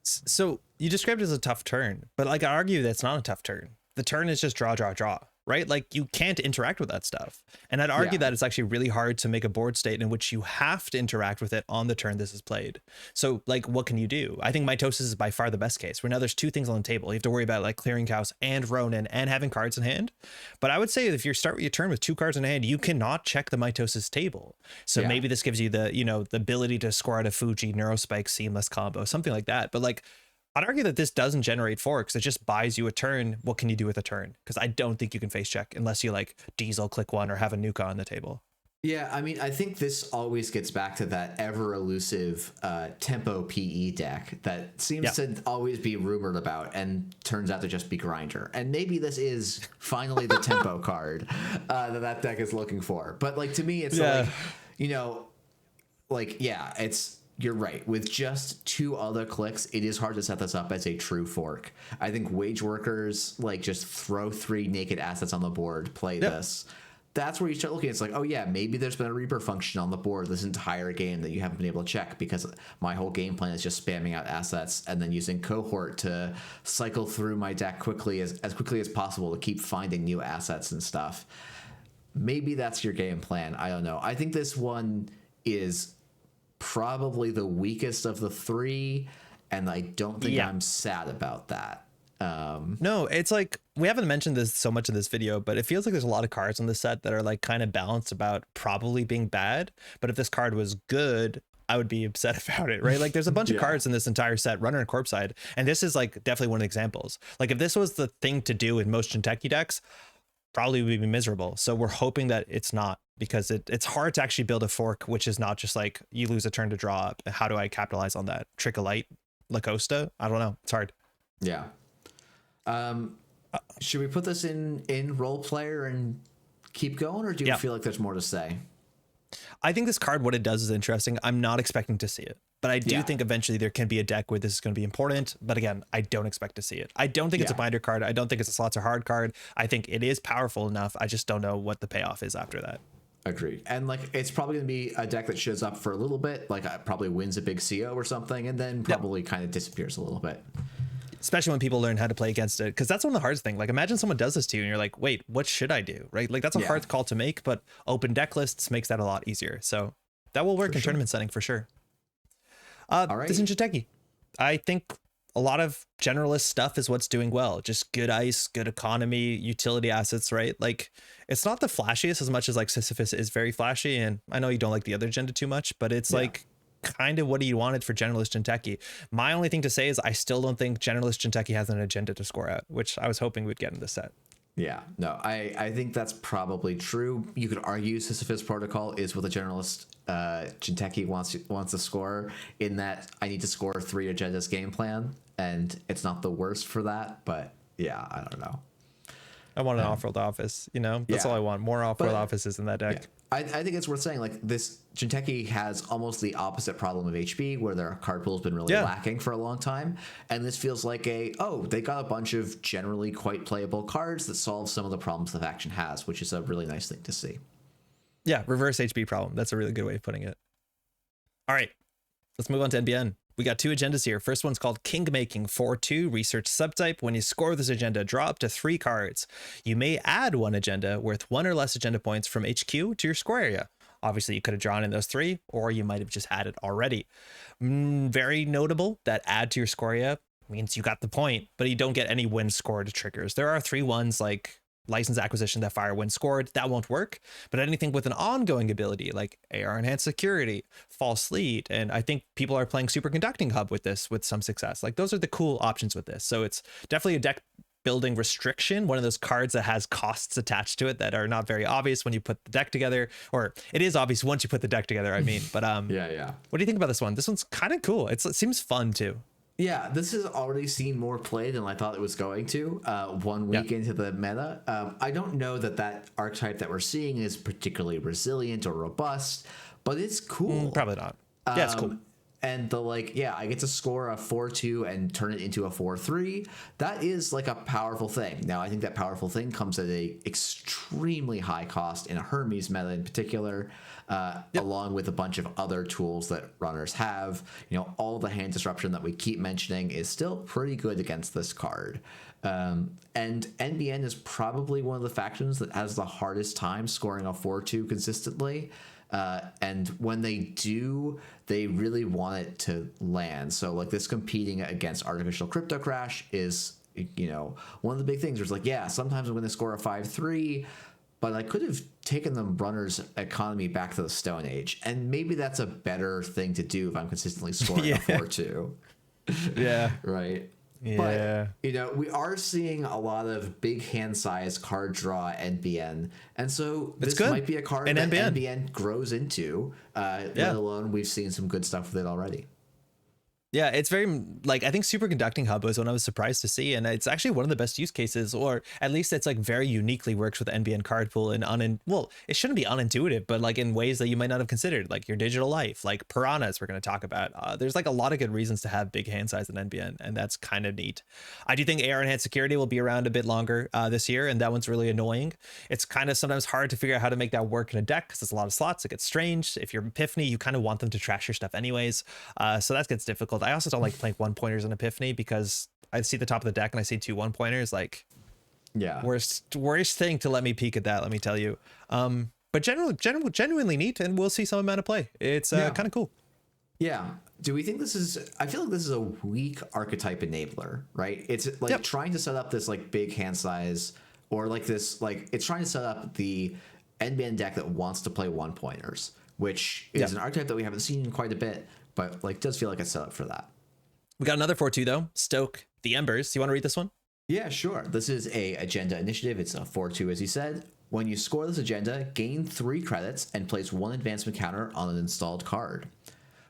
So you described it as a tough turn, but like, I argue that's not a tough turn. The turn is just draw, draw, draw. Right? Like, you can't interact with that stuff. And I'd argue that it's actually really hard to make a board state in which you have to interact with it on the turn this is played. So, like, what can you do? I think mitosis is by far the best case, where now there's 2 things on the table. You have to worry about, like, clearing house and Ronin and having cards in hand. But I would say if you start with your turn with 2 cards in hand, you cannot check the mitosis table. So maybe this gives you the, you know, the ability to score out a Fuji, Neurospike, Seamless combo, something like that. But, like, I'd argue that this doesn't generate forks. It just buys you a turn. What can you do with a turn? Because I don't think you can face check unless you like diesel click 1 or have a nuka on the table. Yeah, I mean, I think this always gets back to that ever elusive tempo PE deck that seems to always be rumored about and turns out to just be grinder. And maybe this is finally the tempo card that deck is looking for. But like to me, it's like, you know, like, yeah, you're right. With just 2 other clicks, it is hard to set this up as a true fork. I think wage workers like just throw 3 naked assets on the board, play this. That's where you start looking. It's like, oh yeah, maybe there's been a Reaper function on the board this entire game that you haven't been able to check because my whole game plan is just spamming out assets and then using cohort to cycle through my deck quickly as quickly as possible to keep finding new assets and stuff. Maybe that's your game plan. I don't know. I think this one is probably the weakest of the 3, and I don't think I'm sad about that. No, it's like we haven't mentioned this so much in this video, but it feels like there's a lot of cards in the set that are like kind of balanced about probably being bad. But if this card was good, I would be upset about it, right? Like there's a bunch of cards in this entire set, runner and corpse side, and this is like definitely one of the examples. Like if this was the thing to do in most Jinteki decks, probably would be miserable. So we're hoping that it's not, because it's hard to actually build a fork which is not just like you lose a turn to draw. How do I capitalize on that? Trick a light, Lacosta? I don't know. It's hard. Yeah. Should we put this in role player and keep going, or do you feel like there's more to say? I think this card, what it does is interesting. I'm not expecting to see it, but I do think eventually there can be a deck where this is going to be important. But again, I don't expect to see it. I don't think it's a binder card. I don't think it's a slots or hard card. I think it is powerful enough. I just don't know what the payoff is after that. Agreed. And like it's probably going to be a deck that shows up for a little bit, like probably wins a big CO or something, and then probably kind of disappears a little bit. Especially when people learn how to play against it, because that's one of the hardest things. Like imagine someone does this to you and you're like, wait, what should I do? Right? Like that's a hard call to make, but open deck lists makes that a lot easier. So that will work in tournament setting for sure. All right. This is Jinteki. I think a lot of generalist stuff is what's doing well. Just good ice, good economy, utility assets, right? Like it's not the flashiest as much as like Sisyphus is very flashy. And I know you don't like the other agenda too much, but it's like kind of what you wanted for generalist Jinteki. My only thing to say is I still don't think generalist Jinteki has an agenda to score out, which I was hoping we'd get in this set. Yeah, no, I think that's probably true. You could argue Sisyphus Protocol is what the generalist Jinteki wants to score, in that I need to score 3 agendas game plan, and it's not the worst for that, but yeah, I don't know. I want an off-world office, you know? That's all I want. More off-world offices in that deck. Yeah. I think it's worth saying, like, this Jinteki has almost the opposite problem of HB, where their card pool has been really lacking for a long time. And this feels like they got a bunch of generally quite playable cards that solve some of the problems the faction has, which is a really nice thing to see. Yeah, reverse HB problem. That's a really good way of putting it. All right, let's move on to NBN. We got 2 agendas here. First one's called King Making 4-2 research subtype. When you score this agenda, draw up to 3 cards. You may add 1 agenda worth 1 or less agenda points from HQ to your score area. Obviously, you could have drawn in those 3, or you might have just had it already. Very notable that add to your score area means you got the point, but you don't get any win scored triggers. There are 3 ones like license acquisition that fire when scored. That won't work. But anything with an ongoing ability like AR enhanced security, false lead, and I think people are playing superconducting hub with this with some success. Like those are the cool options with this. So it's definitely a deck building restriction, one of those cards that has costs attached to it that are not very obvious when you put the deck together, or it is obvious once you put the deck together, I mean. But yeah. What do you think about this one? This one's kind of cool. It seems fun too. Yeah, this has already seen more play than I thought it was going to 1 week into the meta. I don't know that archetype that we're seeing is particularly resilient or robust, but it's cool. Probably not. Yeah, it's cool. And I get to score a 4-2 and turn it into a 4-3. That is like a powerful thing. Now, I think that powerful thing comes at a extremely high cost in a Hermes meta in particular, along with a bunch of other tools that runners have. You know, all the hand disruption that we keep mentioning is still pretty good against this card. And NBN is probably one of the factions that has the hardest time scoring a 4-2 consistently. And when they do, they really want it to land. So like this competing against artificial crypto crash is, you know, one of the big things. There's like, yeah, sometimes I'm going to score a 5-3, but I could have taken the runner's economy back to the Stone Age. And maybe that's a better thing to do if I'm consistently scoring a 4-2. Yeah. Right. Yeah. But, we are seeing a lot of big hand size card draw NBN. And so this might be a card that NBN grows into, let alone we've seen some good stuff with it already. Yeah, it's very, like, I think superconducting hub was one I was surprised to see, and it's actually one of the best use cases, or at least it's like very uniquely works with the NBN card pool and well, it shouldn't be unintuitive, but like in ways that you might not have considered, like your digital life, like piranhas we're going to talk about. There's like a lot of good reasons to have big hand size in NBN, and that's kind of neat. I do think AR enhanced security will be around a bit longer this year, and that one's really annoying. It's kind of sometimes hard to figure out how to make that work in a deck because there's a lot of slots. It gets strange. If you're Epiphany, you kind of want them to trash your stuff anyways, so that gets difficult. I also don't like playing 1-pointers in Epiphany because I see the top of the deck and I see 2 1-pointers. Like, worst thing to let me peek at that, let me tell you. But genuinely neat, and we'll see some amount of play. It's kind of cool. Yeah. Do we think this is? I feel like this is a weak archetype enabler, right? It's like trying to set up this like big hand size, or like this, like it's trying to set up the NBN deck that wants to play 1-pointers, which is an archetype that we haven't seen in quite a bit, but like does feel like it's set up for that. We got another 4-2 though. Stoke the Embers. You want to read this one? Yeah, sure. This is a agenda initiative. It's a 4-2, as you said. When you score this agenda, gain 3 credits and place 1 advancement counter on an installed card.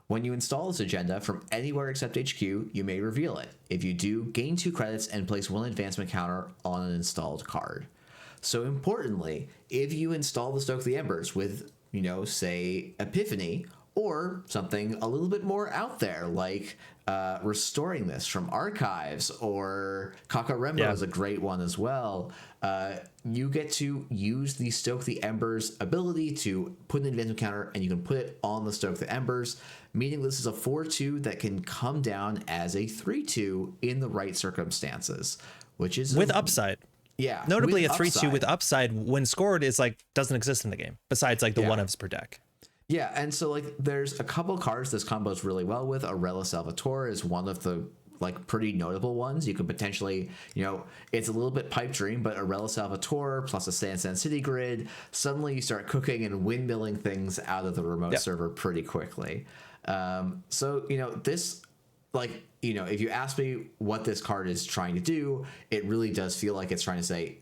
When you install this agenda from anywhere except HQ, you may reveal it. If you do, gain 2 credits and place 1 advancement counter on an installed card. So importantly, if you install the Stoke the Embers with, say, Epiphany, or something a little bit more out there, like restoring this from archives, or Kakarembo is a great one as well. You get to use the Stoke the Embers ability to put an advancement counter, and you can put it on the Stoke the Embers, meaning this is a 4-2 that can come down as a 3-2 in the right circumstances, which is with upside. Yeah. Notably, a 3-2 with upside when scored is like doesn't exist in the game, besides like the 1-ofs per deck. Yeah, and so like there's a couple cards this combos really well with. Arella Salvatore is one of the like pretty notable ones. You could potentially, it's a little bit pipe dream, but Arella Salvatore plus a Sand City Grid, suddenly you start cooking and windmilling things out of the remote server pretty quickly. So, this, like, if you ask me what this card is trying to do, it really does feel like it's trying to say,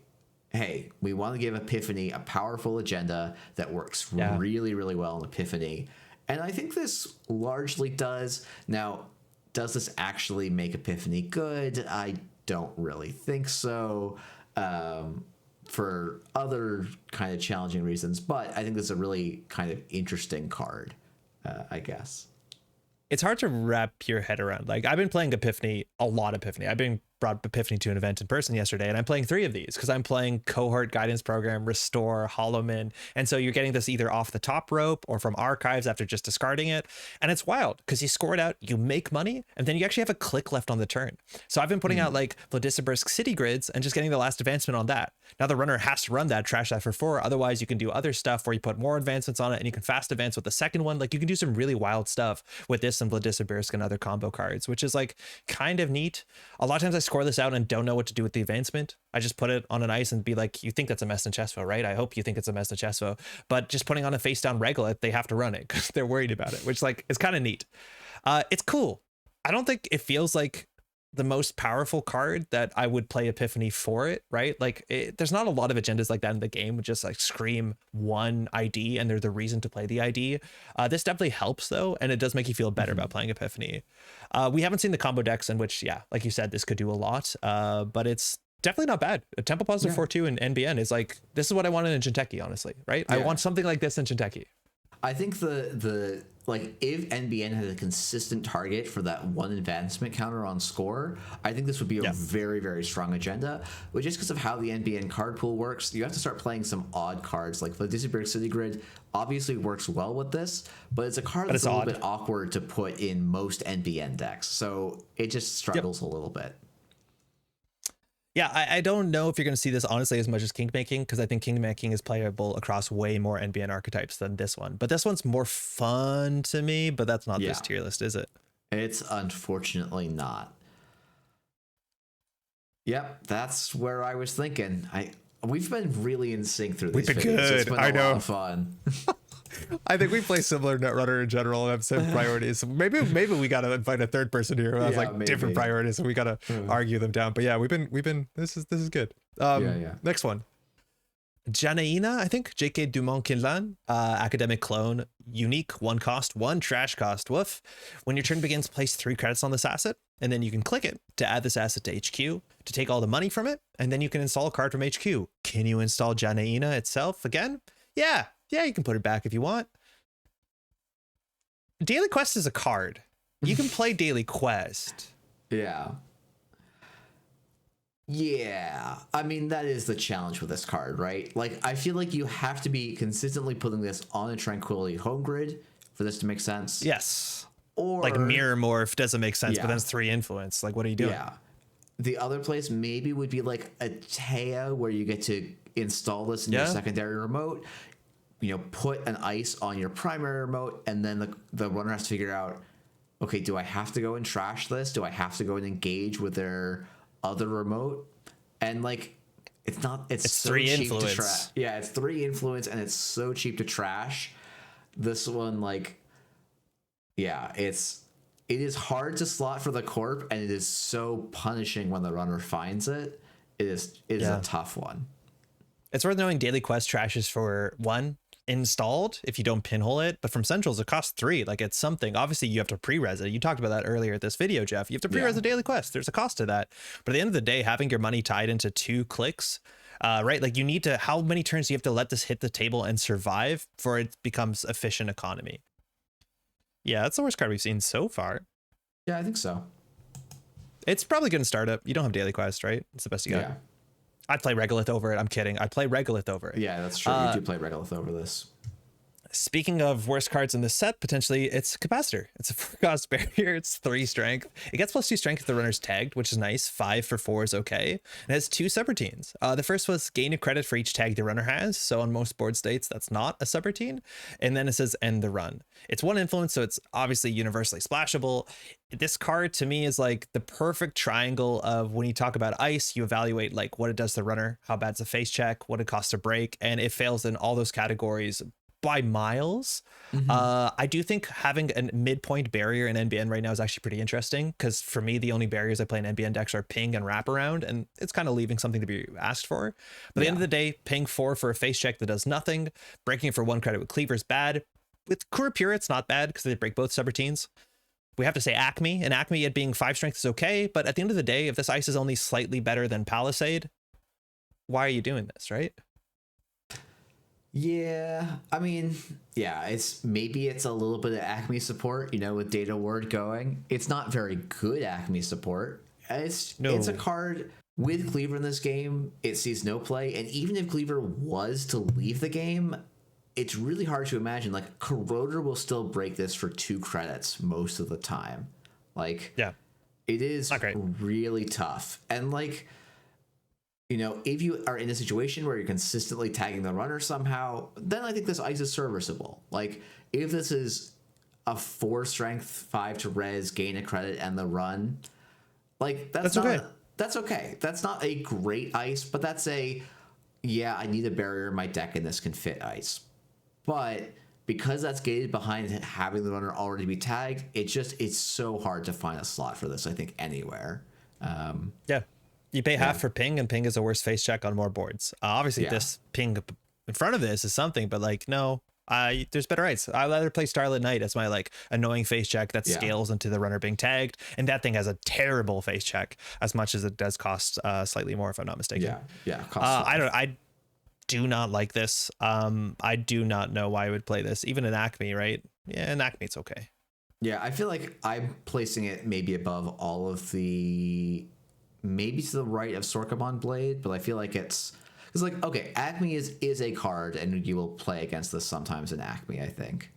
hey, we want to give Epiphany a powerful agenda that works really, really well in Epiphany. And I think this largely does. Now, does this actually make Epiphany good? I don't really think so, for other kind of challenging reasons. But I think this is a really kind of interesting card, I guess. It's hard to wrap your head around. Like, I've been playing Epiphany, a lot of Epiphany. I've been brought Epiphany to an event in person yesterday, and I'm playing 3 of these because I'm playing Cohort Guidance Program, Restore, Hollowman, and so you're getting this either off the top rope or from archives after just discarding it, and it's wild because you score it out, you make money, and then you actually have a click left on the turn. So I've been putting out like Vladislavsk City Grids and just getting the last advancement on that. Now the runner has to run that, trash that for 4, otherwise you can do other stuff where you put more advancements on it and you can fast advance with the second one. Like, you can do some really wild stuff with this and Vladislavsk and other combo cards, which is like kind of neat. A lot of times I score this out and don't know what to do with the advancement. I just put it on an ice and be like, you think that's a mess in Chesvo, right? I hope you think it's a mess in Chesvo, but just putting on a face down Regolith, they have to run it because they're worried about it, which like is kind of neat. It's cool. I don't think it feels like the most powerful card that I would play Epiphany for it, right? Like, there's not a lot of agendas like that in the game, which just like scream one ID and they're the reason to play the ID. This definitely helps though, and it does make you feel better about playing Epiphany. We haven't seen the combo decks in which, like you said, this could do a lot, but it's definitely not bad. A tempo positive 4-2 in NBN is like, this is what I wanted in Jinteki, honestly, right? I want something like this in Jinteki. I think the like, if NBN had a consistent target for that 1 advancement counter on score, I think this would be a very, very strong agenda. But just because of how the NBN card pool works, you have to start playing some odd cards. Like Vladislavsk City Grid obviously works well with this, but it's a card that's a little bit awkward to put in most NBN decks. So it just struggles a little bit. Yeah, I don't know if you're going to see this honestly as much as Kingmaking, because I think Kingmaking is playable across way more NBN archetypes than this one. But this one's more fun to me, but that's not this tier list, is it? It's unfortunately not. Yep, that's where I was thinking. We've been really in sync through these videos. Good. It's been a lot of fun. I think we play similar Netrunner in general and have same priorities. Maybe we gotta invite a third person here who has like different priorities, and we gotta argue them down. But yeah, we've been. This is good. Next one. Janaina, I think, J.K. Dumont Kinlan, academic clone, unique, 1 cost, 1 trash cost, woof. When your turn begins, place 3 credits on this asset, and then you can click it to add this asset to HQ, to take all the money from it, and then you can install a card from HQ. Can you install Janaina itself again? Yeah, you can put it back if you want. Daily Quest is a card. You can play Daily Quest. Yeah, I mean, that is the challenge with this card, right? Like, I feel like you have to be consistently putting this on a Tranquility home grid for this to make sense. Yes. Or like Mirror Morph doesn't make sense, but then it's 3 influence. Like, what are you doing? Yeah. The other place maybe would be like a Taya, where you get to install this in your secondary remote, put an ice on your primary remote, and then the runner has to figure out, okay, do I have to go and trash this? Do I have to go and engage with their other remote? And like, it's so 3 cheap influence. to trash. Yeah, it's 3 influence, and it's so cheap to trash. This one, like, yeah, it is hard to slot for the corp, and it is so punishing when the runner finds it. It is a tough one. It's worth knowing Daily Quest trashes for 1 installed if you don't pinhole it, but from Centrals it costs 3. Like, it's something. Obviously you have to pre-res it. You talked about that earlier at this video, Jeff. You have to pre-res a Daily Quest. There's a cost to that. But at the end of the day, having your money tied into 2 clicks, right? Like, you need to, how many turns do you have to let this hit the table and survive before it becomes efficient economy? Yeah, that's the worst card we've seen so far. Yeah, I think so. It's probably good in startup. You don't have Daily Quest, right? It's the best you got. Yeah. I'd play Regolith over it. I'm kidding. I'd play Regolith over it. Yeah, that's true. You do play Regolith over this. Speaking of worst cards in this set, potentially, it's Capacitor. It's a 4-cost barrier. It's 3 strength. It gets +2 strength if the runner's tagged, which is nice. 5 for 4 is okay. It has 2 subroutines. The first was gain a credit for each tag the runner has. So on most board states, that's not a subroutine. And then it says end the run. It's 1 influence, so it's obviously universally splashable. This card to me is like the perfect triangle of when you talk about ice, you evaluate like what it does to the runner, how bad's a face check, what it costs to break, and it fails in all those categories by miles. I do think having a midpoint barrier in NBN right now is actually pretty interesting, because for me, the only barriers I play in NBN decks are ping and wraparound, and it's kind of leaving something to be asked for. But at the end of the day, ping 4 for a face check that does nothing. Breaking it for 1 credit with Cleaver is bad. With Kurapura, it's not bad because they break both subroutines. We have to say Acme, and Acme at being 5 strength is okay, but at the end of the day, if this ice is only slightly better than Palisade, why are you doing this, right? Yeah, I mean, yeah, it's a little bit of Acme support, with Data Ward going. It's not very good Acme support. It's a card with Cleaver in this game. It sees no play, and even if Cleaver was to leave the game, it's really hard to imagine. Like, Corroder will still break this for 2 credits most of the time. Like, it is really tough. And like, if you are in a situation where you're consistently tagging the runner somehow, then I think this ice is serviceable. Like, if this is a 4 strength, 5 to res, gain a credit, and the run, like, that's okay. That's okay. That's not a great ice, but that's I need a barrier in my deck and this can fit ice. But because that's gated behind having the runner already be tagged, it's so hard to find a slot for this, I think, anywhere. You pay half for ping, and ping is a worse face check on more boards. Obviously, this ping in front of this is something, but like, no, there's better ice. I'd rather play Starlit Knight as my like annoying face check that scales into the runner being tagged, and that thing has a terrible face check as much as it does cost slightly more, if I'm not mistaken. I do not like this. I do not know why I would play this, even in Acme, right? Yeah, in Acme it's okay. Yeah, I feel like I'm placing it maybe above all of the. Maybe to the right of Sorkamon Blade, but I feel like it's like, okay, Acme is a card, and you will play against this sometimes in Acme, I think.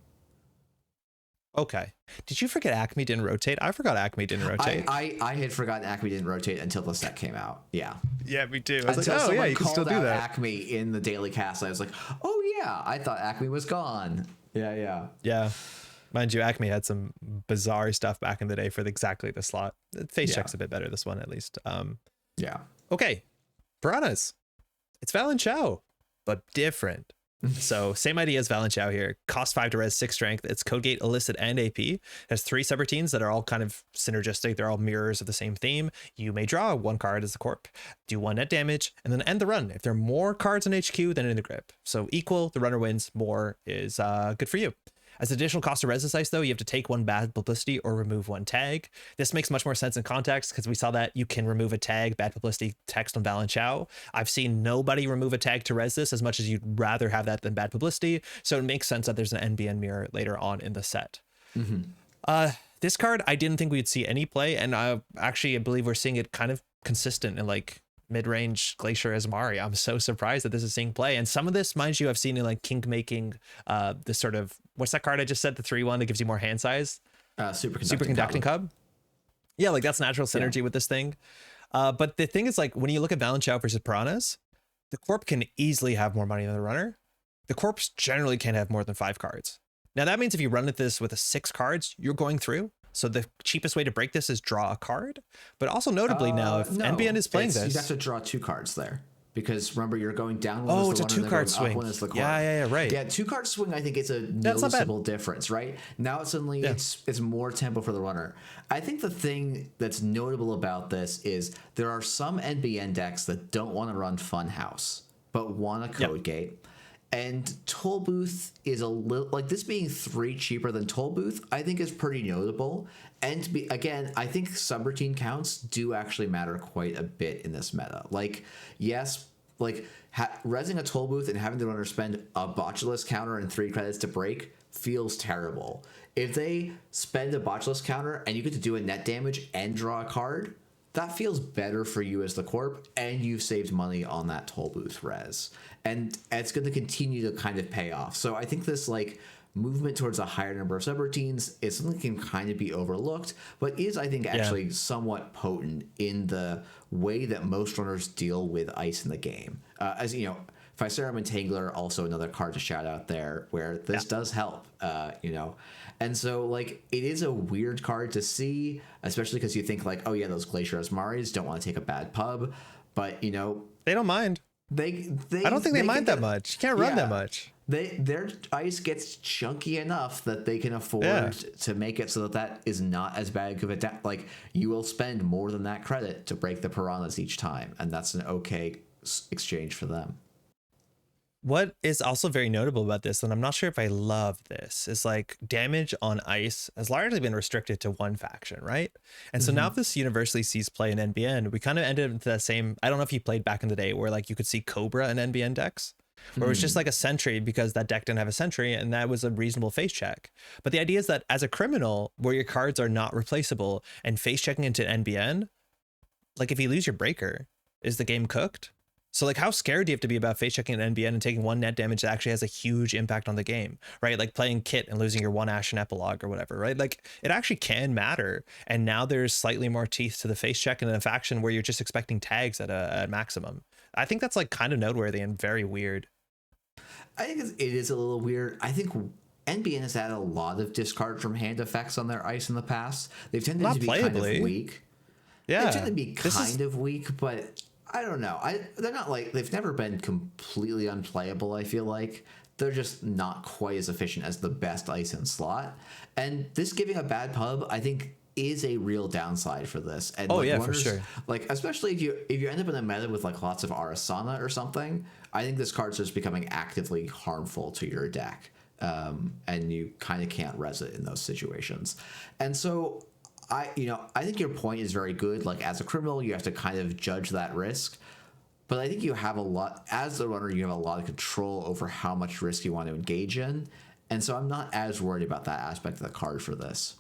Okay. Did you forget Acme didn't rotate? I forgot Acme didn't rotate. I had forgotten Acme didn't rotate until the set came out. Yeah. Yeah, me too. I was like, oh yeah, you can still do that. Acme in the daily cast. I was like, oh yeah, I thought Acme was gone. Yeah. Mind you, Acme had some bizarre stuff back in the day for exactly the slot. The face check's a bit better, this one at least. Okay. Piranhas. It's Val and Chow, but different. So same idea as Valenchow here. Cost 5 to res, 6 strength. It's code gate, illicit, and AP. Has 3 subroutines that are all kind of synergistic. They're all mirrors of the same theme. You may draw 1 card as the corp, do 1 net damage, and then end the run. If there are more cards in HQ than in the grip. So equal, the runner wins. More is good for you. As additional cost to res this ice, though, you have to take 1 bad publicity or remove 1 tag. This makes much more sense in context because we saw that you can remove a tag, bad publicity text on Valenchow. I've seen nobody remove a tag to res this as much as you'd rather have that than bad publicity. So it makes sense that there's an NBN mirror later on in the set. This card, I didn't think we'd see any play. And I believe we're seeing it kind of consistent in like mid-range Glacier Asmari. I'm so surprised that this is seeing play. And some of this, mind you, I've seen in like kink making, this sort of, what's that card I just said, the 3/1 that gives you more hand size? Superconducting Cub. Yeah, like that's natural synergy with this thing. But the thing is, like, when you look at Valenchow versus Piranhas, the corp can easily have more money than the runner. The corps generally can't have more than 5 cards. Now that means if you run at this with a 6 cards, you're going through. So the cheapest way to break this is draw a card. But also notably now, if NBN is playing this, you have to draw 2 cards there. Because remember, you're going down one it's a 2-card swing. Yeah, right. Yeah, 2-card swing, I think it's a noticeable difference, right? Now suddenly it's more tempo for the runner. I think the thing that's notable about this is there are some NBN decks that don't want to run Funhouse, but want a code gate. And Toll Booth is a little, like this being 3 cheaper than Toll Booth, I think is pretty notable. And again, I think subroutine counts do actually matter quite a bit in this meta. Like, yes, like resing a Toll Booth and having the runner spend a Botulus counter and 3 credits to break feels terrible. If they spend a Botulus counter and you get to do a net damage and draw a card, that feels better for you as the corp, and you've saved money on that Toll Booth res. And it's going to continue to kind of pay off. So I think this like movement towards a higher number of subroutines is something that can kind of be overlooked, but is, I think, actually somewhat potent in the way that most runners deal with ice in the game. As you know, Physarum Entangler, also another card to shout out there, where this does help, you know. And so, like, it is a weird card to see, especially because you think, like, oh, yeah, those Glacier Asmaris don't want to take a bad pub. But, you know... They don't mind. I don't think they mind that much. You can't run that much. Their ice gets chunky enough that they can afford to make it so that that is not as bad of a... Like, you will spend more than that credit to break the Piranhas each time, and that's an okay exchange for them. What is also very notable about this, and I'm not sure if I love this, is like damage on ice has largely been restricted to 1 faction, right? And so now if this universally sees play in NBN, we kind of ended into that same, I don't know if you played back in the day where like you could see Cobra in NBN decks, where it was just like a sentry because that deck didn't have a sentry and that was a reasonable face check. But the idea is that as a criminal where your cards are not replaceable and face checking into NBN, like if you lose your breaker, is the game cooked? So like how scared do you have to be about face checking an NBN and taking 1 net damage that actually has a huge impact on the game, right? Like playing Kit and losing your 1 Ashen Epilogue or whatever, right? Like it actually can matter. And now there's slightly more teeth to the face check in a faction where you're just expecting tags at a maximum. I think that's like kind of noteworthy and very weird. I think it is a little weird. I think NBN has had a lot of discard from hand effects on their ice in the past. They've tended to be kind of weak. Yeah. They tend to be kind of weak, but... I don't know. They're not like, they've never been completely unplayable, I feel like. They're just not quite as efficient as the best ice in slot. And this giving a bad pub, I think, is a real downside for this. And runners, for sure. Like, especially if you end up in a meta with like lots of Arasana or something, I think this card's just becoming actively harmful to your deck. And you kind of can't res it in those situations. And so... I think your point is very good. Like, as a criminal, you have to kind of judge that risk. But I think you have a lot, as a runner, you have a lot of control over how much risk you want to engage in. And so I'm not as worried about that aspect of the card for this.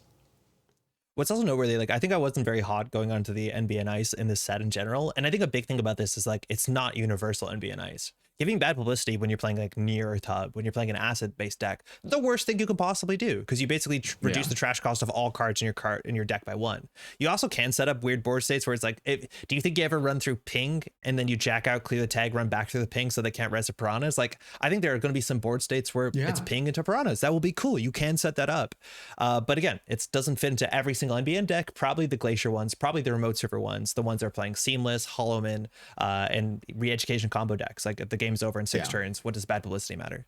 What's also noteworthy, like, I think I wasn't very hot going onto the NBN ice in this set in general. And I think a big thing about this is, like, it's not universal NBN ice. Giving bad publicity when you're playing like near a tub, when you're playing an acid-based deck, the worst thing you can possibly do because you basically reduce the trash cost of all cards in your deck by 1. You also can set up weird board states where it's like, do you think you ever run through ping and then you jack out, clear the tag, run back through the ping so they can't res the Piranhas? Like, I think there are going to be some board states where it's ping into Piranhas. That will be cool. You can set that up. But again, it doesn't fit into every single NBN deck. Probably the Glacier ones, probably the remote server ones, the ones that are playing Seamless, Hollowman, and re-education combo decks. Like if the game's over in 6 turns, what does bad publicity matter?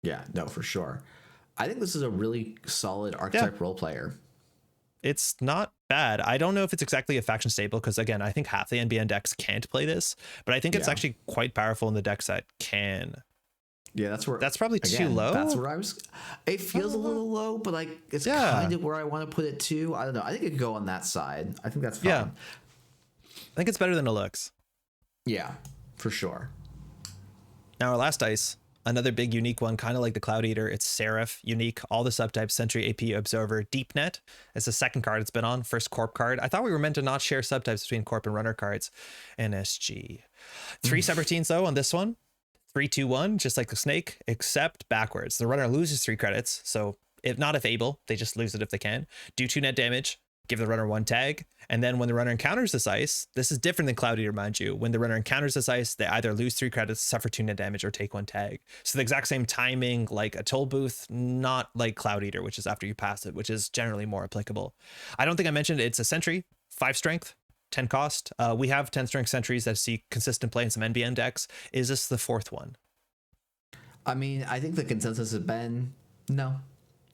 Yeah, no, for sure. I think this is a really solid archetype role player. It's not bad. I don't know if it's exactly a faction staple because, again, I think half the NBN decks can't play this, but I think it's actually quite powerful in the decks that can. Yeah, that's probably too low. That's where I was. It feels a little low, but like it's kind of where I want to put it too. I don't know. I think it could go on that side. I think that's fine. Yeah. I think it's better than it looks. Yeah, for sure. Now our last dice, another big unique one, kind of like the Cloud Eater. It's Seraph, unique, all the subtypes, Sentry, AP, Observer, Deep Net. It's the second card it's been on, first Corp card. I thought we were meant to not share subtypes between Corp and Runner cards. NSG. 3 Subroutines though on this one. 3-2-1, just like the snake, except backwards. The runner loses 3 credits, so if able, they just lose it if they can. Do 2 net damage, give the runner 1 tag, and then when the runner encounters this ice, this is different than Cloud Eater, mind you. When the runner encounters this ice, they either lose 3 credits, suffer 2 net damage, or take 1 tag. So the exact same timing like a toll booth, not like Cloud Eater, which is after you pass it, which is generally more applicable. I don't think I mentioned it's a Sentry, 5 strength. 10 cost. We have 10 strength sentries that see consistent play in some NBN decks. Is this the 4th one? I mean, I think the consensus has been no.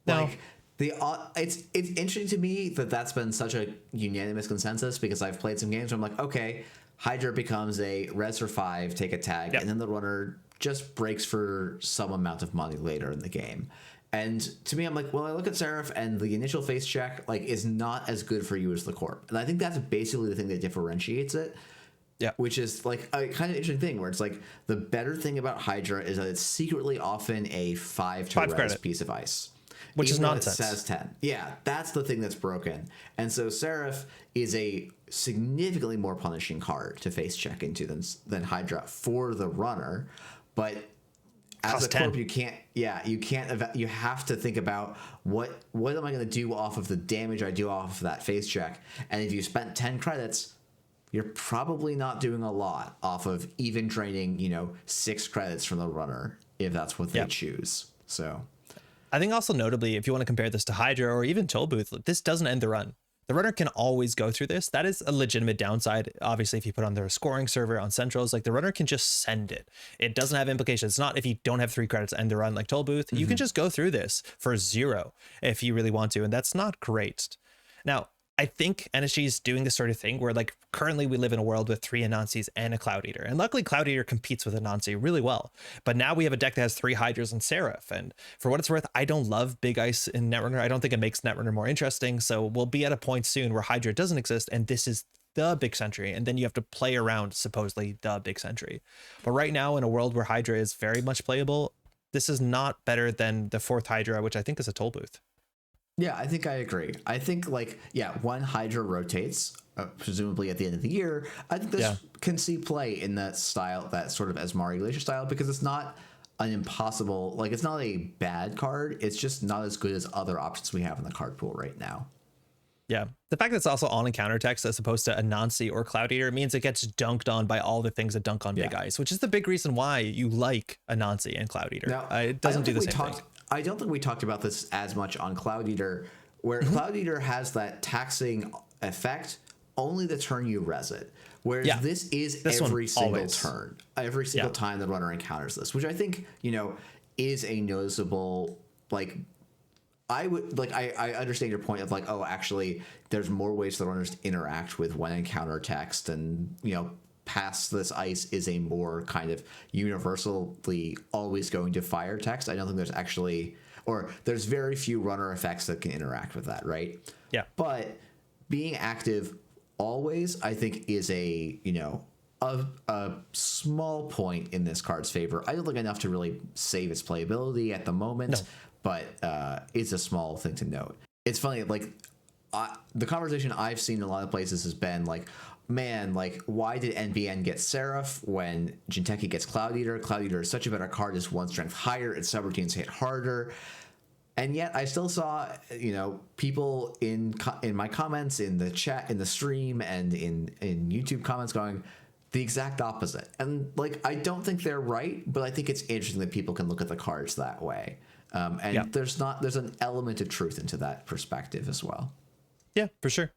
Like it's interesting to me that that's been such a unanimous consensus because I've played some games where I'm like, okay, Hydra becomes a res for 5, take a tag, and then the runner just breaks for some amount of money later in the game. And to me, I'm like, well, I look at Seraph and the initial face check like is not as good for you as the Corp. And I think that's basically the thing that differentiates it. Yeah. Which is like a kind of interesting thing where it's like the better thing about Hydra is that it's secretly often a 5 to res piece of ice. Which is nonsense. It says 10. Yeah, that's the thing that's broken. And so Seraph is a significantly more punishing card to face check into than Hydra for the runner. But as a Corp, you have to think about what am I going to do off of the damage I do off of that face check. And if you spent 10 credits, you're probably not doing a lot off of even draining, 6 credits from the runner if that's what they choose. So I think also notably, if you want to compare this to Hydra or even Toll Booth, this doesn't end the run. The runner can always go through this. That is a legitimate downside. Obviously, if you put on their scoring server on Centrals, like the runner can just send it. It doesn't have implications. It's not if you don't have 3 credits to end the run like Toll Booth. You can just go through this for 0 if you really want to. And that's not great. Now, I think NSG is doing this sort of thing where like currently we live in a world with 3 Anansis and a Cloud Eater. And luckily Cloud Eater competes with Anansi really well. But now we have a deck that has 3 Hydras and Seraph. And for what it's worth, I don't love Big Ice in Netrunner. I don't think it makes Netrunner more interesting. So we'll be at a point soon where Hydra doesn't exist and this is the big sentry. And then you have to play around supposedly the big sentry. But right now in a world where Hydra is very much playable, this is not better than the 4th Hydra, which I think is a Toll Booth. Yeah, I think I agree. I think when Hydra rotates, presumably at the end of the year, I think this can see play in that style, that sort of Asmari Glacier style, because it's not an impossible, like it's not a bad card. It's just not as good as other options we have in the card pool right now. Yeah. The fact that it's also on encounter text as opposed to Anansi or Cloud Eater means it gets dunked on by all the things that dunk on Big Ice, which is the big reason why you like Anansi and Cloud Eater. Now, it doesn't do the same thing. I don't think we talked about this as much on Cloud Eater, where Cloud Eater has that taxing effect only the turn you res it. Whereas this is every single turn, every single time the runner encounters this, which I think, is a noticeable, like, I understand your point of like, oh, actually, there's more ways for the runners to interact with when encounter text and, pass this ice is a more kind of universally always going to fire text. I don't think there's actually, or there's very few runner effects that can interact with that, right? Yeah. But being active always, I think, is a small point in this card's favor. I don't think enough to really save its playability at the moment, but it's a small thing to note. It's funny, like the conversation I've seen in a lot of places has been like, man, like, why did NBN get Seraph when Jinteki gets Cloud Eater? Cloud Eater is such a better card, it's 1 strength higher, its subroutines hit harder. And yet I still saw, people in my comments, in the chat, in the stream, and in YouTube comments going the exact opposite. And, like, I don't think they're right, but I think it's interesting that people can look at the cards that way. There's an element of truth into that perspective as well. Yeah, for sure.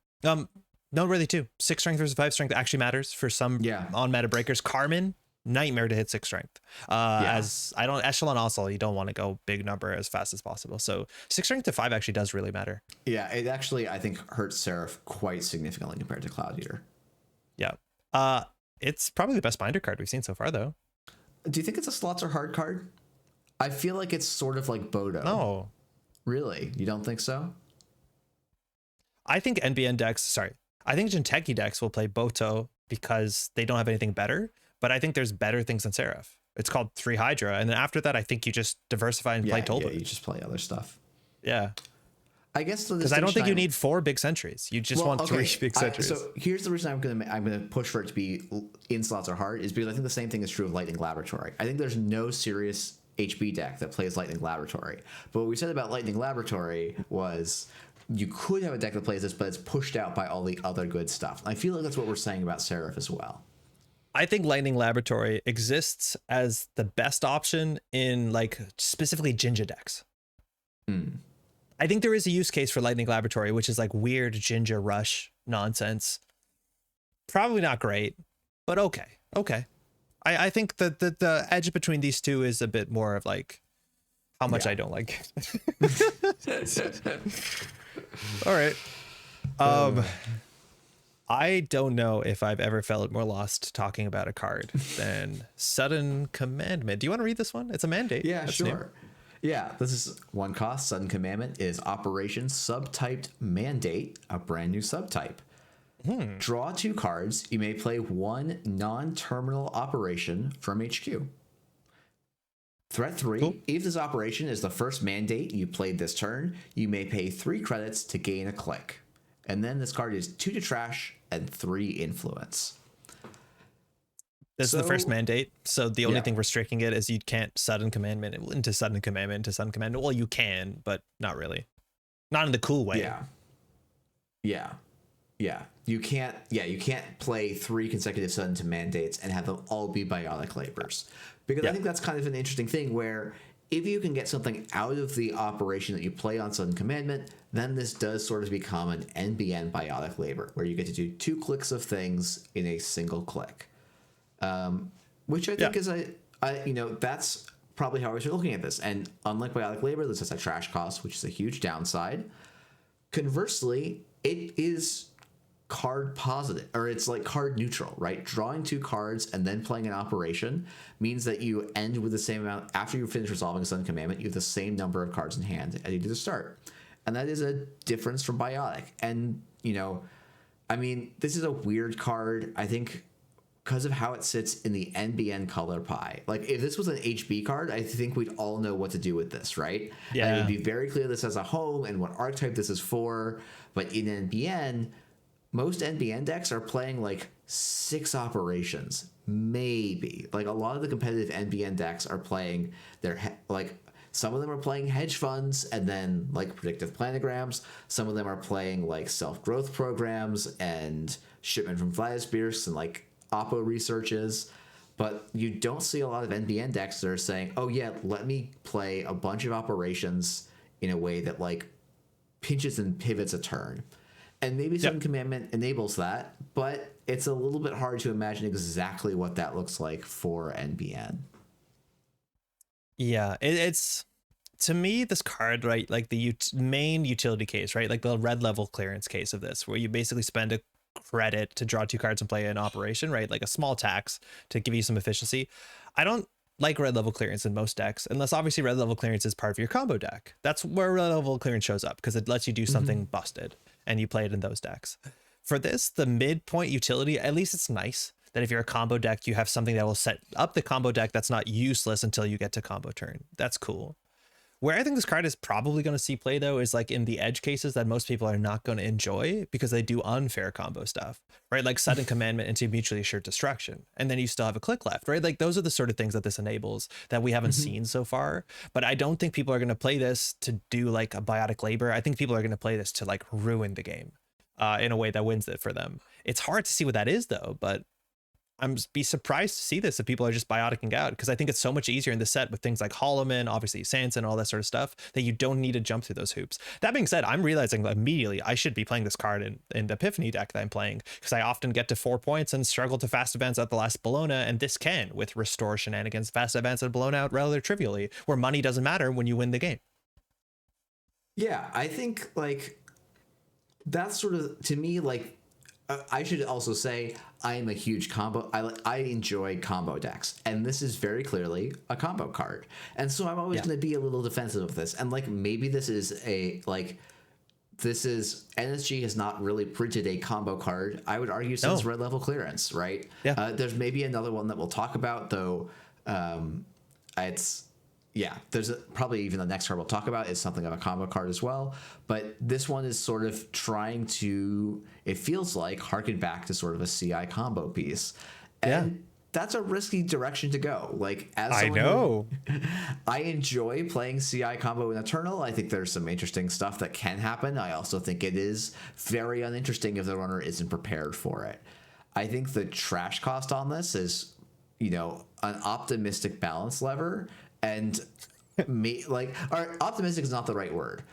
No, really too. 6 strength versus 5 strength actually matters for some on meta breakers. Carmen nightmare to hit 6 strength. As I don't echelon also, you don't want to go big number as fast as possible. So 6 strength to 5 actually does really matter. Yeah, it actually I think hurts Seraph quite significantly compared to Cloud Eater. Yeah. It's probably the best binder card we've seen so far, though. Do you think it's a slots are hard card? I feel like it's sort of like Bodo. No. Really? You don't think so? I think NBN decks, I think Jinteki decks will play Boto because they don't have anything better, but I think there's better things than Seraph. It's called 3 Hydra, and then after that, I think you just diversify and play Tolbert. Yeah, you just play other stuff. Yeah. I guess because I don't think you need 4 big sentries. You just want 3 big sentries. So here's the reason I'm gonna push for it to be in slots are hard is because I think the same thing is true of Lightning Laboratory. I think there's no serious HB deck that plays Lightning Laboratory. But what we said about Lightning Laboratory was you could have a deck that plays this, but it's pushed out by all the other good stuff. I feel like that's what we're saying about Seraph as well. I think Lightning Laboratory exists as the best option in like specifically Jinja decks. I think there is a use case for Lightning Laboratory, which is like weird Jinja Rush nonsense. Probably not great, but okay. I think that the edge between these two is a bit more of like how much I don't like. All right. I don't know if I've ever felt more lost talking about a card than Sudden Commandment. Do you want to read this one? It's a mandate. Yeah, that's sure. New. Yeah, this is 1 cost. Sudden Commandment is Operation Subtyped Mandate, a brand new subtype. Draw 2 cards. You may play 1 non-terminal operation from HQ. Threat 3. Cool. If this operation is the first mandate you played this turn, you may pay 3 credits to gain a click. And then this card is 2 to trash and 3 influence. This is the first mandate, so the only thing restricting it is you can't Sudden Commandment into Sudden Commandment into Sudden Commandment. Well, you can, but not really. Not in the cool way. Yeah. You can't play 3 consecutive Sudden to mandates and have them all be biotic labors. Because I think that's kind of an interesting thing where if you can get something out of the operation that you play on Sudden Commandment, then this does sort of become an NBN biotic labor, where you get to do 2 clicks of things in a single click. Which I think is that's probably how I was looking at this. And unlike biotic labor, this has a trash cost, which is a huge downside. Conversely, it is card positive, or it's like card neutral, right? Drawing 2 cards and then playing an operation means that you end with the same amount after you finish resolving a Sudden Commandment. You have the same number of cards in hand as you did to start, and that is a difference from biotic. And this is a weird card, I think, because of how it sits in the NBN color pie. Like, if this was an HB card, I think we'd all know what to do with this, right? Yeah. And it would be very clear this has a home and what archetype this is for. But in NBN, most NBN decks are playing like 6 operations, maybe. Like, a lot of the competitive NBN decks are playing some of them are playing hedge funds and then like predictive planograms. Some of them are playing like self-growth programs and shipment from Vladispears and like Oppo researches. But you don't see a lot of NBN decks that are saying, oh yeah, let me play a bunch of operations in a way that like pinches and pivots a turn. And maybe Sudden Commandment enables that, but it's a little bit hard to imagine exactly what that looks like for NBN. Yeah, it's to me, this card, right, like the main utility case, right, like the red level clearance case of this, where you basically spend a credit to draw 2 cards and play an operation, right, like a small tax to give you some efficiency. I don't like red level clearance in most decks, unless obviously red level clearance is part of your combo deck. That's where red level clearance shows up, because it lets you do something busted, and you play it in those decks. For this, the midpoint utility, at least it's nice that if you're a combo deck, you have something that will set up the combo deck that's not useless until you get to combo turn. That's cool. Where I think this card is probably going to see play, though, is like in the edge cases that most people are not going to enjoy because they do unfair combo stuff, right? Like Sudden Commandment into Mutually Assured Destruction. And then you still have a click left, right? Like those are the sort of things that this enables that we haven't seen so far. But I don't think people are going to play this to do like a biotic labor. I think people are going to play this to like ruin the game in a way that wins it for them. It's hard to see what that is, though, but I'm be surprised to see this if people are just bioticing out, because I think it's so much easier in the set with things like Hollow Man, obviously Sanson, all that sort of stuff, that you don't need to jump through those hoops. That being said, I'm realizing immediately I should be playing this card in the Epiphany deck that I'm playing, because I often get to 4 points and struggle to fast advance at the last Bologna, and this can, with Restore shenanigans, fast advance and Bologna out rather trivially, where money doesn't matter when you win the game. Yeah, I think like that's sort of, to me, like I should also say I am a huge combo. I enjoy combo decks, and this is very clearly a combo card. And so I'm always going to be a little defensive of this. And like maybe this is NSG has not really printed a combo card, I would argue, since Red Level Clearance, right? Yeah. There's maybe another one that we'll talk about, though. There's probably even the next card we'll talk about is something of a combo card as well. But this one is sort of trying to, it feels like, harken back to sort of a CI combo piece. And that's a risky direction to go. Like, as I know, I enjoy playing CI combo in Eternal. I think there's some interesting stuff that can happen. I also think it is very uninteresting if the runner isn't prepared for it. I think the trash cost on this is, an optimistic balance lever. And optimistic is not the right word.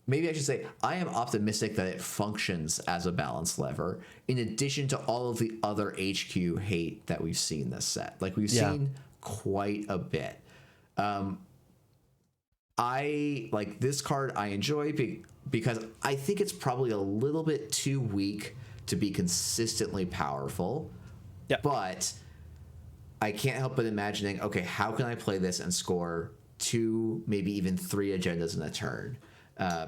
Maybe I should say I am optimistic that it functions as a balance lever, in addition to all of the other HQ hate that we've seen this set. Like, we've seen quite a bit. I like this card. I enjoy because I think it's probably a little bit too weak to be consistently powerful. Yeah. But I can't help but imagining, okay, how can I play this and score 2, maybe even 3 agendas in a turn?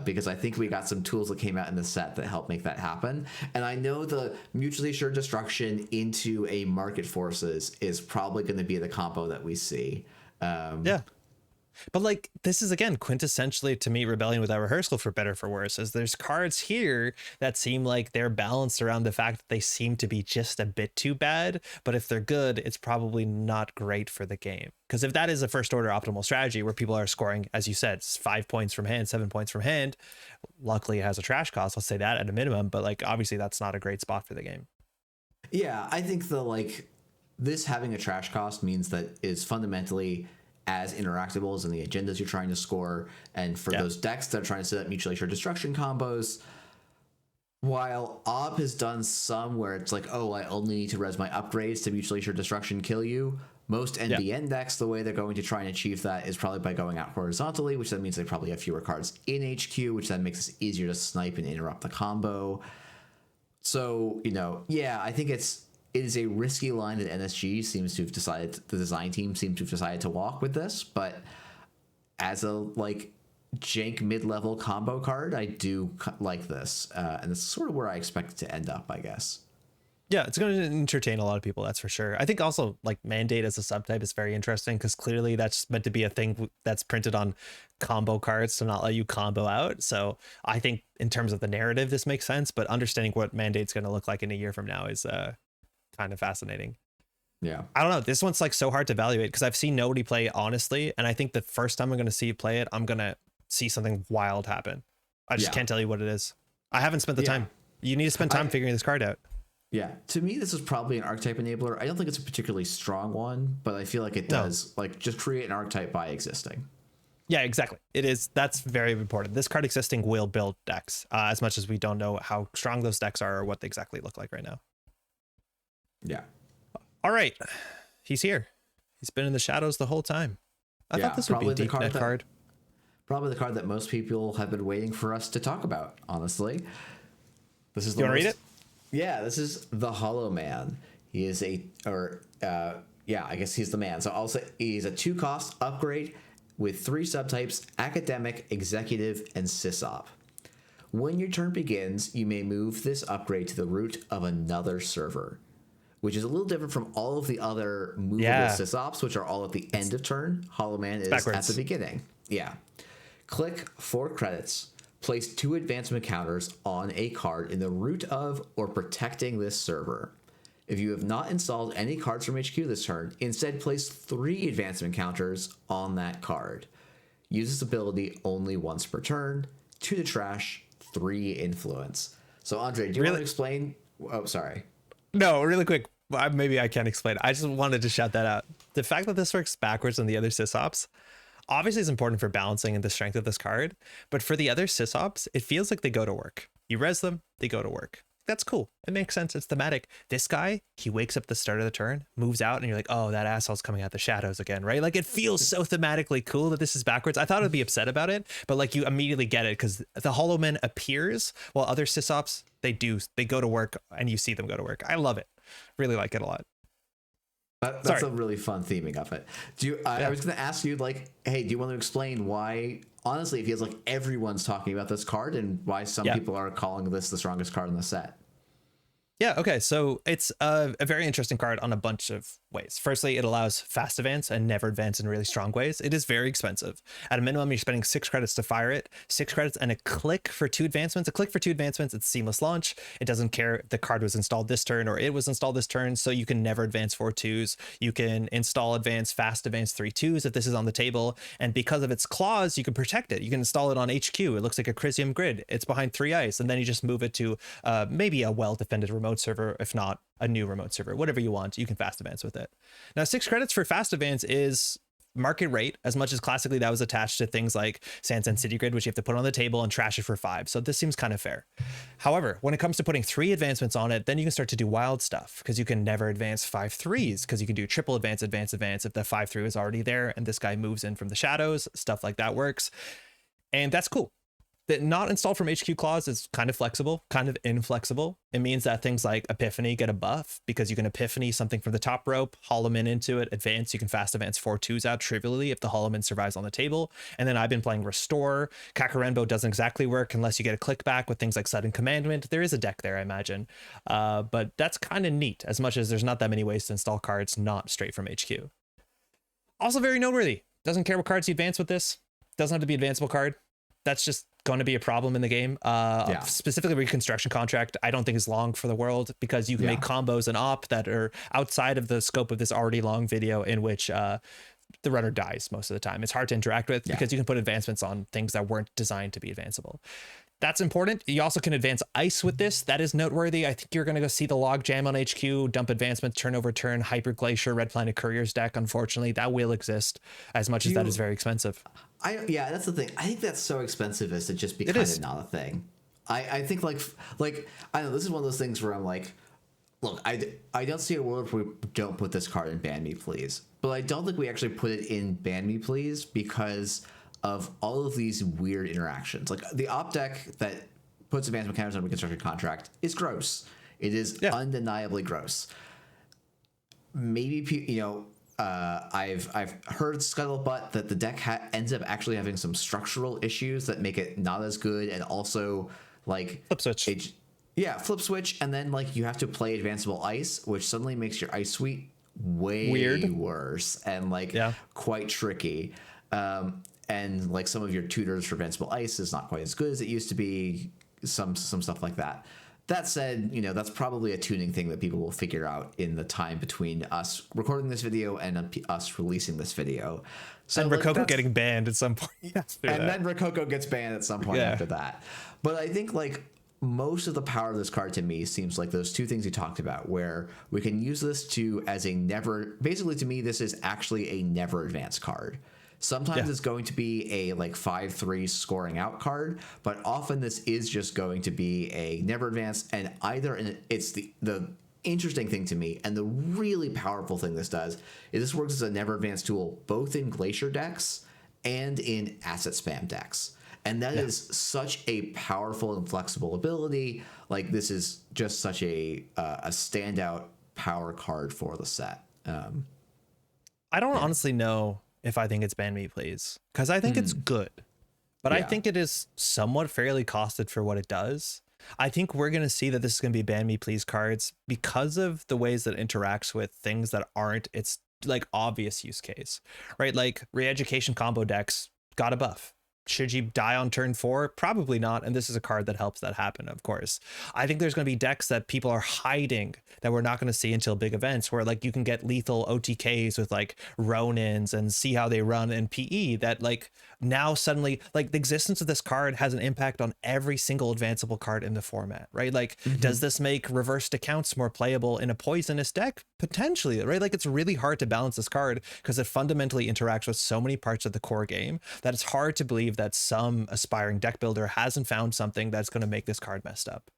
Because I think we got some tools that came out in the set that help make that happen. And I know the mutually assured destruction into a market forces is probably going to be the combo that we see. But like, this is again quintessentially to me Rebellion without Rehearsal, for better or for worse, is there's cards here that seem like they're balanced around the fact that they seem to be just a bit too bad, but if they're good, it's probably not great for the game. Because if that is a first order optimal strategy where people are scoring, as you said, 5 points from hand, 7 points from hand, luckily it has a trash cost, I'll say that at a minimum, but like obviously that's not a great spot for the game. Yeah, I think this having a trash cost means that it's fundamentally as interactable as in the agendas you're trying to score. And for those decks that are trying to set up mutually assured destruction combos, while Ob has done some where it's like, oh, I only need to res my upgrades to mutually assured destruction kill you, most NBN decks, the way they're going to try and achieve that is probably by going out horizontally, which then means they probably have fewer cards in HQ, which then makes it easier to snipe and interrupt the combo. So, I think it is a risky line that NSG seems to have decided, the design team seems to have decided to walk with this, but as a jank mid-level combo card, I do like this, and it's sort of where I expect it to end up, I guess. Yeah, it's going to entertain a lot of people, that's for sure. I think also Mandate as a subtype is very interesting, because clearly that's meant to be a thing that's printed on combo cards to not let you combo out. So I think in terms of the narrative, this makes sense, but understanding what Mandate's going to look like in a year from now is kind of fascinating. Yeah, I don't know, this one's so hard to evaluate because I've seen nobody play it honestly, and I think the first time I'm going to see you play it, I'm going to see something wild happen. I just can't tell you what it is. I haven't spent the time. You need to spend time figuring this card out. Yeah, to me this is probably an archetype enabler. I don't think it's a particularly strong one, but I feel like it does just create an archetype by existing. Yeah, exactly. It is. That's very important. This card existing will build decks, as much as we don't know how strong those decks are or what they exactly look like right now. Yeah. All right. He's here. He's been in the shadows the whole time. I thought this would be a deep net card. Probably the card that most people have been waiting for us to talk about, honestly. This is you want to read it? Yeah, this is the Hollow Man. He is I guess he's the man. So I'll say he's a 2-cost upgrade with 3 subtypes: Academic, Executive, and Sysop. When your turn begins, you may move this upgrade to the root of another server, which is a little different from all of the other movable sysops, which are all at the end of turn. Hollow Man is backwards at the beginning. Yeah. Click 4 credits. Place 2 advancement counters on a card in the root of or protecting this server. If you have not installed any cards from HQ this turn, instead place 3 advancement counters on that card. Use this ability only once per turn. 2 to trash, 3 influence. So Andrej, do you want to explain? Oh, sorry. No, really quick. maybe I can't explain it. I just wanted to shout that out. The fact that this works backwards than the other sysops obviously is important for balancing and the strength of this card, but for the other sysops, it feels like they go to work. You res them, they go to work. That's cool. It makes sense. It's thematic. This guy, he wakes up at the start of the turn, moves out, and you're like, oh, that asshole's coming out the shadows again, right? Like, it feels so thematically cool that this is backwards. I thought I'd be upset about it, but like, you immediately get it because the Hollow Man appears while other sysops, they go to work and you see them go to work. I love it. Really like it a lot. That's a really fun theming of it. I was going to ask you, like, hey, do you want to explain why, honestly, it feels like everyone's talking about this card and why some people are calling this the strongest card in the set? Yeah, okay, so it's a very interesting card on a bunch of ways. Firstly, it allows fast advance and never advance in really strong ways. It is very expensive. At a minimum, you're spending 6 credits to fire it, 6 credits and a click for 2 advancements. A click for 2 advancements, it's seamless launch. It doesn't care if the card was installed this turn or it was installed this turn, so you can never advance 4 2s. You can install fast advance 3 2s if this is on the table, and because of its claws, you can protect it. You can install it on HQ. It looks like a Chrysium grid. It's behind 3 ice, and then you just move it to maybe a well-defended remote server, if not a new remote server, whatever you want, you can fast advance with it. Now, 6 credits for fast advance is market rate, as much as classically that was attached to things like Sands and City Grid, which you have to put on the table and trash it for 5. So this seems kind of fair. However, when it comes to putting 3 advancements on it, then you can start to do wild stuff because you can never advance 5 3s because you can do triple advance if the 5 3 is already there and this guy moves in from the shadows. Stuff like that works. And that's cool. That not installed from HQ clause is kind of flexible, kind of inflexible. It means that things like Epiphany get a buff because you can Epiphany something from the top rope, Hollow Man into it, advance. You can fast advance 4 2s out trivially if the Hollow Man survives on the table. And then I've been playing Restore. Kakarenbo doesn't exactly work unless you get a click back with things like Sudden Commandment. There is a deck there, I imagine. But that's kind of neat, as much as there's not that many ways to install cards not straight from HQ. Also very noteworthy. Doesn't care what cards you advance with this. Doesn't have to be an advanceable card. That's just going to be a problem in the game. Specifically, Reconstruction Contract, I don't think is long for the world because you can make combos and op that are outside of the scope of this already long video in which the runner dies most of the time. It's hard to interact with because you can put advancements on things that weren't designed to be advanceable. That's important. You also can advance ice with this. That is noteworthy. I think you're going to go see the log jam on HQ, dump advancement, turn over turn, Hyper Glacier, Red Planet Couriers deck. Unfortunately, that will exist as much as that is very expensive. That's the thing. I think that's so expensive as to just be kind of not a thing. I think like I know this is one of those things where I'm like, look, I don't see a world where we don't put this card in Ban Me Please, but I don't think we actually put it in Ban Me Please because of all of these weird interactions. Like the op deck that puts advancement counters on Reconstruction Contract is gross. It is undeniably gross. Maybe I've heard scuttlebutt that the deck ends up actually having some structural issues that make it not as good, and also like flip switch. Flip switch, and then like you have to play advanceable ice, which suddenly makes your ice suite way weird, worse, and like quite tricky. And like some of your tutors for advanceable ice is not quite as good as it used to be. Some stuff like that. That said, that's probably a tuning thing that people will figure out in the time between us recording this video and us releasing this video. So and Rococo getting banned at some point. Then Rococo gets banned at some point after that. But I think like most of the power of this card to me seems like those 2 things you talked about, where we can use this as a never. Basically, to me, this is actually a never advance card. Sometimes it's going to be a like 5-3 scoring out card, but often this is just going to be a never advance, and it's the interesting thing to me, and the really powerful thing this does is this works as a never advance tool both in Glacier decks and in asset spam decks. And that is such a powerful and flexible ability. Like this is just such a standout power card for the set. I don't honestly know if I think it's Ban Me Please, because I think it's good, but I think it is somewhat fairly costed for what it does. I think we're going to see that this is going to be Ban Me Please cards because of the ways that it interacts with things that aren't its like obvious use case, right? Like re-education combo decks got a buff. should you die on turn 4? Probably not. And this is a card that helps that happen, of course. I think there's going to be decks that people are hiding that we're not going to see until big events, where like you can get lethal OTKs with like Ronins and see how they run in PE, that like now suddenly like the existence of this card has an impact on every single advanceable card in the format, right? Like, does this make reversed accounts more playable in a poisonous deck? Potentially, right? Like, it's really hard to balance this card because it fundamentally interacts with so many parts of the core game that it's hard to believe that some aspiring deck builder hasn't found something that's going to make this card messed up.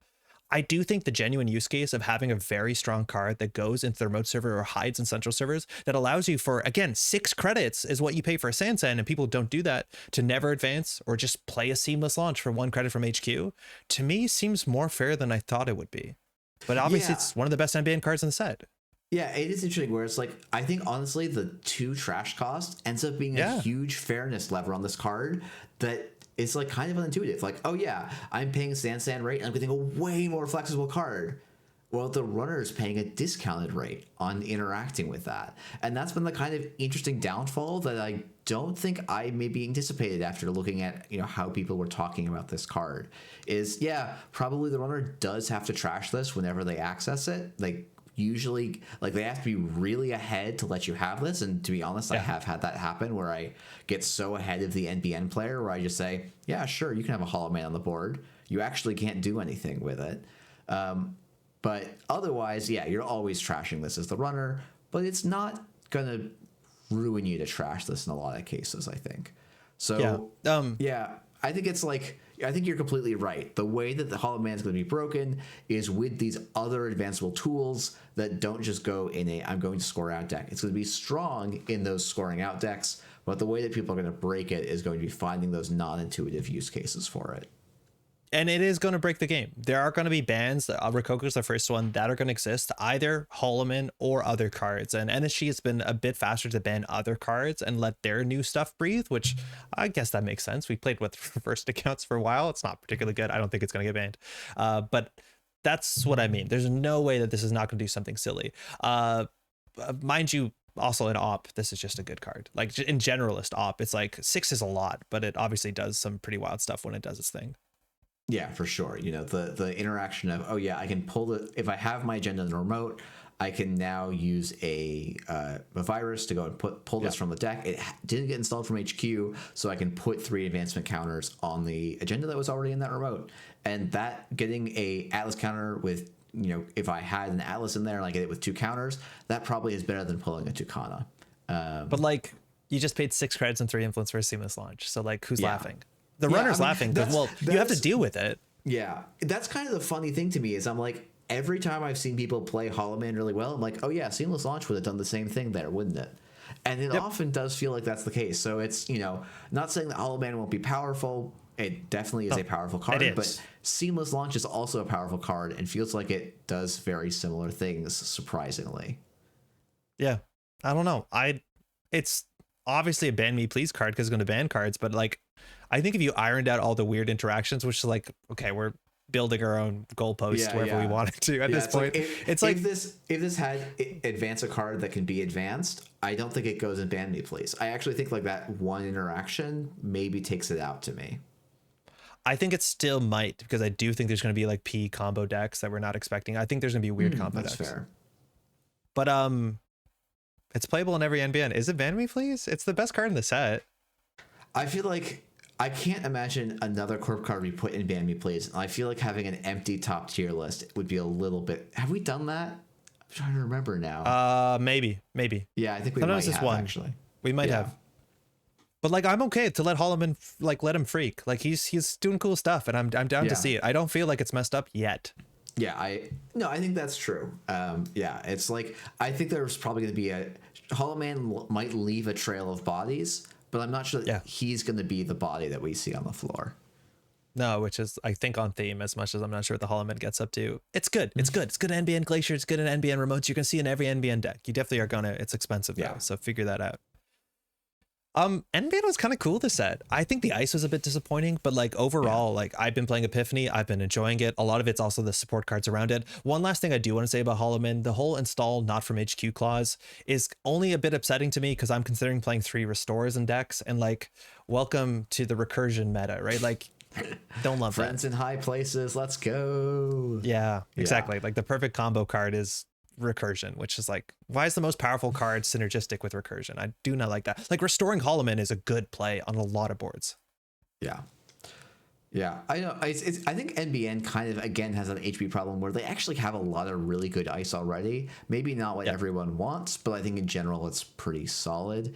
I do think the genuine use case of having a very strong card that goes into the remote server or hides in central servers that allows you for, again, 6 credits is what you pay for a Sansan, and people don't do that, to never advance or just play a seamless launch for 1 credit from HQ, to me seems more fair than I thought it would be. But obviously it's one of the best NBN cards in the set. Yeah, it is interesting where it's like, I think honestly the 2 trash cost ends up being a huge fairness lever on this card that it's like kind of unintuitive. Like, oh yeah, I'm paying Sansan rate and I'm getting a way more flexible card. Well, the runner is paying a discounted rate on interacting with that. And that's been the kind of interesting downfall that I don't think I maybe anticipated after looking at, you know, how people were talking about this card. Is, yeah, probably the runner does have to trash this whenever they access it. Like, usually, like, they have to be really ahead to let you have this, and to be honest, I have had that happen where I get so ahead of the NBN player where I just say, yeah, sure, you can have a Hollow Man on the board. You actually can't do anything with it. But otherwise, yeah, you're always trashing this as the runner, but it's not gonna ruin you to trash this in a lot of cases, I think. So yeah, I think it's like, I think you're completely right. The way that the Hollow Man is going to be broken is with these other advanceable tools that don't just go in a I'm going to score out deck. It's going to be strong in those scoring out decks, but the way that people are going to break it is going to be finding those non-intuitive use cases for it. And it is going to break the game. There are going to be bans. Rokoko's the first one that are going to exist, either Holloman or other cards. And NSG has been a bit faster to ban other cards and let their new stuff breathe, which I guess that makes sense. We played with reversed accounts for a while. It's not particularly good. I don't think it's going to get banned. But that's what I mean. There's no way that this is not going to do something silly. Mind you, also in op, this is just a good card. Like in generalist op, it's like 6 is a lot, but it obviously does some pretty wild stuff when it does its thing. Yeah, for sure. You know, the interaction of, oh yeah, I can pull the, if I have my agenda in the remote, I can now use a virus to go and pull this from the deck. It didn't get installed from HQ, so I can put 3 advancement counters on the agenda that was already in that remote. And that getting a Atlas counter with, you know, if I had an Atlas in there and I get it with 2 counters, that probably is better than pulling a Tucana. But like, you just paid 6 credits and 3 influence for a seamless launch. So like, who's laughing? The runner's laughing because, well, you have to deal with it. Yeah, that's kind of the funny thing to me is I'm like, every time I've seen people play Hollow Man really well, I'm like, oh yeah, seamless launch would have done the same thing there, wouldn't it? And it often does feel like that's the case. So it's, you know, not saying that Hollow Man won't be powerful. It definitely is a powerful card, but seamless launch is also a powerful card and feels like it does very similar things, surprisingly. Yeah, I don't know. It's obviously a ban me please card because it's going to ban cards, but like, I think if you ironed out all the weird interactions, which is like, okay, we're building our own goalpost wherever we wanted to at this point. It's like if this had advance a card that can be advanced, I don't think it goes in ban me please. I actually think like that one interaction maybe takes it out to me. I think it still might, because I do think there's going to be like P combo decks that we're not expecting. I think there's going to be weird combo decks. That's fair. But it's playable in every NBN. Is it ban me please? It's the best card in the set. I feel like I can't imagine another corp card we put in ban me please. I feel like having an empty top tier list would be a little bit. Have we done that? I'm trying to remember now. Maybe. Yeah, I think we might have actually. We might have. But like, I'm okay to let Holloman, like, let him freak. Like he's doing cool stuff, and I'm down to see it. I don't feel like it's messed up yet. Yeah, I think that's true. Yeah, it's like, I think there's probably going to be Hollow Man might leave a trail of bodies, but I'm not sure that he's going to be the body that we see on the floor. No, which is, I think, on theme, as much as I'm not sure what the Hollow Man gets up to. It's good. It's good. It's good in NBN Glacier. It's good in NBN remotes. You can see in every NBN deck. You definitely are going to, it's expensive though, so figure that out. NBA was kind of cool this set. I think the ice was a bit disappointing, but like overall, like I've been playing Epiphany, I've been enjoying it. A lot of it's also the support cards around it. One last thing I do want to say about Holloman, the whole install not from HQ clause is only a bit upsetting to me because I'm considering playing 3 restores in decks, and like welcome to the recursion meta, right? Like don't love Friends that. in high places, let's go. Yeah, exactly. Like the perfect combo card is recursion, which is like, why is the most powerful card synergistic with recursion? I do not like that. Like restoring Holloman is a good play on a lot of boards. Yeah. I know. I think NBN kind of again has an HP problem where they actually have a lot of really good ice already. Maybe not what everyone wants, but I think in general it's pretty solid.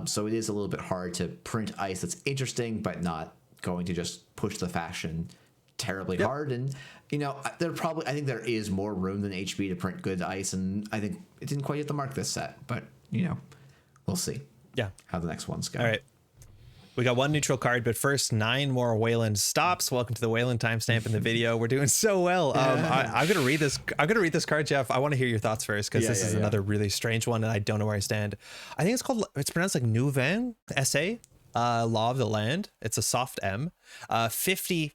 So it is a little bit hard to print ice that's interesting, but not going to just push the fashion terribly hard. And I think there is more room than HB to print good ice, and I think it didn't quite hit the mark this set, but we'll see how the next ones go. All right, we got 1 neutral card, but first 9 more Weyland stops. Welcome to the Weyland timestamp in the video. We're doing so well. I'm gonna read this card, Jeff. I want to hear your thoughts first, because this is another really strange one and I don't know where I stand. I think it's pronounced like Nouven SA, Law of the Land. It's a soft M. 50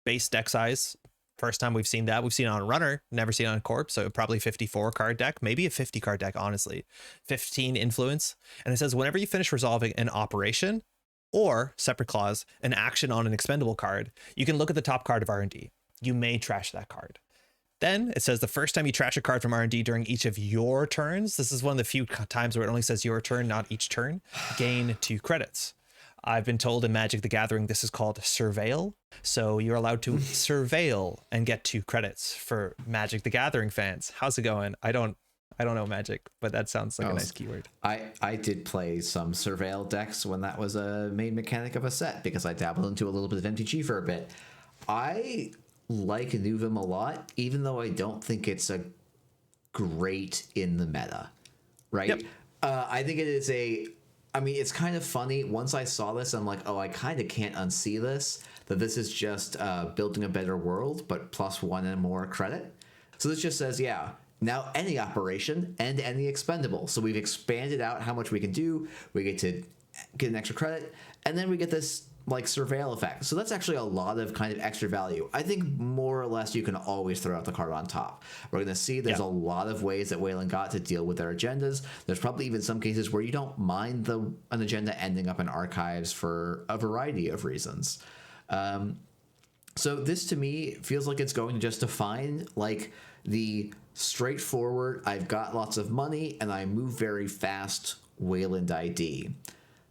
base deck size. First time we've seen that. We've seen it on Runner, never seen it on Corp, so probably 54 card deck, maybe a 50 card deck, honestly. 15 influence, and it says whenever you finish resolving an operation or, separate clause, an action on an expendable card, you can look at the top card of R&D. You may trash that card. Then it says the first time you trash a card from R&D during each of your turns, this is one of the few times where it only says your turn, not each turn, gain 2 credits. I've been told in Magic the Gathering this is called Surveil, so you're allowed to surveil and get 2 credits for Magic the Gathering fans. How's it going? I don't know Magic, but that sounds like a nice keyword. I did play some Surveil decks when that was a main mechanic of a set, because I dabbled into a little bit of MTG for a bit. I like Nuvem a lot, even though I don't think it's a great in the meta, right? Yep. I think it is it's kind of funny. Once I saw this, I'm like, oh, I kind of can't unsee this, that this is just building a better world, but +1 and more credit. So this just says, now any operation and any expendable. So we've expanded out how much we can do. We get to get an extra credit, and then we get this like surveil effect. So that's actually a lot of kind of extra value. I think more or less you can always throw out the card on top. We're going to see there's a lot of ways that Weyland got to deal with their agendas. There's probably even some cases where you don't mind an agenda ending up in archives for a variety of reasons. So this to me feels like it's going to just define like the straightforward, I've got lots of money and I move very fast Weyland ID.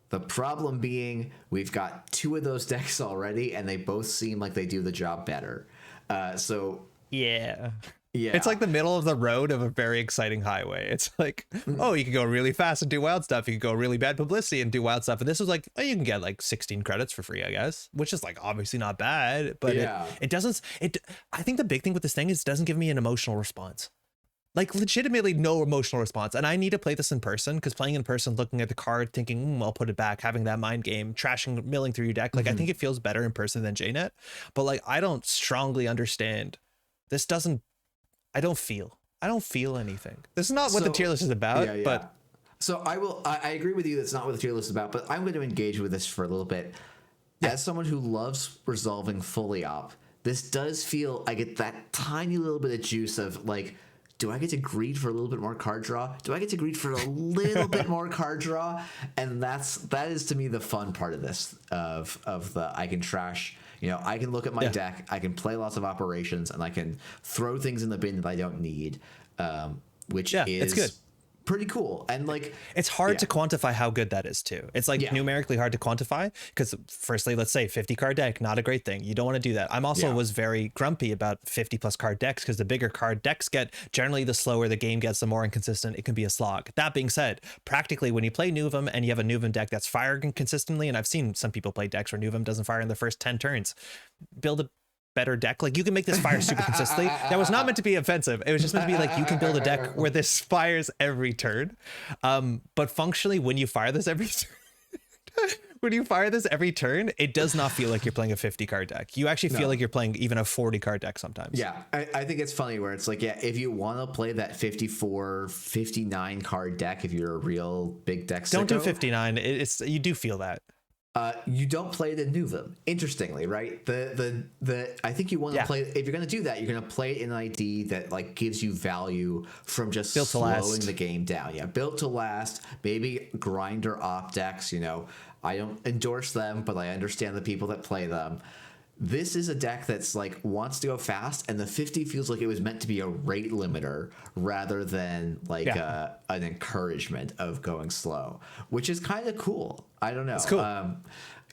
The problem being we've got 2 of those decks already, and they both seem like they do the job better. It's like the middle of the road of a very exciting highway. It's like, oh, you can go really fast and do wild stuff. You can go really bad publicity and do wild stuff. And this was like, oh, you can get like 16 credits for free, I guess, which is like obviously not bad, but it doesn't. I think the big thing with this thing is it doesn't give me an emotional response. Like legitimately no emotional response. And I need to play this in person, because playing in person, looking at the card, thinking, I'll put it back, having that mind game, trashing, milling through your deck. Like, I think it feels better in person than JNet. But like, I don't strongly understand. I don't feel anything. This is not what the tier list is about, but. So I agree with you. That's not what the tier list is about, but I'm going to engage with this for a little bit. As someone who loves resolving fully op, this does feel, I get that tiny little bit of juice of like, do I get to greed for a little bit more card draw? Do I get to greed for a little bit more card draw? And that is to me the fun part of this, of the I can trash. I can look at my deck, I can play lots of operations, and I can throw things in the bin that I don't need, which is it's good. Pretty cool. And like, it's hard to quantify how good that is too. It's like numerically hard to quantify, because firstly, let's say 50 card deck, not a great thing. You don't want to do that. I'm also was very grumpy about 50 plus card decks, because the bigger card decks get, generally the slower the game gets, the more inconsistent it can be a slog. That being said, practically when you play Nuvem and you have a Nuvem deck that's firing consistently, and I've seen some people play decks where Nuvem doesn't fire in the first 10 turns, build a better deck. Like, you can make this fire super consistently. That was not meant to be offensive. It was just meant to be like, you can build a deck where this fires every turn. But functionally, when you fire this every turn, when you fire this every turn, it does not feel like you're playing a 50 card deck. You actually feel like you're playing even a 40 card deck sometimes. Yeah, I think it's funny where it's like, yeah, if you want to play that 54, 59 card deck, if you're a real big deck don't do sicko, 59. It's you do feel that. You don't play it in New them. Interestingly, right? I think you want to play, if you're going to do that, you're going to play it in an ID that like gives you value from just Built to last. slowing the game down. Yeah, built to last. Maybe grinder op decks. You know, I don't endorse them, but I understand the people that play them. This is a deck that's like wants to go fast, and the 50 feels like it was meant to be a rate limiter rather than like an encouragement of going slow, which is kind of cool. I don't know. It's cool.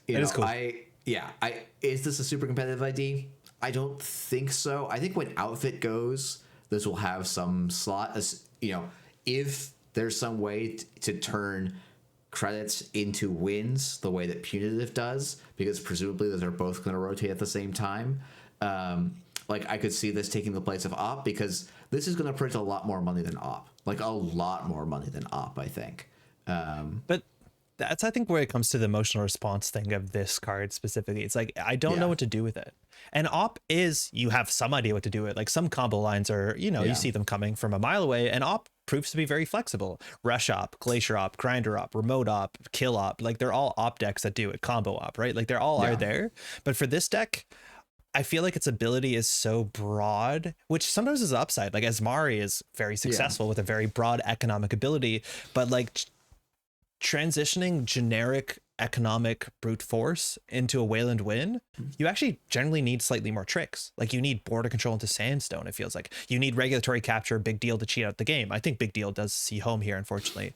It is cool. Is this a super competitive ID? I don't think so. I think when outfit goes, this will have some slot. You know, if there's some way to turn credits into wins the way that punitive does, because presumably those are both going to rotate at the same time. Like I could see this taking the place of op, because this is going to print a lot more money than op, like a lot more money than op, I think. But that's, I think, where it comes to the emotional response thing of this card specifically. It's like, I don't know what to do with it. And op is, you have some idea what to do with it. Like some combo lines are, you know, you see them coming from a mile away, and op proves to be very flexible. Rush op, glacier op, grinder op, remote op, kill op, like they're all op decks that do it. Combo op, right? Like they're all are there. But for this deck, I feel like its ability is so broad, which sometimes is upside. Like Asmari is very successful with a very broad economic ability, but like transitioning generic economic brute force into a Weyland win, you actually generally need slightly more tricks. Like you need border control into sandstone. It feels like you need regulatory capture, big deal to cheat out the game. I think big deal does see home here, unfortunately.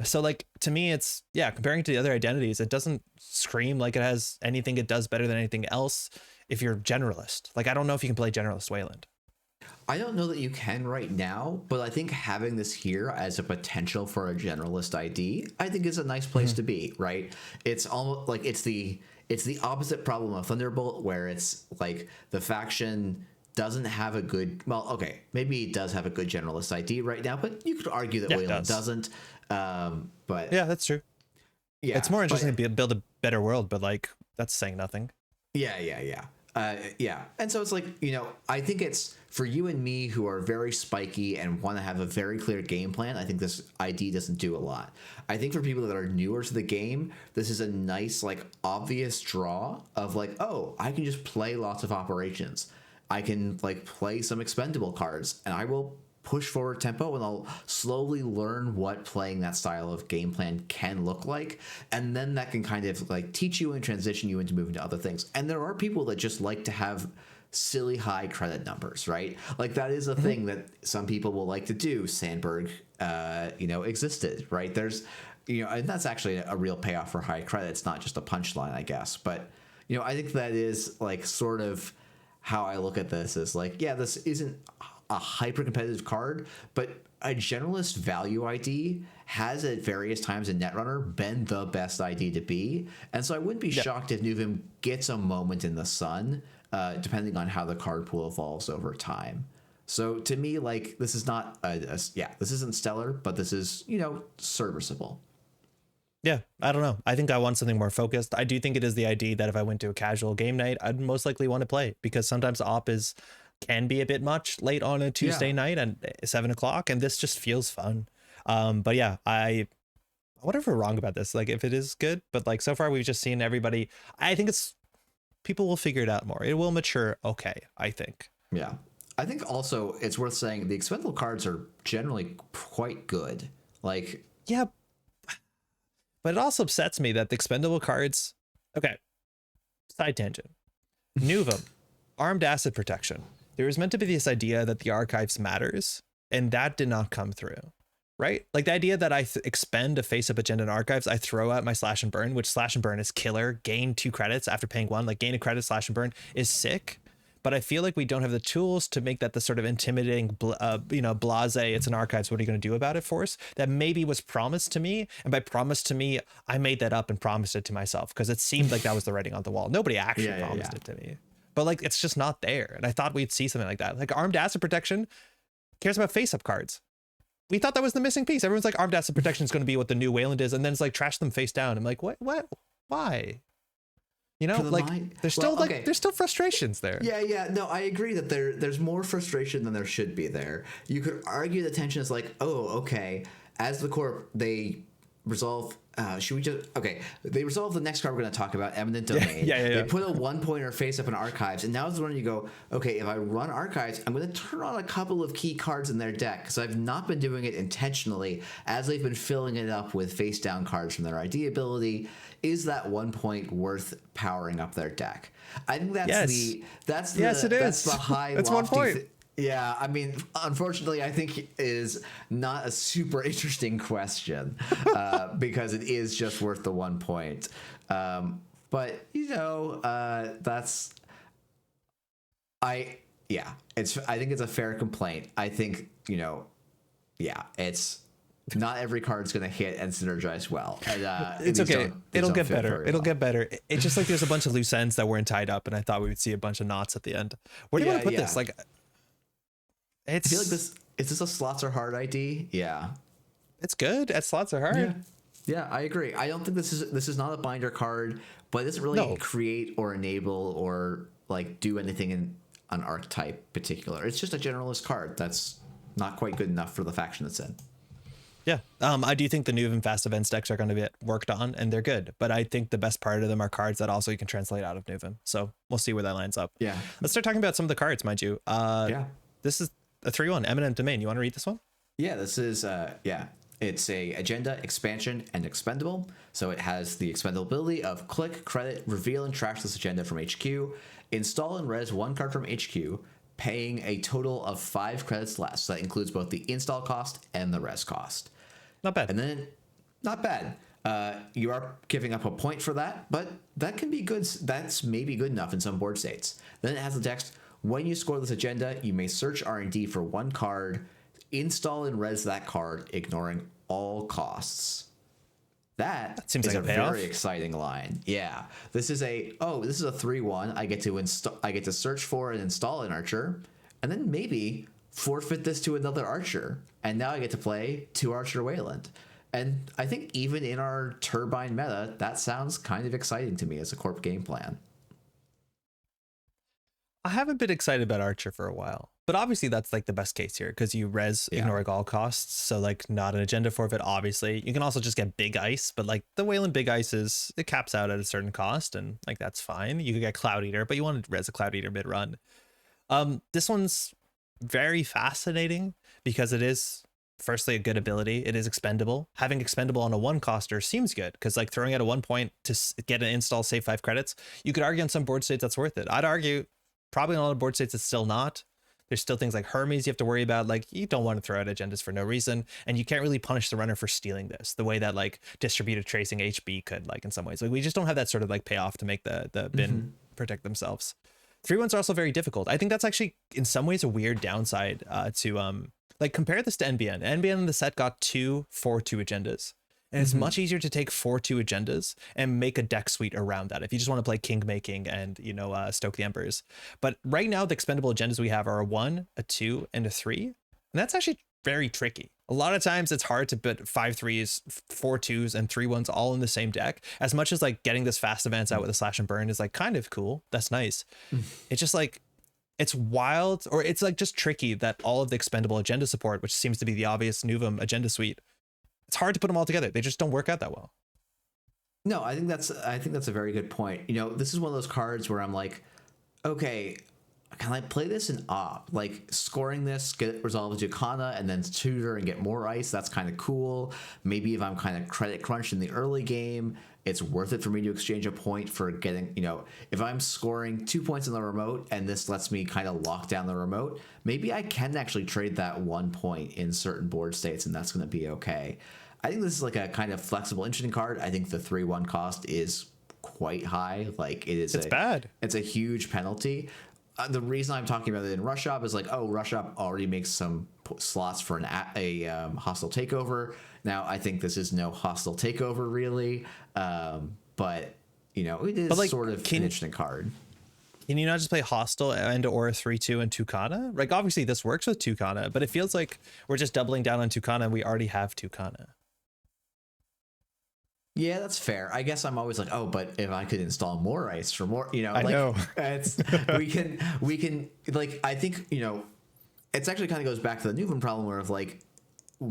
So like to me, it's comparing to the other identities, it doesn't scream like it has anything it does better than anything else. If you're generalist, like I don't know if you can play generalist Weyland. I don't know that you can right now, but I think having this here as a potential for a generalist ID, I think is a nice place to be, right? It's almost like it's the opposite problem of Thunderbolt, where it's like the faction doesn't have a good, well, okay, maybe it does have a good generalist ID right now, but you could argue that Weyland doesn't. But yeah, that's true. Yeah, it's more interesting to build a better world, but like that's saying nothing. Yeah. And so it's like, you know, I think it's for you and me who are very spiky and want to have a very clear game plan. I think this ID doesn't do a lot. I think for people that are newer to the game, this is a nice, like, obvious draw of like, oh, I can just play lots of operations. I can like play some expendable cards, and I will push forward tempo, and I'll slowly learn what playing that style of game plan can look like, and then that can kind of like teach you and transition you into moving to other things. And there are people that just like to have silly high credit numbers, right? Like that is a thing that some people will like to do. Sandberg existed, right? There's, you know, and that's actually a real payoff for high credit. It's not just a punchline, I guess. But, you know, I think that is like sort of how I look at this, is like, yeah, this isn't a hyper competitive card, but a generalist value ID has at various times in Netrunner been the best ID to be. And so I wouldn't be shocked if Nuvim gets a moment in the sun, depending on how the card pool evolves over time. So to me, like, this is not this isn't stellar, but this is, you know, serviceable. Yeah, I don't know. I think I want something more focused. I do think it is the ID that if I went to a casual game night, I'd most likely want to play, because sometimes op can be a bit much late on a Tuesday night at 7 o'clock, and this just feels fun. But yeah, I wonder if we're wrong about this, like if it is good, but like so far we've just seen everybody. I think people will figure it out more. It will mature. Okay, I think. Yeah. I think also it's worth saying the expendable cards are generally quite good. Like, yeah, but it also upsets me that the expendable cards. Okay, side tangent. Nuvum, armed acid protection. There was meant to be this idea that the archives matters, and that did not come through, right? Like the idea that I expend a face-up agenda in archives, I throw out my slash and burn, which slash and burn is killer. Gain 2 credits after paying 1, like gain a credit, slash and burn is sick. But I feel like we don't have the tools to make that the sort of intimidating, blase, it's an archives, what are you going to do about it force that maybe was promised to me. And by promised to me, I made that up and promised it to myself, because it seemed like that was the writing on the wall. Nobody actually promised it to me. But like, it's just not there. And I thought we'd see something like that. Like armed acid protection cares about face-up cards. we thought that was the missing piece. Everyone's like, armed asset protection is going to be what the new Weyland is, and then it's like trash them face down. I'm like, what, why? You know, like there's still there's still frustrations there. Yeah. No, I agree that there's more frustration than there should be there. You could argue the tension is like, oh, okay, as the corp, they resolve. Should we just They resolve the next card we're going to talk about, eminent domain. Yeah. They put a 1-pointer face up in archives, and now is when you go, okay, if I run archives, I'm going to turn on a couple of key cards in their deck because I've not been doing it intentionally as they've been filling it up with face down cards from their ID ability. Is that 1 point worth powering up their deck? I think that's that's the high. That's 1 point. Yeah, I mean, unfortunately, I think it is not a super interesting question because it is just worth the 1 point. But you know, I think it's a fair complaint. I think, you know, it's not every card's going to hit and synergize well. And, it's okay. It'll get better. It'll get better. It's just like there's a bunch of loose ends that weren't tied up, and I thought we would see a bunch of knots at the end. Where do you want to put this? Like, I feel like is this a slots are hard ID? Yeah. It's good at slots are hard. Yeah, I agree. I don't think this is not a binder card, but it doesn't really create or enable or like do anything in an archetype particular. It's just a generalist card that's not quite good enough for the faction it's in. Yeah. I do think the new and fast events decks are going to get worked on, and they're good, but I think the best part of them are cards that also you can translate out of Nuvem. So we'll see where that lines up. Yeah. Let's start talking about some of the cards, mind you. This is a 3/1 eminent domain. You want to read this one? Yeah, this is it's a agenda, expansion, and expendable. So it has the expendable ability of click, credit, reveal, and trash this agenda from HQ. Install and res one card from HQ, paying a total of 5 credits less. So that includes both the install cost and the res cost. Not bad. And then, not bad. You are giving up a point for that, but that can be good. That's maybe good enough in some board states. Then it has the text: when you score this agenda, you may search R&D for one card, install and res that card, ignoring all costs. That seems like a very exciting line. Yeah, this is a 3/1. I get to search for and install an archer, and then maybe forfeit this to another archer, and now I get to play 2 Archer Weyland. And I think even in our Turbine meta, that sounds kind of exciting to me as a corp game plan. I haven't been excited about Archer for a while, but obviously that's like the best case here because you ignoring all costs. So like not an agenda forfeit, obviously. You can also just get Big Ice, but like the Weyland Big Ice it caps out at a certain cost, and like that's fine. You could get Cloud Eater, but you want to res a Cloud Eater mid-run. This one's very fascinating because it is firstly a good ability. It is expendable. Having expendable on a 1-coster seems good because like throwing out a 1 point to get an install, save 5 credits, you could argue on some board states that's worth it. I'd argue probably on a lot of board states it's still not. There's still things like Hermes you have to worry about. Like you don't want to throw out agendas for no reason, and you can't really punish the runner for stealing this the way that like distributed tracing HB could, like in some ways. Like we just don't have that sort of like payoff to make the bin protect themselves. 3/1s are also very difficult. I think that's actually in some ways a weird downside to like compare this to NBN. NBN in the set got 2 4/2 agendas. And it's much easier to take 4/2 agendas and make a deck suite around that if you just want to play king making and, you know, stoke the embers. But right now, the expendable agendas we have are a 1, a 2, and a 3. And that's actually very tricky. A lot of times it's hard to put 5 3s, 4 2s, and 3 1s all in the same deck. As much as like getting this fast advance out with a slash and burn is like kind of cool. That's nice. It's just like, it's wild, or it's like just tricky that all of the expendable agenda support, which seems to be the obvious Nuvem agenda suite, it's hard to put them all together. They just don't work out that well. No, I think that's a very good point. You know, this is one of those cards where I'm like, okay, can I play this in op? Like scoring this, get resolved to Kana, and then tutor and get more ice. That's kind of cool. Maybe if I'm kind of credit crunched in the early game, it's worth it for me to exchange a point for getting, you know, if I'm scoring 2 points in the remote and this lets me kind of lock down the remote, maybe I can actually trade that 1 point in certain board states, and that's going to be okay. I think this is like a kind of flexible, interesting card. I think the 3/1 cost is quite high. Like it's bad. It's a huge penalty. The reason I'm talking about it in Rush Shop is like, oh, Rush Shop already makes some slots for a hostile takeover. Now, I think this is no hostile takeover really, but you know, it is like, sort of an interesting card. Can you not just play Hostile and or 3-2 and Tucana? Like obviously this works with Tucana, but it feels like we're just doubling down on Tucana and we already have Tucana. Yeah, that's fair. I guess I'm always like, oh, but if I could install more ice for more, you know, I like know. it's we can like I think, you know, it's actually kind of goes back to the Nuven problem where of like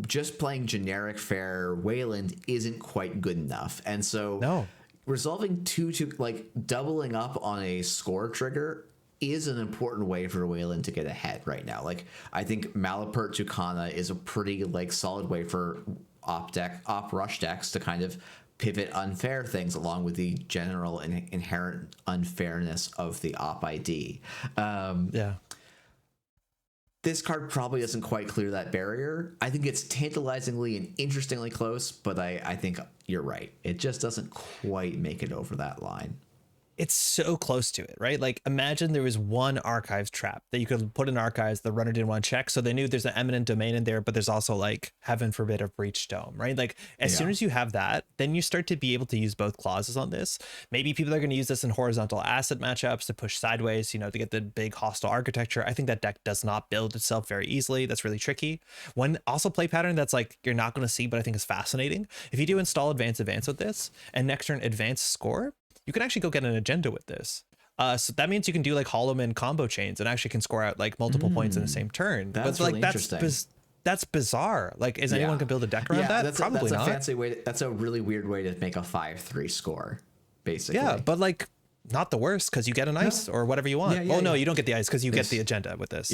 just playing generic fair Weyland isn't quite good enough. And so resolving two to like doubling up on a score trigger is an important way for Weyland to get ahead right now. Like I think Malapert Tucana is a pretty like solid way for op rush decks to kind of pivot unfair things along with the general inherent unfairness of the op ID. This card probably doesn't quite clear that barrier. I think it's tantalizingly and interestingly close, but I think you're right. It just doesn't quite make it over that line. It's so close to it, right? Like imagine there was one archives trap that you could put in archives the runner didn't want to check. So they knew there's an eminent domain in there, but there's also like heaven forbid a breach dome, right? Like as soon as you have that, then you start to be able to use both clauses on this. Maybe people are going to use this in horizontal asset matchups to push sideways, you know, to get the big hostile architecture. I think that deck does not build itself very easily. That's really tricky. One also play pattern that's like you're not going to see, but I think is fascinating. If you do install advance with this and next turn advance score, you can actually go get an agenda with this. So that means you can do like Hollowman combo chains and actually can score out like multiple points in the same turn. That's but like really interesting. that's bizarre. Like is anyone gonna build a deck around that? Probably that's not. A fancy way. That's a really weird way to make a 5-3 score, basically. Yeah, but like not the worst because you get an ice or whatever you want. No, you don't get the ice because you get the agenda with this.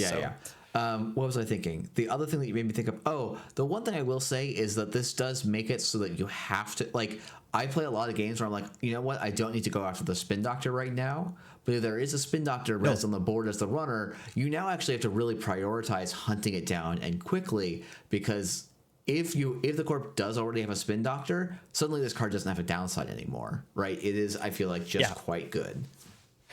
What was I thinking? The other thing that you made me think of, the one thing I will say is that this does make it so that you have to, like, I play a lot of games where I'm like, you know what, I don't need to go after the Spin Doctor right now, but if there is a Spin Doctor res on the board as the runner, you now actually have to really prioritize hunting it down and quickly, because if the corp does already have a Spin Doctor, suddenly this card doesn't have a downside anymore, right? It is, I feel like, just quite good.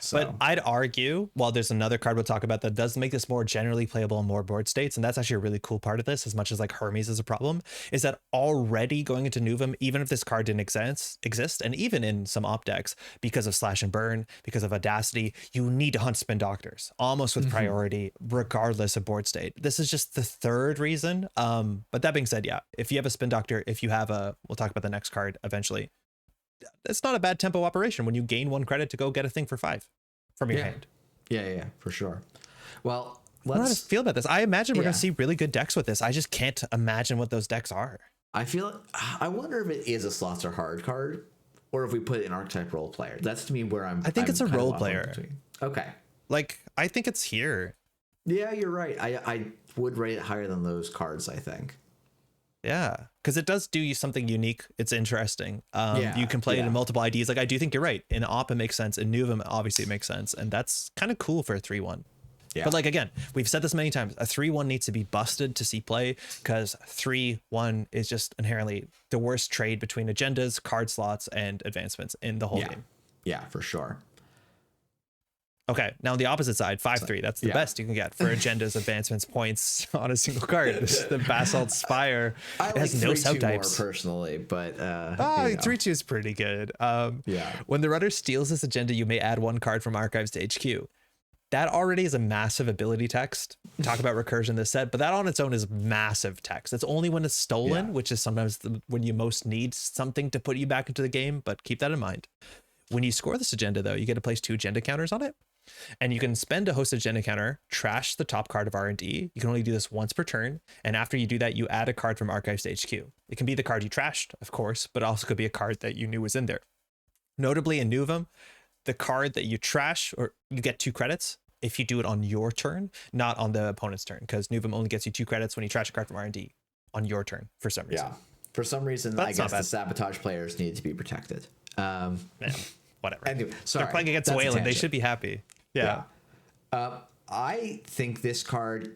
So. But I'd argue, while there's another card we'll talk about that does make this more generally playable in more board states, and that's actually a really cool part of this, as much as like Hermes is a problem, is that already going into Nuvum, even if this card didn't exist, and even in some op decks, because of Slash and Burn, because of Audacity, you need to hunt Spin Doctors, almost with priority, regardless of board state. This is just the third reason. But that being said, if you have a Spin Doctor, if you have we'll talk about the next card eventually, it's not a bad tempo operation when you gain 1 credit to go get a thing for 5 from your hand. Yeah, for sure. Well, I don't know how to feel about this. I imagine we're going to see really good decks with this. I just can't imagine what those decks are. I wonder if it is a slots are hard card or if we put it in archetype role player. That's to me where I think it's a role player. Okay. Like, I think it's here. Yeah, you're right. I would rate it higher than those cards, I think. Yeah, because it does do you something unique. It's interesting. You can play it in multiple IDs. Like I do think you're right. In Op, it makes sense. In Nuvum, obviously it makes sense, and that's kind of cool for a 3/1. Yeah. But like again, we've said this many times. A 3/1 needs to be busted to see play because 3/1 is just inherently the worst trade between agendas, card slots, and advancements in the whole game. Yeah, for sure. Okay, now on the opposite side, 5/3. That's the best you can get for agendas, advancements, points on a single card. This is the Basalt Spire. It has no subtypes personally, but 3/2 is pretty good. When the runner steals this agenda, you may add 1 card from archives to HQ. That already is a massive ability text. Talk about recursion this set, but that on its own is massive text. It's only when it's stolen, which is sometimes when you most need something to put you back into the game, but keep that in mind. When you score this agenda, though, you get to place 2 agenda counters on it. And you can spend a host agenda counter, trash the top card of R&D. You can only do this once per turn. And after you do that, you add a card from archives to HQ. It can be the card you trashed, of course, but also could be a card that you knew was in there. Notably in Nuvum, the card that you trash, or you get 2 credits if you do it on your turn, not on the opponent's turn, because Nuvum only gets you 2 credits when you trash a card from R&D on your turn for some reason. Yeah, for some reason, I guess the sabotage players need to be protected. Whatever. Anyway, sorry, they're playing against Weyland. They should be happy. Yeah. I think this card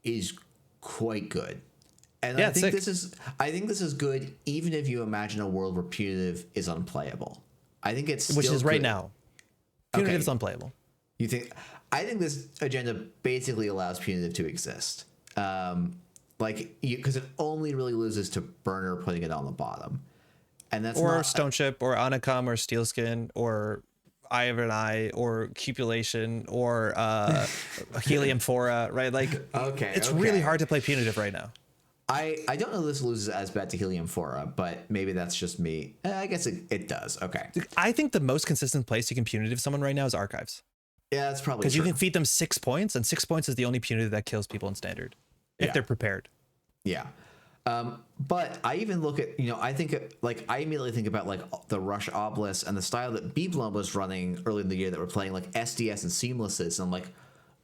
is quite good, and I think this is good even if you imagine a world where punitive is unplayable. I think it's which is good. Right now. Punitive is unplayable. You think? I think this agenda basically allows punitive to exist, because it only really loses to Burner putting it on the bottom. And that's or Stone Ship or Anakam or Steelskin or Eye of an Eye or Cupulation or Helium Fora, right? Like, it's really hard to play punitive right now. I don't know this loses as bad to Helium Fora, but maybe that's just me. I guess it does. Okay. I think the most consistent place you can punitive someone right now is Archives. Yeah, that's probably because you can feed them 6 points, and 6 points is the only punitive that kills people in Standard if they're prepared. Yeah. But I even look at, I think like I immediately think about like the Rush Obelisk and the style that Beeblum was running early in the year that were playing like SDS and Seamlesses. And I'm like,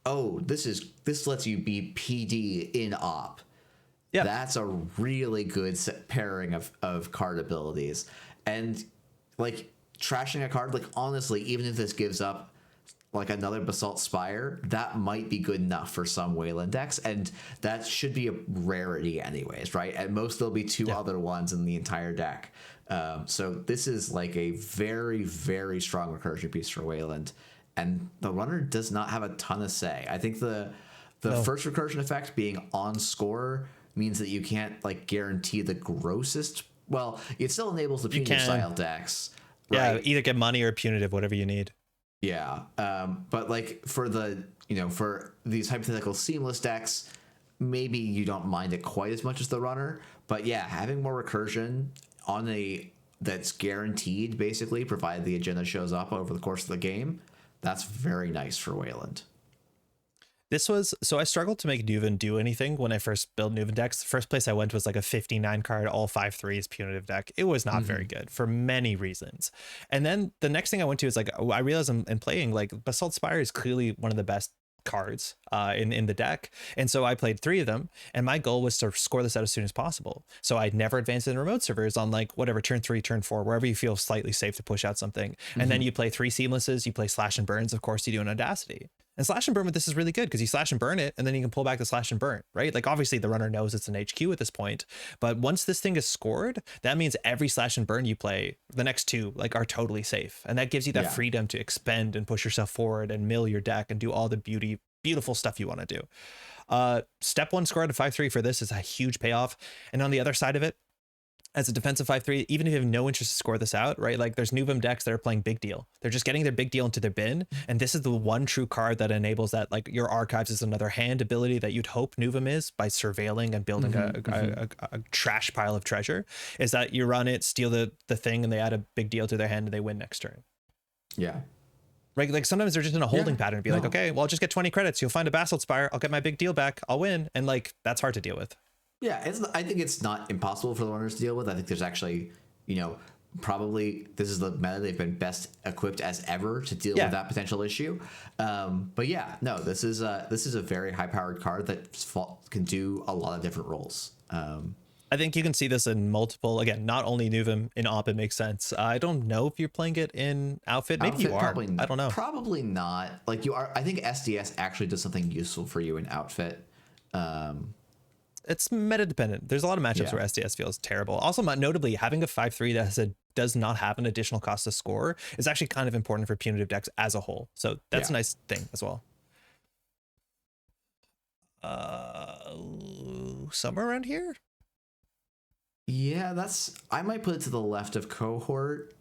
oh, this lets you be PD in op. Yeah, that's a really good pairing of card abilities. And like trashing a card, like honestly, even if this gives up like another Basalt Spire, that might be good enough for some Weyland decks, and that should be a rarity anyways, right? At most, there'll be two other ones in the entire deck. So this is like a very, very strong recursion piece for Weyland, and the runner does not have a ton of say. I think the first recursion effect being on score means that you can't like guarantee the grossest. Well, it still enables the punitive style decks. Right? Yeah, either get money or punitive, whatever you need. Yeah, but like for the for these hypothetical seamless decks, maybe you don't mind it quite as much as the runner. But yeah, having more recursion on that's guaranteed, basically, provided the agenda shows up over the course of the game, that's very nice for Weyland. So I struggled to make Nuven do anything when I first built Nuven decks. The first place I went was like a 59 card, all 5/3s punitive deck. It was not very good for many reasons. And then the next thing I went to is like, I realized in playing, like Basalt Spire is clearly one of the best cards in the deck. And so I played 3 of them, and my goal was to score this out as soon as possible. So I'd never advanced in remote servers on like whatever turn 3, turn 4, wherever you feel slightly safe to push out something. And then you play 3 seamlesses, you play Slash and Burns, of course you do an Audacity. And Slash and Burn with this is really good because you slash and burn it, and then you can pull back the slash and burn, right? Like obviously the runner knows it's an HQ at this point, but once this thing is scored, that means every slash and burn you play, the next 2 like are totally safe. And that gives you that freedom to expend and push yourself forward and mill your deck and do all the beautiful stuff you want to do. Step 1 score out of 5/3 for this is a huge payoff. And on the other side of it, as a defensive 5/3, even if you have no interest to score this out, right? Like there's Nuvem decks that are playing big deal. They're just getting their big deal into their bin. And this is the one true card that enables that. Like your Archives is another hand ability that you'd hope Nuvem is by surveilling and building a trash pile of treasure, is that you run it, steal the thing, and they add a big deal to their hand and they win next turn. Yeah. Right, like sometimes they're just in a holding pattern and be like, okay, well, I'll just get 20 credits. You'll find a Basalt Spire. I'll get my big deal back. I'll win. And like, that's hard to deal with. Yeah, I think it's not impossible for the runners to deal with. I think there's actually, probably this is the meta they've been best equipped as ever to deal with that potential issue. But yeah, no, this is a very high-powered card that can do a lot of different roles. I think you can see this in multiple, again, not only Nuvem, in Op, it makes sense. I don't know if you're playing it in Outfit. Maybe you are. I don't know. Probably not. Like you are. I think SDS actually does something useful for you in Outfit. It's meta dependent. There's a lot of matchups where SDS feels terrible. Also, notably, having a 5/3 that does not have an additional cost to score is actually kind of important for punitive decks as a whole. So that's a nice thing as well. Somewhere around here? Yeah, I might put it to the left of Cohort.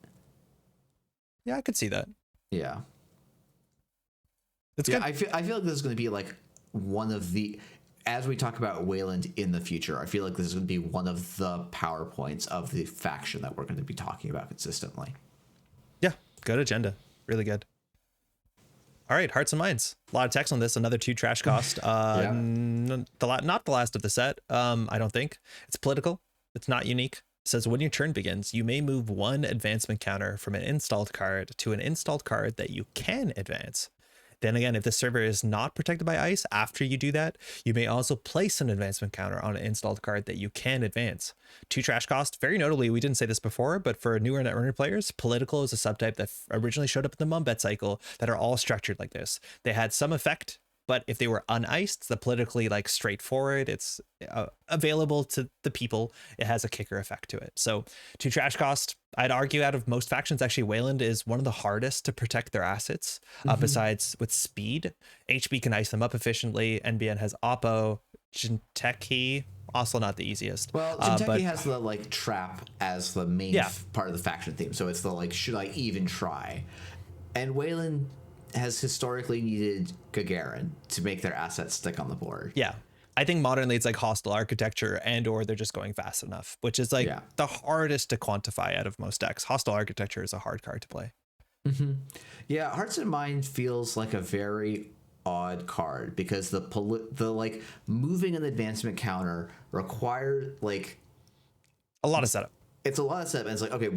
Yeah, I could see that. Yeah. That's good. I feel like this is going to be like one of the, as we talk about Weyland in the future, I feel like this is going to be one of the PowerPoints of the faction that we're going to be talking about consistently. Yeah, good agenda. Really good. All right, Hearts and Minds. A lot of text on this. Another 2 trash cost. Not the last of the set, I don't think. It's political. It's not unique. It says when your turn begins, you may move 1 advancement counter from an installed card to an installed card that you can advance. Then again, if the server is not protected by ice, after you do that, you may also place an advancement counter on an installed card that you can advance. 2 trash cost. Very notably, we didn't say this before, but for newer Netrunner players, political is a subtype that originally showed up in the Mumbet cycle that are all structured like this. They had some effect, but if they were uniced, the politically like straightforward, it's available to the people. It has a kicker effect to it. So 2 trash cost. I'd argue out of most factions, actually, Weyland is one of the hardest to protect their assets. Besides with speed, HB can ice them up efficiently. NBN has Oppo. Jinteki, also not the easiest. Well, Jinteki has the like trap as the main part of the faction theme. So it's the like, should I even try? And Weyland has historically needed Gagarin to make their assets stick on the board. Yeah. I think modernly it's like hostile architecture and or they're just going fast enough, which is like the hardest to quantify out of most decks. Hostile architecture is a hard card to play. Mm-hmm. Yeah, Hearts and Mind feels like a very odd card because the like moving an advancement counter requires like a lot of setup. It's a lot of setup. And it's like, okay,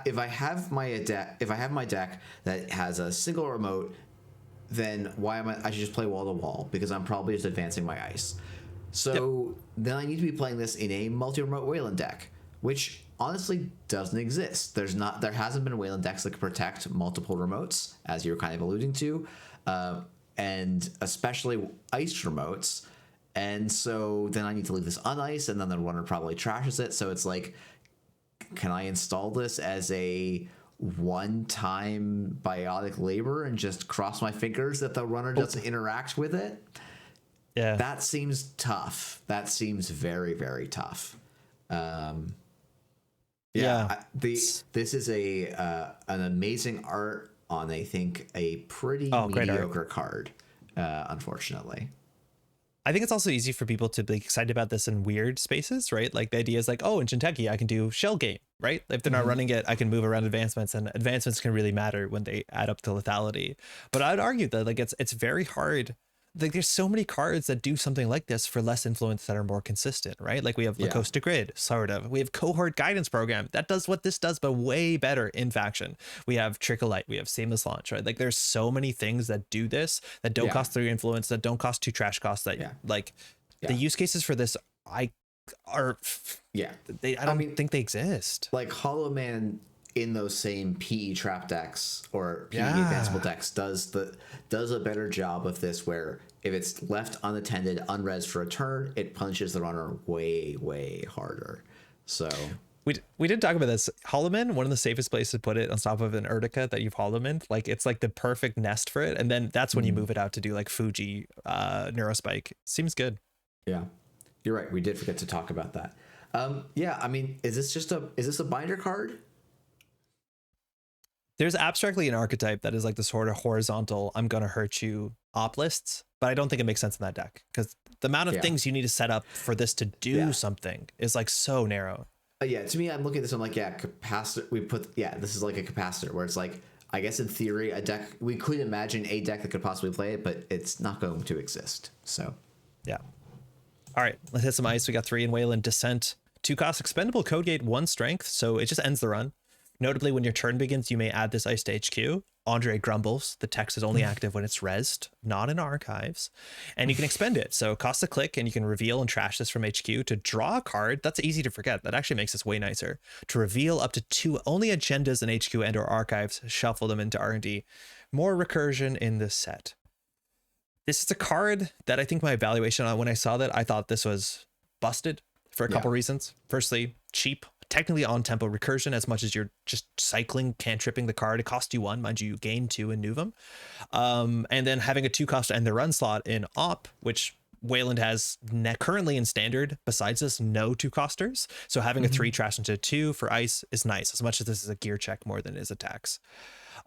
if I have my deck that has a single remote, then I should just play wall to wall because I'm probably just advancing my ice. So then I need to be playing this in a multi-remote Weyland deck, which honestly doesn't exist. There hasn't been Weyland decks that can protect multiple remotes, as you're kind of alluding to, and especially iced remotes. And so then I need to leave this uniced, and then the runner probably trashes it. So it's like, can I install this as a one-time biotic labor and just cross my fingers that the runner doesn't interact with it? Yeah, that seems tough. That seems very, very tough. This is an amazing art on, I think, a pretty mediocre card, unfortunately. I think it's also easy for people to be excited about this in weird spaces, right? Like the idea is like, oh, in Jinteki, I can do shell game, right? If they're not running it, I can move around advancements, and advancements can really matter when they add up to lethality. But I'd argue that like it's very hard. Like there's so many cards that do something like this for less influence that are more consistent, right? Like we have Lacosta Grid, sort of. We have Cohort Guidance Program that does what this does, but way better in faction. We have Trickle Light, we have Seamless Launch, right? Like there's so many things that do this that don't cost 3 influence, that don't cost 2 trash costs. That the use cases for this, I don't think they exist. Like Hollow Man in those same PE trap decks or PE advanceable decks does a better job of this, where if it's left unattended, unres for a turn, it punishes the runner way, way harder. So we did talk about this. Hollow Man, one of the safest places to put it on top of an Urtica that you've Hollow Man. Like it's like the perfect nest for it. And then that's when you move it out to do like Fuji, Neurospike. Seems good. Yeah, you're right. We did forget to talk about that. I mean, is this a binder card? There's abstractly an archetype that is like the sort of horizontal, I'm going to hurt you op lists, but I don't think it makes sense in that deck because the amount of things you need to set up for this to do something is like so narrow. To me, I'm looking at this, I'm like, capacitor. This is like a capacitor where it's like, I guess in theory, a deck, we could imagine a deck that could possibly play it, but it's not going to exist. So, yeah. All right, let's hit some ice. We got 3 in Weyland Descent, 2 cost, expendable, code gate, 1 strength. So it just ends the run. Notably, when your turn begins, you may add this ice to HQ. Andrej grumbles. The text is only active when it's rezzed, not in archives. And you can expend it. So it costs a click, and you can reveal and trash this from HQ to draw a card. That's easy to forget. That actually makes this way nicer. To reveal up to 2 only agendas in HQ and or archives, shuffle them into R&D. More recursion in this set. This is a card that I think my evaluation on when I saw that, I thought this was busted for a couple reasons. Firstly, cheap. Technically on tempo recursion, as much as you're just cycling, cantripping the card. It costs you 1, mind you gain 2 in Nuvum. And then having a 2 cost to end the run slot in Op, which Weyland has currently in standard, besides this, no 2 costers. So having a 3 trash into 2 for ice is nice, as much as this is a gear check more than it is a tax.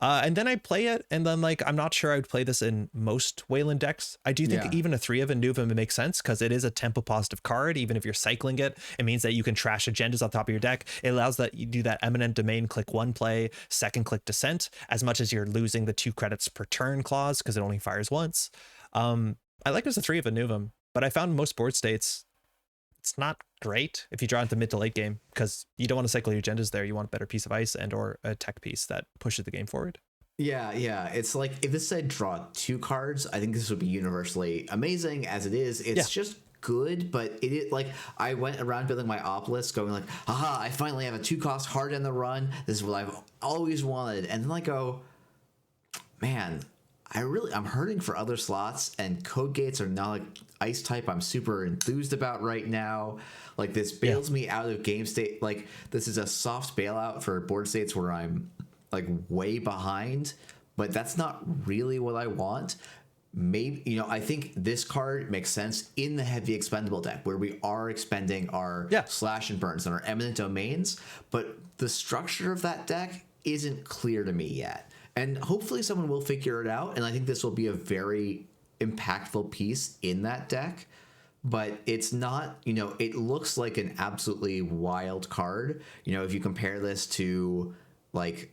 And then I play it, and then like I'm not sure I would play this in most Weyland decks. I do think even a 3 of a Nuvum makes sense because it is a tempo positive card. Even if you're cycling it, it means that you can trash agendas on top of your deck. It allows that you do that eminent domain click 1 play, 2nd click descent, as much as you're losing the 2 credits per turn clause because it only fires once. I like it as a 3 of a Nuvum, but I found most board states it's not great if you draw into mid to late game because you don't want to cycle your agendas there. You want a better piece of ice and or a tech piece that pushes the game forward. Yeah. It's like if this said draw 2 cards, I think this would be universally amazing. As it is, it's just good, but it is like I went around building my op list going like, haha, I finally have a 2 cost hard in the run. This is what I've always wanted. And then I go, man, I'm hurting for other slots, and code gates are not like ice type I'm super enthused about right now. Like this bails me out of game state. Like this is a soft bailout for board states where I'm like way behind, but that's not really what I want. Maybe, I think this card makes sense in the heavy expendable deck where we are expending our slash and burns and our eminent domains, but the structure of that deck isn't clear to me yet. And hopefully someone will figure it out. And I think this will be a very impactful piece in that deck. But it's not, it looks like an absolutely wild card. If you compare this to like,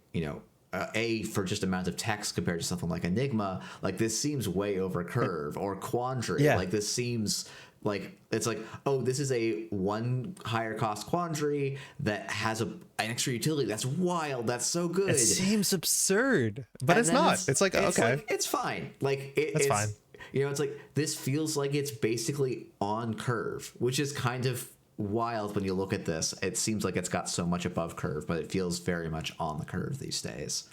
for just amount of text compared to something like Enigma, like this seems way over curve, or Quandary. Yeah. Like this seems like it's like, oh, this is a one higher cost Quandary that has an extra utility. That's wild. That's so good. It seems absurd, but it's not. It's like, okay, it's fine. Like it's fine. It's like this feels like it's basically on curve, which is kind of wild when you look at this. It seems like it's got so much above curve, but it feels very much on the curve these days.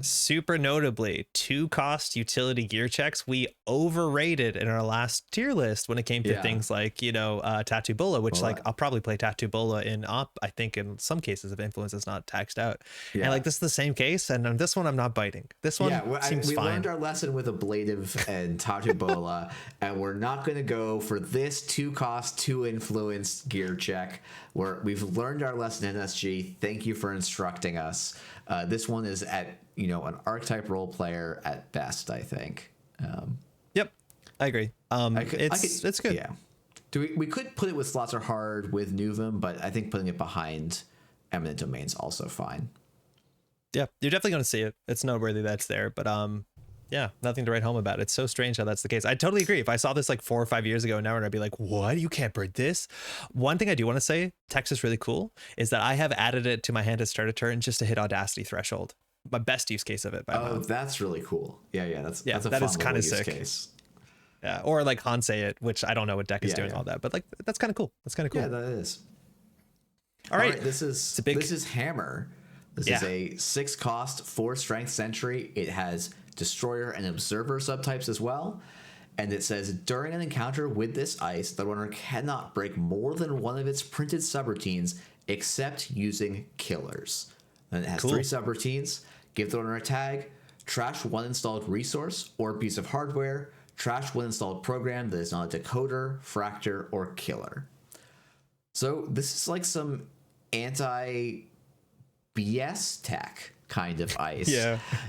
Super notably, 2-cost utility gear checks we overrated in our last tier list when it came to things like Tattoo Bola, which like I'll probably play Tattoo Bola in op. I think in some cases if influence is not taxed out, and like this is the same case, and on this one I'm not biting. This one seems we fine. Learned our lesson with Ablative and Tattoo Bola, and we're not going to go for this 2-cost 2-influence gear check. We've learned our lesson in SG. Thank you for instructing us. This one is at an archetype role player at best, I think. Yep, I agree. It's good. Yeah. We could put it with Slots Are Hard with Nuvum, but I think putting it behind Eminent Domain's also fine. Yeah, you're definitely going to see it. It's noteworthy that's there, but yeah, nothing to write home about. It's so strange how that's the case. I totally agree. If I saw this like 4 or 5 years ago now, I'd be like, what? You can't breed this? One thing I do want to say, text is really cool, is that I have added it to my hand at start of turn just to hit Audacity threshold. My best use case of it. That's really cool. Yeah, that's a that fun is kind of sick. Case. Yeah, or like Hansei it, which I don't know what deck is doing all that, but like that's kind of cool. That's kind of cool. Yeah, that is. All right, this is Hammer. This is a 6-cost 4-strength sentry. It has Destroyer and Observer subtypes as well. And it says, during an encounter with this ice, the runner cannot break more than one of its printed subroutines except using killers. Then it has 3 subroutines. Give the runner a tag, trash one installed resource or piece of hardware, trash one installed program that is not a decoder, fractor, or killer. So this is like some anti-BS tech kind of ice.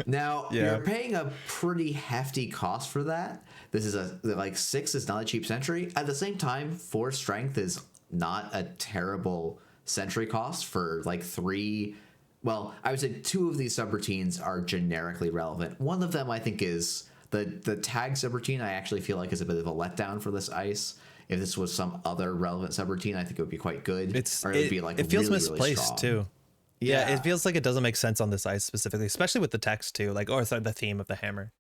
Now you're paying a pretty hefty cost for that. This is 6 is not a cheap sentry. At the same time, 4 strength is not a terrible sentry cost for like 3. Well, I would say 2 of these subroutines are generically relevant. One of them I think is the tag subroutine. I actually feel like is a bit of a letdown for this ice. If this was some other relevant subroutine, I think it would be quite good. It feels really, misplaced really too. Yeah, it feels like it doesn't make sense on this ice specifically, especially with the text too, like or the theme of the hammer.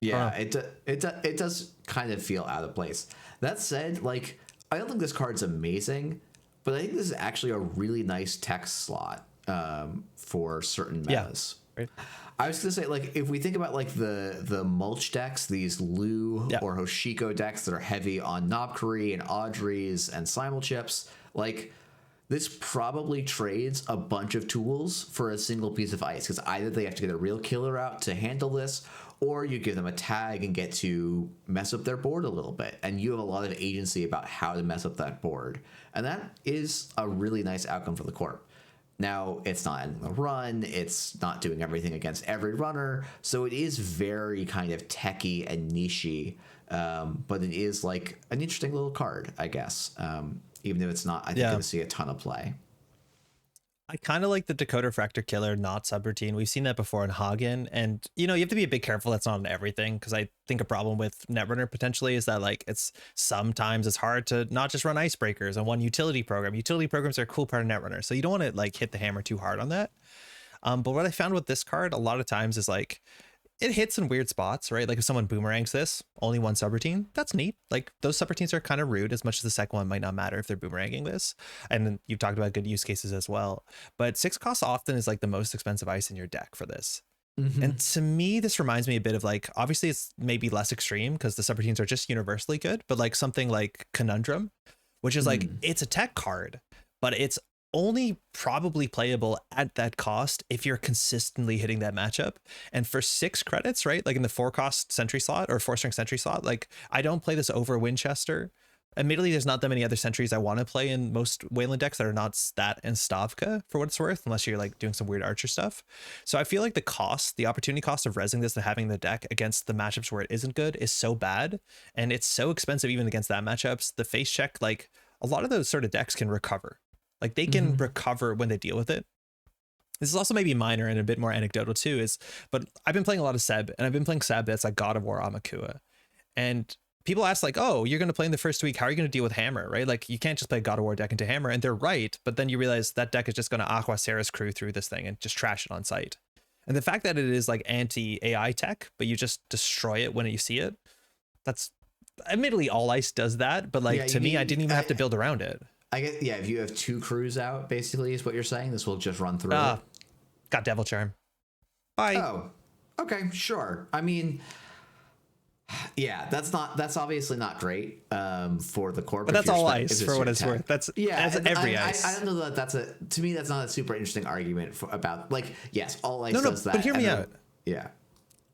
Yeah, it does kind of feel out of place. That said, like I don't think this card's amazing, but I think this is actually a really nice text slot for certain metas. Right. I was gonna say, like, if we think about like the mulch decks, these Lu or Hoshiko decks that are heavy on Knobkery and Audreys and Simulchips, like this probably trades a bunch of tools for a single piece of ice, because either they have to get a real killer out to handle this, or you give them a tag and get to mess up their board a little bit, and you have a lot of agency about how to mess up that board, and that is a really nice outcome for the corp. Now, it's not in the run, it's not doing everything against every runner, so it is very kind of techy and nichey, but it is like an interesting little card, I guess, even though it's not, I think, going to see a ton of play. I kind of like the Decoder Fractor Killer not subroutine. We've seen that before in Hagen, and you have to be a bit careful that's not on everything, because I think a problem with Netrunner potentially is that like sometimes it's hard to not just run icebreakers on one utility program. Utility programs are a cool part of Netrunner, so you don't want to like hit the hammer too hard on that. But what I found with this card a lot of times is like it hits in weird spots, right? Like if someone boomerangs this, only one subroutine, that's neat. Like those subroutines are kind of rude, as much as the second one might not matter if they're boomeranging this. And then you've talked about good use cases as well. But 6 costs often is like the most expensive ice in your deck for this. Mm-hmm. And to me, this reminds me a bit of like, obviously it's maybe less extreme because the subroutines are just universally good, but like something like Conundrum, which is like, it's a tech card, but it's only probably playable at that cost if you're consistently hitting that matchup. And for 6 credits, right, like in the 4-cost sentry slot or 4-strength sentry slot, like I don't play this over Winchester Admittedly, there's not that many other sentries I want to play in most Weyland decks that are not Stat and Stavka, for what it's worth, unless you're like doing some weird archer stuff. So I feel like the opportunity cost of resing this and having the deck against the matchups where it isn't good is so bad, and it's so expensive even against that matchups. The face check, like a lot of those sort of decks can recover. Like they can recover when they deal with it. This is also maybe minor and a bit more anecdotal too, but I've been playing a lot of Seb, and I've been playing Seb that's like God of War Amakua. And people ask like, oh, you're going to play in the first week, how are you going to deal with Hammer, right? Like you can't just play God of War deck into Hammer, and they're right, but then you realize that deck is just going to Aqua Ceres crew through this thing and just trash it on sight. And the fact that it is like anti-AI tech, but you just destroy it when you see it, that's admittedly all ice does that, but like to me, I didn't even have to build around it. I get, yeah, if you have 2 crews out, basically is what you're saying, this will just run through it. Got Devil Charm. Bye. Oh, okay, sure. I mean, yeah, that's obviously not great for the core, but that's all ice for what it's worth. That's every ice. I don't know that to me that's not a super interesting argument about like, yes, all ice does that. But hear me out. Yeah.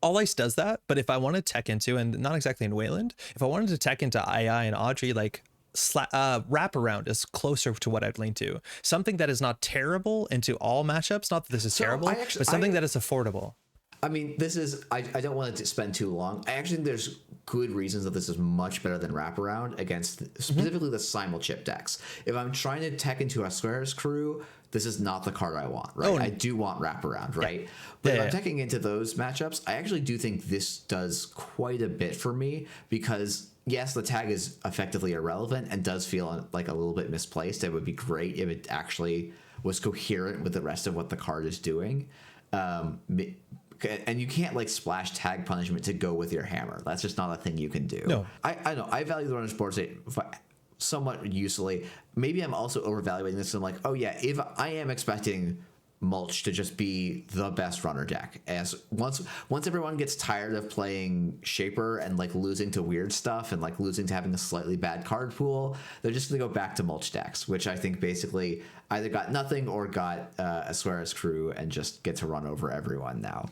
All ice does that, but if I want to tech into, and not exactly in Weyland, if I wanted to tech into II and Audrey, like wraparound is closer to what I'd lean to. Something that is not terrible into all matchups. Not that this is terrible, but something that is affordable. I mean, this is, I don't want it to spend too long. I actually think there's good reasons that this is much better than wraparound against specifically the simul chip decks. If I'm trying to tech into a Squares crew, this is not the card I want, right? I do want wraparound, right? But if I'm teching into those matchups, I actually do think this does quite a bit for me because, yes, the tag is effectively irrelevant and does feel like a little bit misplaced. It would be great if it actually was coherent with the rest of what the card is doing. And you can't like splash tag punishment to go with your hammer. That's just not a thing you can do. No. I know. I value the runner's board state somewhat usefully. Maybe I'm also overvaluing this. I'm like, oh yeah, if I am expecting mulch to just be the best runner deck, as once everyone gets tired of playing shaper and like losing to weird stuff and like losing to having a slightly bad card pool, they're just gonna go back to mulch decks, which I think basically either got nothing or got a Suarez crew and just get to run over everyone now.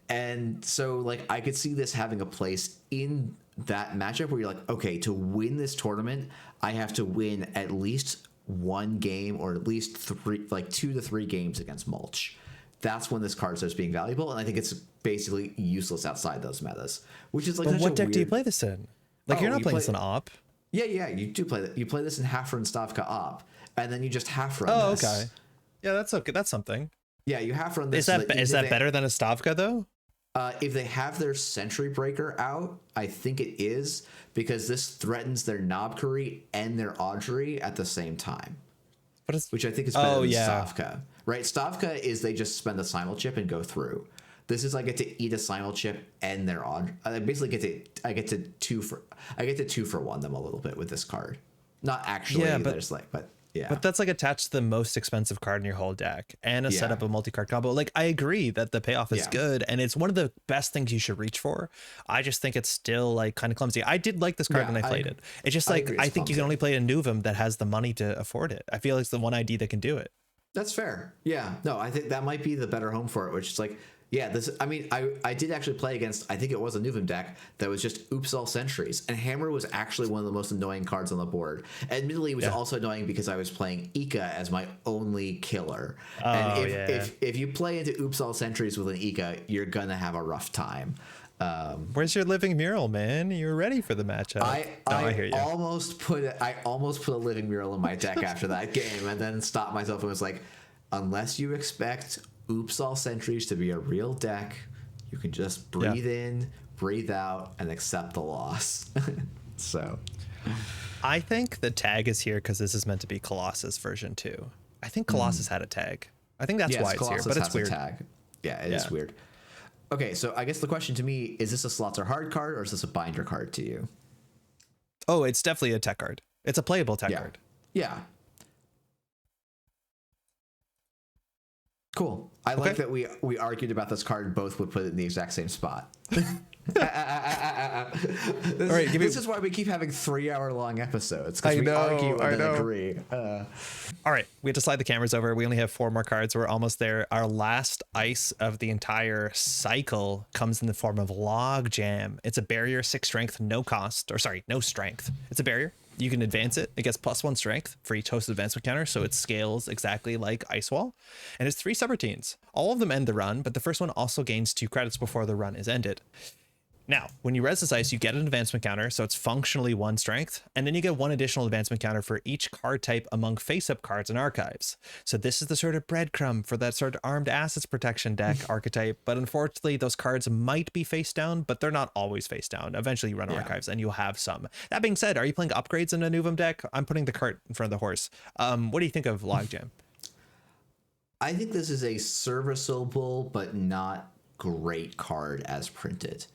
And so like I could see this having a place in that matchup where you're like, okay, to win this tournament, I have to win at least one game or at least 2 to 3 games against mulch. That's when this card starts being valuable, and I think it's basically useless outside those metas, which is like. But what deck do you play this in? Like you're not playing this in op. Yeah, you do play that. You play this in half run Stavka op, and then you just half run. Oh, this. okay. Yeah, that's okay. That's something. Yeah, you half run this. Is that better than a Stavka though? If they have their Sentry Breaker out, I think it is, because this threatens their Knobkery and their Audrey at the same time. Which I think is better than Stavka. Right? Stavka is they just spend the simul chip and go through. This is I get to eat a simul chip and their Audrey. I basically get to 2 for 1 them a little bit with this card. Not actually, but that's like attached to the most expensive card in your whole deck and a setup of multi-card combo. Like I agree that the payoff is good and it's one of the best things you should reach for. I just think it's still like kind of clumsy. I did like this card when I played it. It's just like I think you can only play a Nuvum that has the money to afford it. I feel like it's the one ID that can do it. That's fair. Yeah. No, I think that might be the better home for it, which is like, yeah, this. I mean, I did actually play against, I think it was a Nuvum deck that was just oops all sentries, and Hammer was actually one of the most annoying cards on the board. Admittedly, it was also annoying because I was playing Ika as my only killer. And if you play into oops all sentries with an Ika, you're gonna have a rough time. Where's your living mural, man? You're ready for the matchup. I hear you. I almost put a living mural in my deck after that game, and then stopped myself and was like, unless you expect oops all sentries to be a real deck, you can just breathe in, breathe out, and accept the loss. So I think the tag is here because this is meant to be Colossus version 2. I think Colossus had a tag. I think that's why it's Colossus here, but it's weird. A tag. Yeah, it is weird. Okay, so I guess the question to me is this a slots are hard card or is this a binder card to you? Oh, it's definitely a tech card. It's a playable tech card. Yeah. Cool. I like that we argued about this card and both would put it in the exact same spot. This, All right, this is why we keep having 3-hour-long episodes, because I we know, argue I and then know. agree. All right, we have to slide the cameras over. We only have 4 more cards. We're almost there. Our last ice of the entire cycle comes in the form of Log Jam. It's a barrier, 6 strength, no cost, or sorry, no strength. It's a barrier. You can advance it. It gets +1 strength for each hosted advancement counter, so it scales exactly like Ice Wall. And it's 3 subroutines. All of them end the run, but the first one also gains 2 credits before the run is ended. Now, when you res this ice, you get an advancement counter, so it's functionally 1 strength, and then you get 1 additional advancement counter for each card type among face-up cards and archives. So this is the sort of breadcrumb for that sort of armed assets protection deck archetype, but unfortunately those cards might be face down, but they're not always face down. Eventually you run archives and you'll have some. That being said, are you playing upgrades in a Nuvum deck? I'm putting the cart in front of the horse. What do you think of Logjam? I think this is a serviceable but not great card as printed.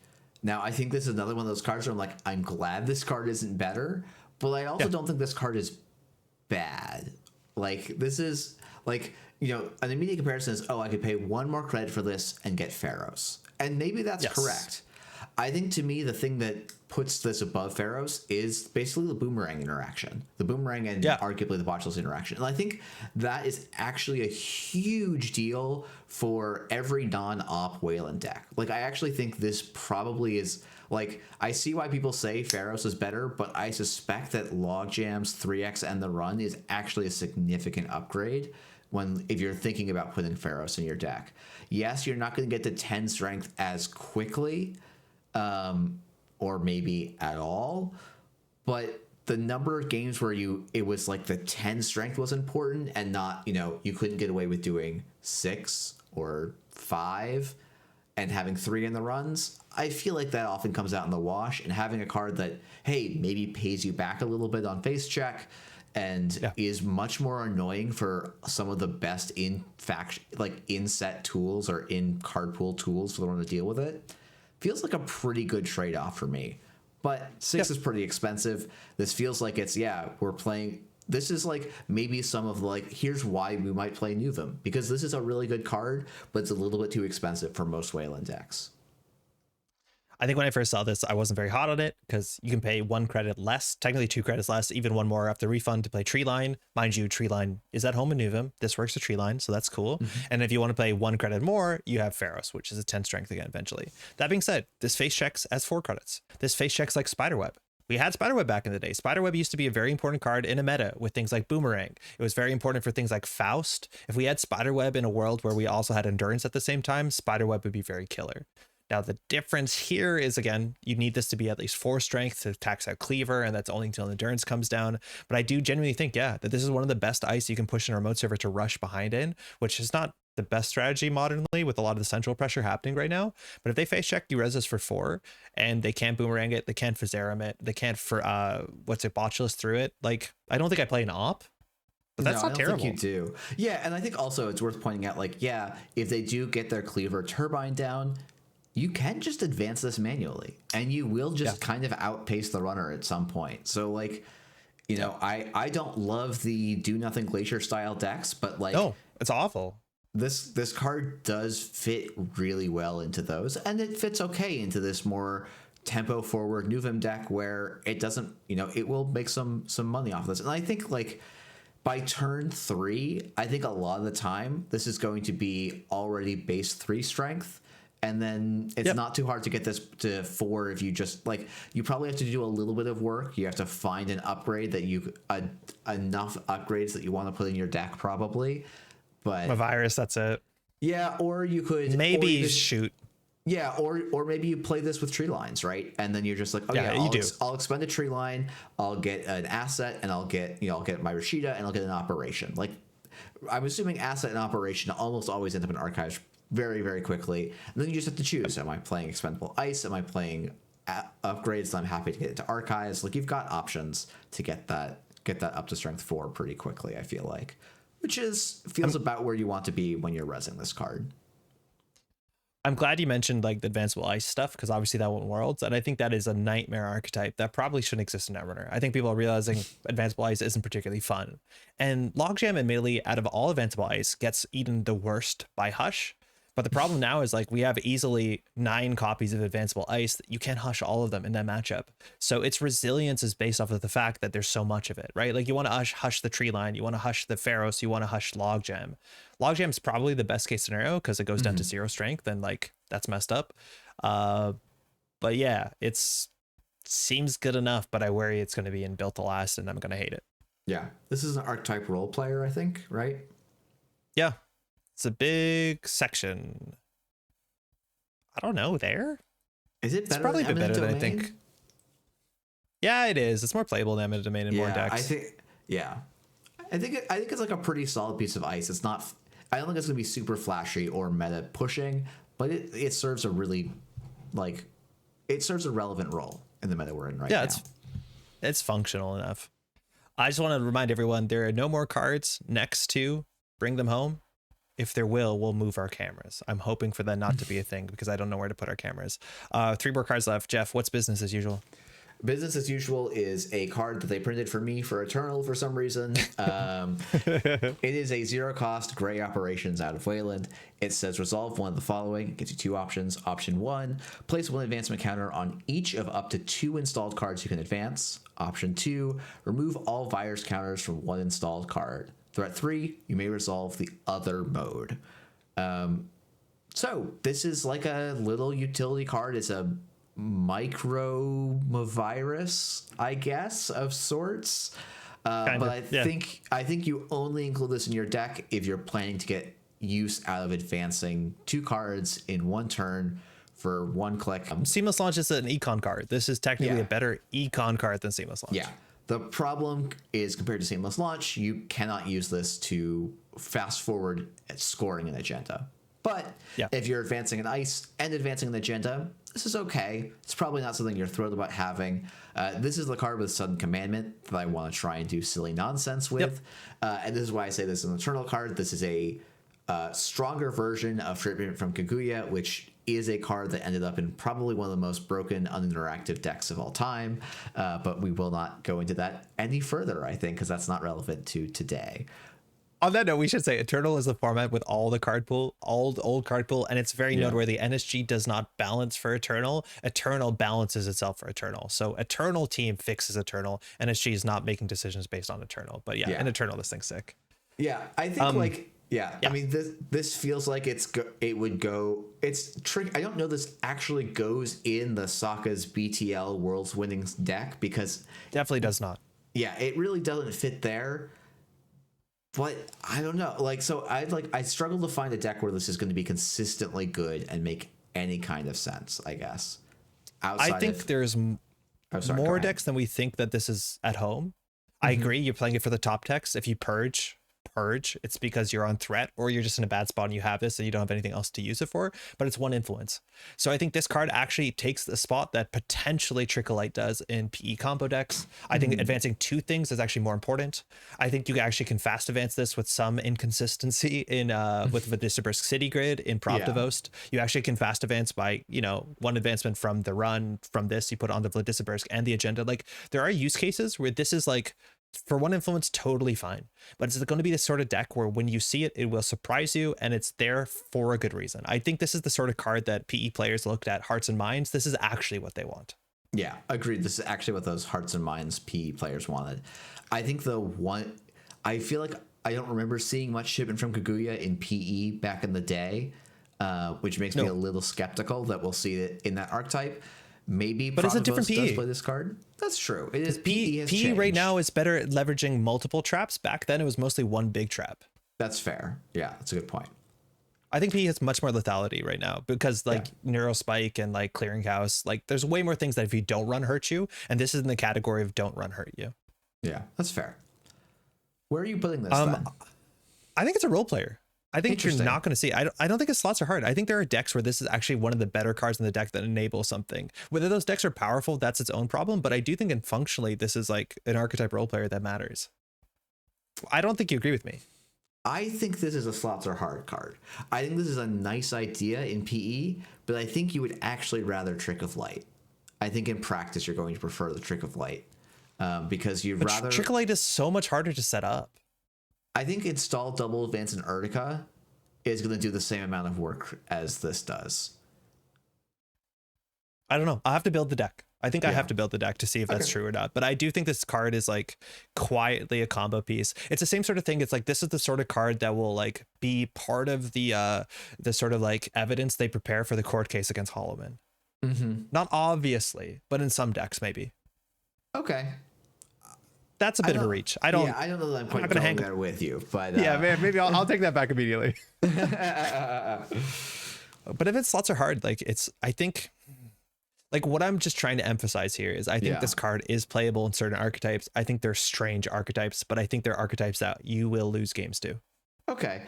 Now, I think this is another one of those cards where I'm like, I'm glad this card isn't better, but I also don't think this card is bad. Like, this is, like, you know, an immediate comparison is, oh, I could pay 1 more credit for this and get Pharaohs. And maybe that's correct. I think, to me, the thing that puts this above Pharaohs is basically the Boomerang interaction. The Boomerang and arguably the Botchless interaction. And I think that is actually a huge deal for every non-op Weyland deck. Like, I actually think this probably is, like, I see why people say Pharaohs is better, but I suspect that Logjam's 3x and the run is actually a significant upgrade if you're thinking about putting Pharaohs in your deck. Yes, you're not going to get to 10 strength as quickly, or maybe at all, but the number of games where it was like the 10 strength was important and not, you know, you couldn't get away with doing 6 or 5 and having 3 in the runs, I feel like that often comes out in the wash. And having a card that, hey, maybe pays you back a little bit on face check and is much more annoying for some of the best in-set tools or in card pool tools for the one to deal with it, feels like a pretty good trade-off for me. But 6 is pretty expensive. This feels like it's, we're playing. This is like maybe some of here's why we might play Nuvum, because this is a really good card, but it's a little bit too expensive for most Weyland decks. I think when I first saw this, I wasn't very hot on it because you can pay 1 credit less, technically 2 credits less, even 1 more after refund to play Treeline. Mind you, Treeline is at home in Nuvum. This works with Treeline, so that's cool. And if you want to play 1 credit more, you have Pharaohs, which is a 10 strength again eventually. That being said, this face checks as 4 credits. This face checks like Spiderweb. We had Spiderweb back in the day. Spiderweb used to be a very important card in a meta with things like Boomerang. It was very important for things like Faust. If we had Spiderweb in a world where we also had Endurance at the same time, Spiderweb would be very killer. Now, the difference here is, again, you need this to be at least 4 strength to tax out Cleaver, and that's only until Endurance comes down. But I do genuinely think, that this is one of the best ice you can push in a remote server to rush behind in, which is not the best strategy modernly with a lot of the central pressure happening right now. But if they face check, you res this for 4, and they can't Boomerang it, they can't Fizerum it, they can't Botchless through it. Like, I don't think I play an op. But that's not terrible. I think you do. Yeah, and I think also it's worth pointing out, if they do get their Cleaver Turbine down, you can just advance this manually, and you will just kind of outpace the runner at some point. So, I don't love the do nothing Glacier style decks, but no, it's awful. This card does fit really well into those, and it fits okay into this more tempo forward Nuvum deck where it doesn't, it will make some money off of this. And I think by turn 3, I think a lot of the time this is going to be already base 3 strength. And then it's not too hard to get this to 4 if you just you probably have to do a little bit of work. You have to find an upgrade that enough upgrades that you want to put in your deck probably. But a virus, that's it. Yeah, or you could maybe shoot. Yeah, or maybe you play this with tree lines, right? And then you're just like, I'll expend a tree line, I'll get an asset, and I'll get my Rashida, and I'll get an operation. I'm assuming asset and operation almost always end up in archives very, very quickly. And then you just have to choose. Am I playing expendable ice? Am I playing upgrades? I'm happy to get into archives. You've got options to get that up to strength 4 pretty quickly, I feel like. Which feels about where you want to be when you're resing this card. I'm glad you mentioned the advanceable ice stuff, because obviously that won't worlds, and I think that is a nightmare archetype that probably shouldn't exist in Netrunner. I think people are realizing advanceable ice isn't particularly fun. And Logjam, admittedly, out of all advanceable ice, gets eaten the worst by Hush. But the problem now is like we have easily 9 copies of Advanceable Ice. You can't hush all of them in that matchup. So its resilience is based off of the fact that there's so much of it, right? Like you want to hush the Tree Line, you want to hush the Pharaohs, you want to hush Logjam. Logjam is probably the best case scenario because it goes down to 0 strength, and like that's messed up. But yeah, it's seems good enough, but I worry it's going to be in built to last, and I'm going to hate it. Yeah, this is an archetype role player, I think, right? Yeah, it's a big section. I don't know. There, is it? It's probably a bit better than I think. Yeah, it is. It's more playable than Eminent Domain in more decks. I think. Yeah, I think it's like a pretty solid piece of ice. It's not. I don't think it's gonna be super flashy or meta pushing, but it serves a really like it serves a relevant role in the meta we're in right now. Yeah, it's functional enough. I just want to remind everyone there are no more cards next to Bring Them Home. If there we'll move our cameras. I'm hoping for that not to be a thing because I don't know where to put our cameras. 3 more cards left. Jeff, what's business as usual? Business as usual is a card that they printed for me for Eternal for some reason. It is a 0 cost gray operations out of Weyland. It says resolve one of the following. It gives you 2 options. Option 1, place 1 advancement counter on each of up to 2 installed cards you can advance. Option 2, remove all virus counters from 1 installed card. Threat 3, you may resolve the other mode. So this is like a little utility card. It's a micro virus, I guess, of sorts. But I think you only include this in your deck if you're planning to get use out of advancing 2 cards in 1 turn for 1 click. Seamless Launch is an econ card. This is technically a better econ card than Seamless Launch. Yeah. The problem is compared to Seamless Launch, you cannot use this to fast forward at scoring an agenda. But if you're advancing an ice and advancing an agenda, this is okay. It's probably not something you're thrilled about having. This is the card with Sudden Commandment that I want to try and do silly nonsense with. And this is why I say this is an Eternal card. This is a stronger version of Tribute from Kaguya, which is a card that ended up in probably one of the most broken uninteractive decks of all time. But we will not go into that any further, I think, because that's not relevant to today. On that note, we should say Eternal is the format with all the card pool, old card pool, and it's very noteworthy. NSG does not balance for Eternal. Eternal balances itself for Eternal. So Eternal team fixes Eternal. NSG is not making decisions based on Eternal. But in Eternal, this thing's sick. Yeah, I think I mean, this feels like it would go. It's tricky. I don't know this actually goes in the Sokka's BTL World's Winnings deck because definitely does not. Yeah, it really doesn't fit there. But I don't know. Like, so I struggle to find a deck where this is going to be consistently good and make any kind of sense, I guess. I think there's more decks than we think that this is at home. I agree. You're playing it for the top decks. If you purge, it's because you're on threat or you're just in a bad spot and you have this and you don't have anything else to use it for, but it's 1 influence. So I think this card actually takes the spot that potentially Trickle Light does in PE combo decks. I think advancing 2 things is actually more important. I think you actually can fast advance this with some inconsistency in with Vladislavsk City Grid in Proptivost. You actually can fast advance by 1 advancement from the run from this you put on the Vladislavsk and the agenda. Like there are use cases where this is like for 1 influence, totally fine. But it's going to be the sort of deck where when you see it, it will surprise you and it's there for a good reason. I think this is the sort of card that PE players looked at Hearts and Minds. This is actually what they want. Yeah, agreed. This is actually what those Hearts and Minds PE players wanted. I think I feel like I don't remember seeing much shipment from Kaguya in PE back in the day, which makes me a little skeptical that we'll see it in that archetype. Maybe, but it's a different PE. Does play this card. That's true. It is PE right now is better at leveraging multiple traps. Back then, it was mostly 1 big trap. That's fair. Yeah, that's a good point. I think PE has much more lethality right now because Neurospike and like Clearinghouse, like there's way more things that if you don't run hurt you, and this is in the category of don't run hurt you. Yeah, that's fair. Where are you putting this? Then? I think it's a role player. I think you're not going to see. I don't think his slots are hard. I think there are decks where this is actually one of the better cards in the deck that enable something. Whether those decks are powerful, that's its own problem. But I do think, functionally, this is like an archetype role player that matters. I don't think you agree with me. I think this is a slots are hard card. I think this is a nice idea in PE, but I think you would actually rather Trick of Light. I think in practice you're going to prefer the Trick of Light because you'd rather. Trick of Light is so much harder to set up. I think install double advance in Urtica is going to do the same amount of work as this does. I don't know. I'll have to build the deck. I think I Yeah. have to build the deck to see if that's true or not. But I do think this card is like quietly a combo piece. It's the same sort of thing. It's like this is the sort of card that will like be part of the sort of like evidence they prepare for the court case against Holloman. Not obviously, but in some decks maybe. Okay. That's a bit of a reach. I don't know that I'm quite gonna going there with you, but yeah, man, maybe I'll take that back immediately. But if its slots are hard, like I think like what I'm just trying to emphasize here is I think this card is playable in certain archetypes. I think they're strange archetypes, but I think they're archetypes that you will lose games to. Okay.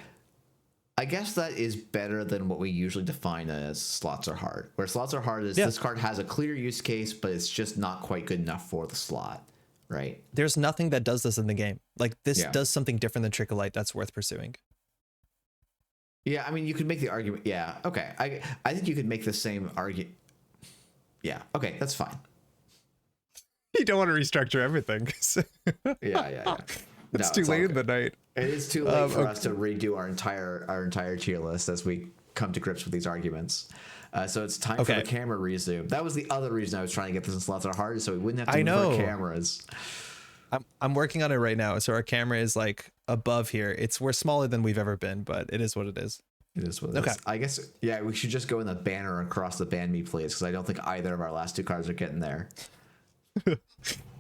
I guess that is better than what we usually define as slots are hard. Where slots are hard is this card has a clear use case, but it's just not quite good enough for the slot, right? There's nothing that does this in the game. Like this does something different than Trickle Light that's worth pursuing. Yeah, I mean, you could make the argument. Yeah, okay. I think you could make the same argument. Yeah, okay, that's fine. You don't want to restructure everything. Yeah. It's too late in the night. It is too late for us to redo our entire tier list as we come to grips with these arguments. So it's time for the camera resume. That was the other reason I was trying to get this in slots are hard, so we wouldn't have to move our cameras. I'm working on it right now. So our camera is like above here. We're smaller than we've ever been, but it is what it is. It is what it is. I guess, yeah, we should just go in the banner across the Ban Me Please, because I don't think either of our last two cards are getting there.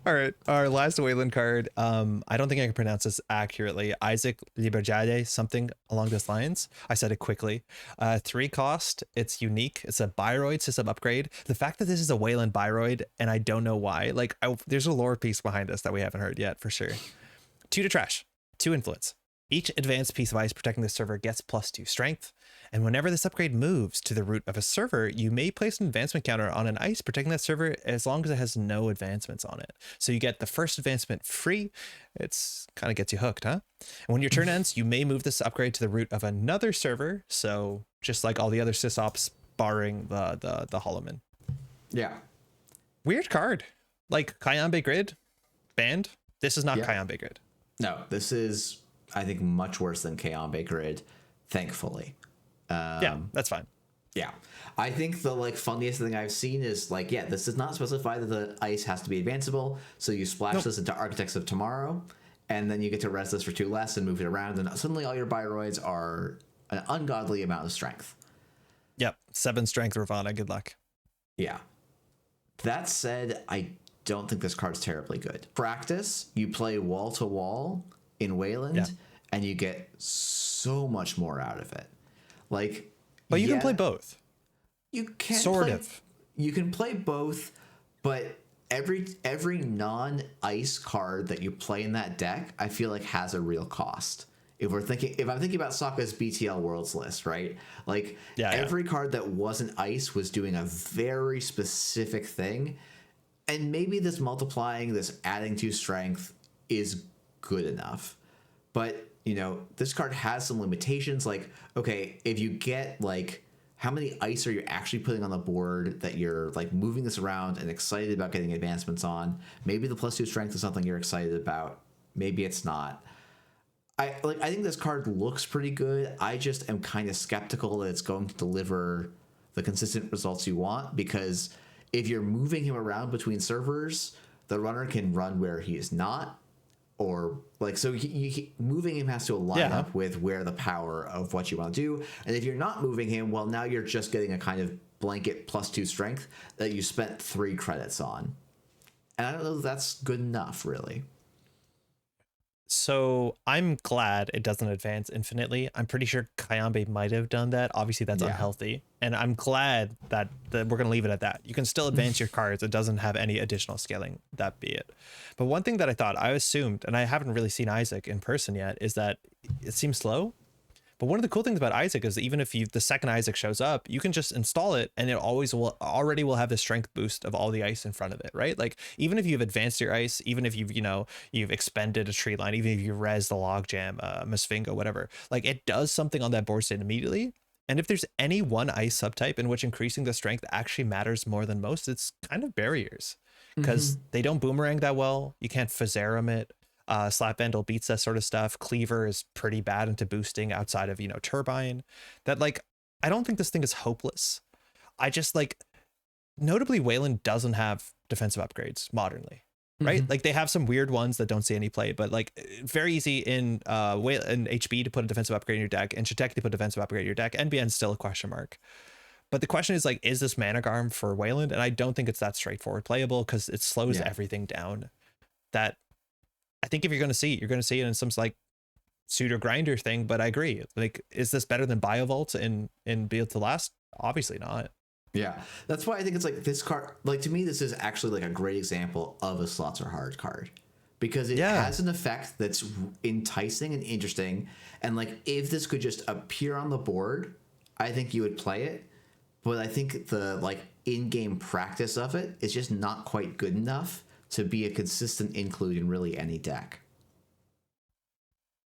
All right, our last Weyland card. I don't think I can pronounce this accurately. Isaac Liberjade, something along those lines. I said it quickly. 3 cost. It's unique. It's a Biroid system upgrade. The fact that this is a Weyland Biroid, and I don't know why. Like, there's a lore piece behind this that we haven't heard yet for sure. 2 to trash. 2 influence. Each advanced piece of ice protecting the server gets +2 strength, and whenever this upgrade moves to the root of a server, you may place an advancement counter on an ice protecting that server as long as it has no advancements on it. So you get the first advancement free. It's kind of gets you hooked, huh? And when your turn ends, you may move this upgrade to the root of another server. So just like all the other sysops, barring the Holloman. Yeah. Weird card. Like Kayambe Grid, banned. This is not Kayambe Grid. No, this is, I think, much worse than Kayambe Grid, thankfully. Yeah, that's fine. Yeah. I think the funniest thing I've seen is this does not specify that the ice has to be advanceable. So you splash this into Architects of Tomorrow, and then you get to res this for 2 less and move it around, and suddenly all your Biroids are an ungodly amount of strength. Yep. 7 strength Ravana. Good luck. Yeah. That said, I don't think this card's terribly good. Practice, you play wall to wall in Weyland, and you get so much more out of it. But you can play both. You can You can play both, but every non-ice card that you play in that deck, I feel like has a real cost. If I'm thinking about Sokka's BTL Worlds list, right? Every card that wasn't ice was doing a very specific thing, and maybe this adding 2 strength is good enough, but this card has some limitations. If you get how many ice are you actually putting on the board that you're moving this around and excited about getting advancements on? Maybe the +2 strength is something you're excited about. Maybe it's not. I think this card looks pretty good. I just am kind of skeptical that it's going to deliver the consistent results you want, because if you're moving him around between servers, the runner can run where he is not. Or moving him has to align up with where the power of what you want to do. And if you're not moving him, well, now you're just getting a kind of blanket +2 strength that you spent 3 credits on. And I don't know if that's good enough, really. So I'm glad it doesn't advance infinitely. I'm pretty sure Kayambe might have done that. Obviously, that's unhealthy. And I'm glad that we're going to leave it at that. You can still advance your cards. It doesn't have any additional scaling. That be it. But one thing that I assumed, and I haven't really seen Isaac in person yet, is that it seems slow. But one of the cool things about Isaac is that even if the second Isaac shows up, you can just install it, and it already will have the strength boost of all the ice in front of it, right? Even if you've advanced your ice, even if you've expended a tree line, even if you res the logjam, Misfingo, whatever, it does something on that board state immediately. And if there's any one ice subtype in which increasing the strength actually matters more than most, it's kind of barriers, because they don't boomerang that well. You can't Fazarum it. Slap Vandal beats that sort of stuff. Cleaver is pretty bad into boosting outside of, Turbine. That, like, I don't think this thing is hopeless. I just, like, notably Weyland doesn't have defensive upgrades modernly. Right, like they have some weird ones that don't see any play, but like very easy in HB to put a defensive upgrade in your deck, and Jinteki to put a defensive upgrade in your deck. NBN's still a question mark, but the question is, like, is this mana garm for Weyland? And I don't think it's that straightforward playable, because it slows everything down. That I think if you're going to see it, you're going to see it in some like pseudo grinder thing. But I agree, like, is this better than Biovault in Build to Last? Obviously not. Yeah, that's why I think it's like this card, like, to me, this is actually like a great example of a slots are hard card, because it has an effect that's enticing and interesting. And like, if this could just appear on the board, I think you would play it. But I think the like in-game practice of it is just not quite good enough to be a consistent include in really any deck.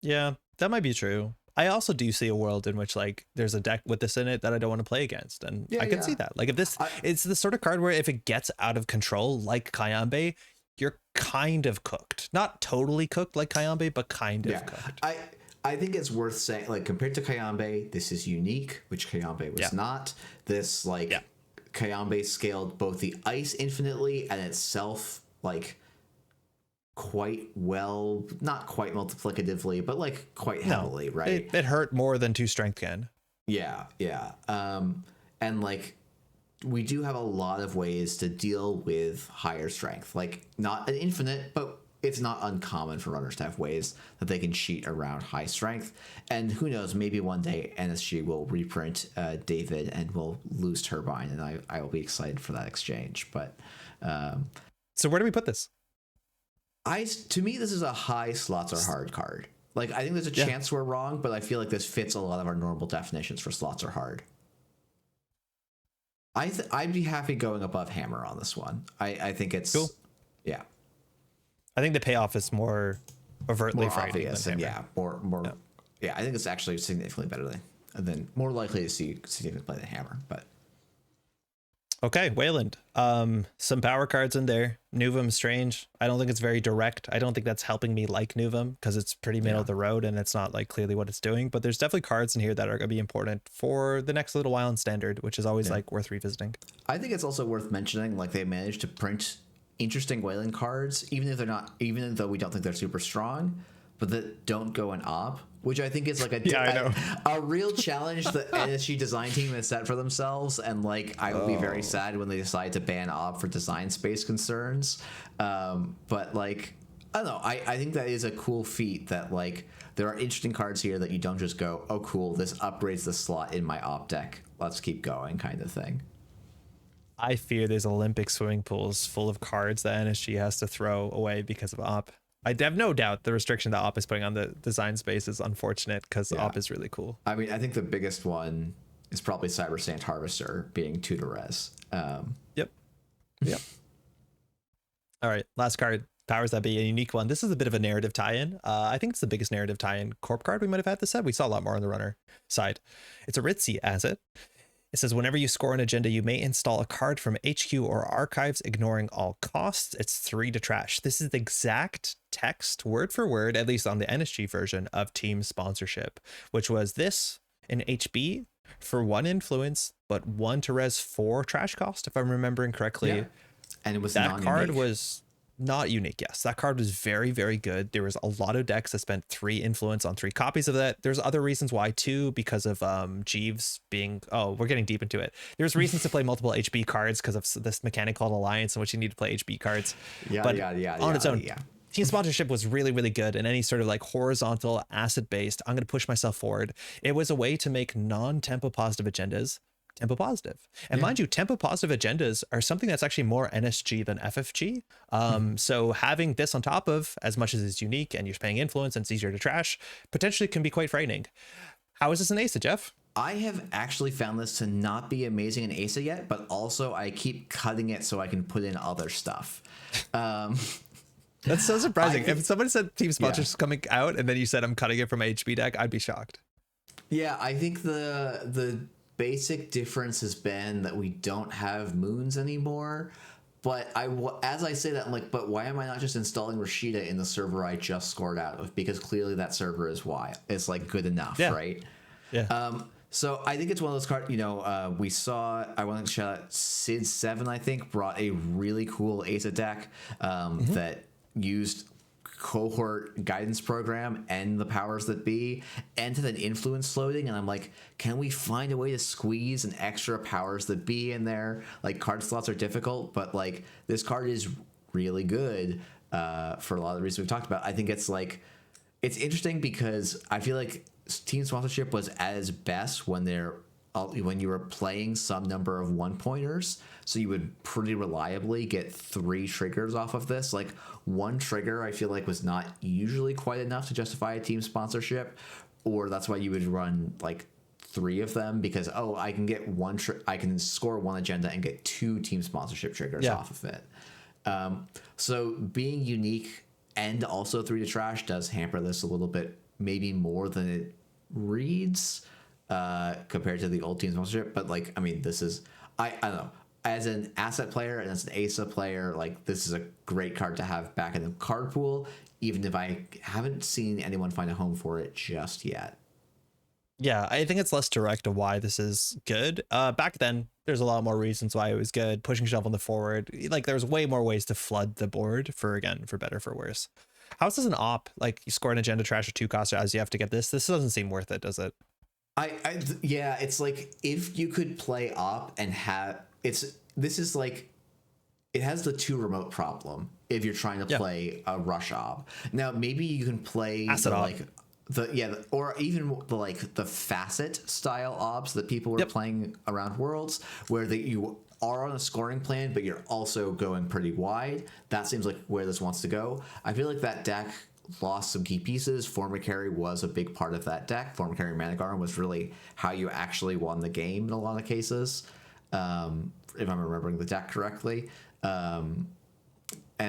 Yeah, that might be true. I also do see a world in which, like, there's a deck with this in it that I don't want to play against, and I can see that. Like, if this, it's the sort of card where if it gets out of control, like Kayambe, you're kind of cooked. Not totally cooked like Kayambe, but kind of cooked. I think it's worth saying, like, compared to Kayambe, this is unique, which Kayambe was not. This, like, Kayambe scaled both the ice infinitely and itself, like, quite well, not quite multiplicatively, but like quite heavily, right? It hurt more than 2 strength can. Yeah. And like, we do have a lot of ways to deal with higher strength, like not an infinite, but it's not uncommon for runners to have ways that they can cheat around high strength. And who knows, maybe one day NSG will reprint David and we'll lose Turbine, and I will be excited for that exchange. But so where do we put this? To me, this is a high slots are hard card. Like, I think there's a chance we're wrong, but I feel like this fits a lot of our normal definitions for slots are hard. I'd be happy going above Hammer on this one. I think it's cool. Yeah. I think the payoff is more overtly frightening obvious, than and Hammer. Yeah, I think it's actually significantly better than more likely to see significantly play than Hammer, but. Okay, Weyland. Some power cards in there. Nuvum Strange. I don't think it's very direct. I don't think that's helping me like Nuvum, because it's pretty middle of the road and it's not like clearly what it's doing. But there's definitely cards in here that are going to be important for the next little while in Standard, which is always like worth revisiting. I think it's also worth mentioning, like, they managed to print interesting Weyland cards, even though we don't think they're super strong, but that don't go in op, which I think is like a real challenge the NSG design team has set for themselves. And like, I will be very sad when they decide to ban op for design space concerns. But like, I don't know. I think that is a cool feat, that like there are interesting cards here that you don't just go, oh cool, this upgrades the slot in my op deck, let's keep going, kind of thing. I fear there's Olympic swimming pools full of cards that NSG has to throw away because of op. I have no doubt the restriction that op is putting on the design space is unfortunate, because op is really cool. I mean, I think the biggest one is probably Cyber Sand Harvester being 2 to res. Yep. All right, last card. Powers That Be, a unique one. This is a bit of a narrative tie-in. I think it's the biggest narrative tie-in corp card we might have had this set. We saw a lot more on the runner side. It's a Ritzy asset. It says, whenever you score an agenda, you may install a card from HQ or archives, ignoring all costs. It's 3 to trash. This is the exact text, word for word, at least on the NSG version of Team Sponsorship, which was this in HB for 1 influence, but 1 to res 4 trash cost, if I'm remembering correctly. Yeah. And it was that card was not unique. Yes, that card was very, very good. There was a lot of decks that spent 3 influence on 3 copies of that. There's other reasons why too, because of Jeeves being, we're getting deep into it. There's reasons to play multiple HB cards because of this mechanic called Alliance, in which you need to play HB cards. On its own, Team Sponsorship was really, really good, and any sort of like horizontal asset based, I'm going to push myself forward. It was a way to make non-tempo positive agendas tempo positive. And mind you, tempo positive agendas are something that's actually more NSG than FFG. So having this on top of, as much as it's unique and you're paying influence and it's easier to trash, potentially can be quite frightening. How is this an ASA, Jeff? I have actually found this to not be amazing in ASA yet, but also I keep cutting it so I can put in other stuff. That's so surprising. If someone said Team Sponsorship's coming out and then you said I'm cutting it from a HB deck, I'd be shocked. Yeah, I think the basic difference has been that we don't have moons anymore, But as I say that, I'm like, but why am I not just installing Rashida in the server I just scored out of? Because clearly that server is like good enough, right? Yeah. So I think it's one of those cards. We saw. I want to shout out Sid 7. I think brought a really cool Asa deck that used cohort guidance program and the powers that be and to then influence floating, and I'm like, can we find a way to squeeze an extra powers that be in there? Like, card slots are difficult, but like this card is really good for a lot of the reasons we've talked about. I think it's interesting because I feel like team sponsorship was at its best when you were playing some number of 1-pointers, so you would pretty reliably get 3 triggers off of this. Like, 1 trigger I feel like was not usually quite enough to justify a team sponsorship, or that's why you would run like 3 of them, because I can get I can score 1 agenda and get 2 team sponsorship triggers off of it. So being unique and also 3 to trash does hamper this a little bit, maybe more than it reads compared to the old team sponsorship. But like, I mean, this is I don't know, as an asset player and as an ASA player, like, this is a great card to have back in the card pool, even if I haven't seen anyone find a home for it just yet. Yeah, I think it's less direct to why this is good. Back then, there's a lot more reasons why it was good. Pushing Shovel in the forward, like, there's way more ways to flood the board for better, for worse. How is this an op? Like, you score an agenda trash or 2 cost as you have to get this. This doesn't seem worth it, does it? Yeah, it's like, if you could play op and this is like, it has the 2 remote problem if you're trying to play a rush op. Now maybe you can play or even the facet style ops that people were playing around Worlds, where you are on a scoring plan but you're also going pretty wide. That seems like where this wants to go. I feel like that deck lost some key pieces. Forma Carry was a big part of that deck. Forma Carry Manigarm was really how you actually won the game in a lot of cases, if I'm remembering the deck correctly. And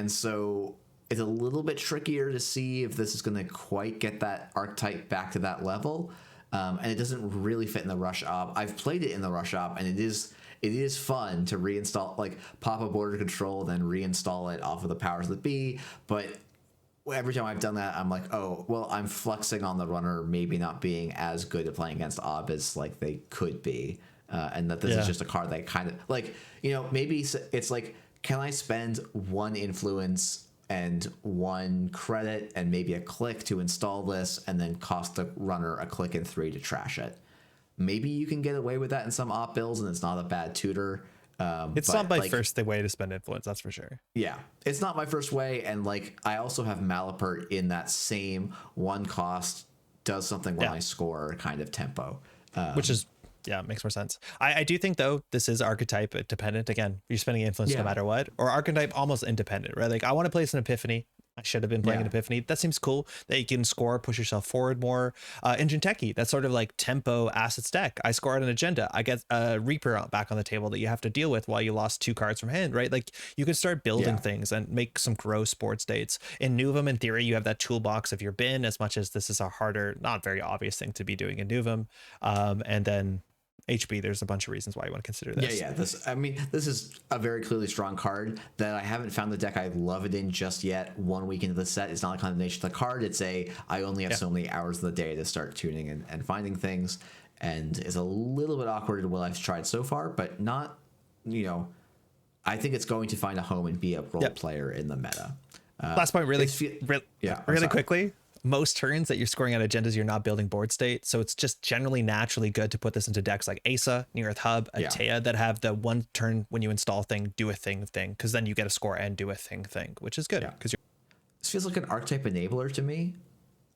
so it's a little bit trickier to see if this is going to quite get that archetype back to that level. And it doesn't really fit in the rush op. I've played it in the rush op, and it is fun to reinstall, like, pop a border control, then reinstall it off of the powers that be. But every time I've done that, I'm like, oh, well, I'm flexing on the runner maybe not being as good at playing against Ob as like they could be. And that this is just a card that kind of, like, maybe it's like, can I spend 1 influence and 1 credit and maybe a click to install this, and then cost the runner a click and 3 to trash it? Maybe you can get away with that in some op builds, and it's not a bad tutor. It's not my first way to spend influence, that's for sure. Yeah, it's not my first way, and like, I also have Malapert in that same 1 cost, does something when I score kind of tempo. Which is, makes more sense. I do think, though, this is archetype dependent. Again, you're spending influence no matter what, or archetype almost independent, right? Like, I want to place an Epiphany. I should have been playing an Epiphany. That seems cool that you can score, push yourself forward more. In Jinteki, that's sort of like tempo assets deck. I score out an agenda. I get a Reaper back on the table that you have to deal with while you lost 2 cards from hand, right? Like, you can start building things and make some gross board states. In Nuvum, in theory, you have that toolbox of your bin, as much as this is a harder, not very obvious thing to be doing in Nuvum. And then HB, there's a bunch of reasons why you want to consider this. This is a very clearly strong card that I haven't found the deck I love it in just yet. 1 week into the set, it's not a condemnation of the card. It's I only have so many hours of the day to start tuning and finding things, and is a little bit awkward in what I've tried so far, but not, I think it's going to find a home and be a role player in the meta. Last point, really quickly. Most turns that you're scoring on agendas, you're not building board state. So it's just generally naturally good to put this into decks like Asa, Near Earth Hub, Atea, that have the 1 turn when you install thing, do a thing, because then you get a score and do a thing, which is good. Because this feels like an archetype enabler to me.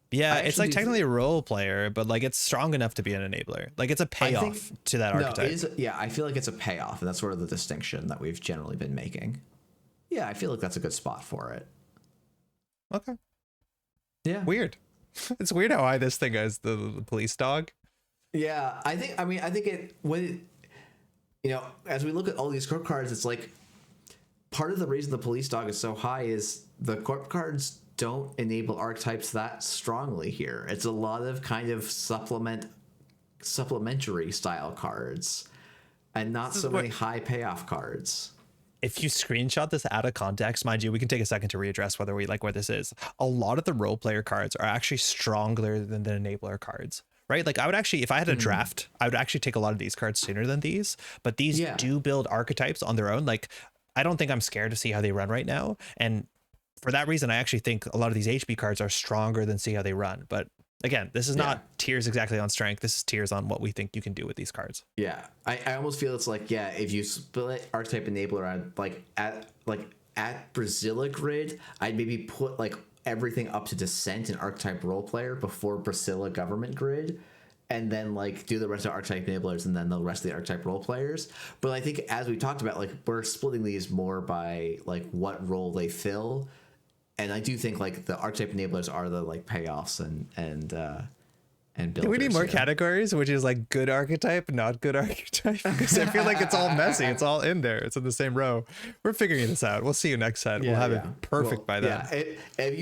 Yeah, it's like technically a role player, but like, it's strong enough to be an enabler. Like, it's a payoff to that archetype. I feel like it's a payoff, and that's sort of the distinction that we've generally been making. Yeah, I feel like that's a good spot for it. Okay. Yeah. Weird. It's weird how high this thing is, the police dog. Yeah, I think as we look at all these corp cards, it's like, part of the reason the police dog is so high is the corp cards don't enable archetypes that strongly here. It's a lot of kind of supplementary style cards, and not so many high payoff cards. if you screenshot this out of context, mind you, we can take a second to readdress whether we like where this is. A lot of the role player cards are actually stronger than the enabler cards, right? Like I would actually, if I had a draft, I would actually take a lot of these cards sooner than these, but these do build archetypes on their own. Like I don't think I'm scared to see how they run right now. And for that reason, I actually think a lot of these HB cards are stronger than see how they run. But again, this is not tiers exactly on strength. This is tiers on what we think you can do with these cards. Yeah, I almost feel it's like, if you split archetype enabler at Brazilla grid, I'd maybe put like everything up to Descent and archetype role player before Brazilla government grid, and then like do the rest of archetype enablers and then the rest of the archetype role players. But I think as we talked about, like we're splitting these more by like what role they fill. And I do think like the archetype enablers are the like payoffs and builders. Do we need more categories, which is like good archetype, not good archetype? Because I feel like it's all messy. It's all in there. It's in the same row. We're figuring this out. We'll see you next set. We'll have it perfect by then. Yeah. If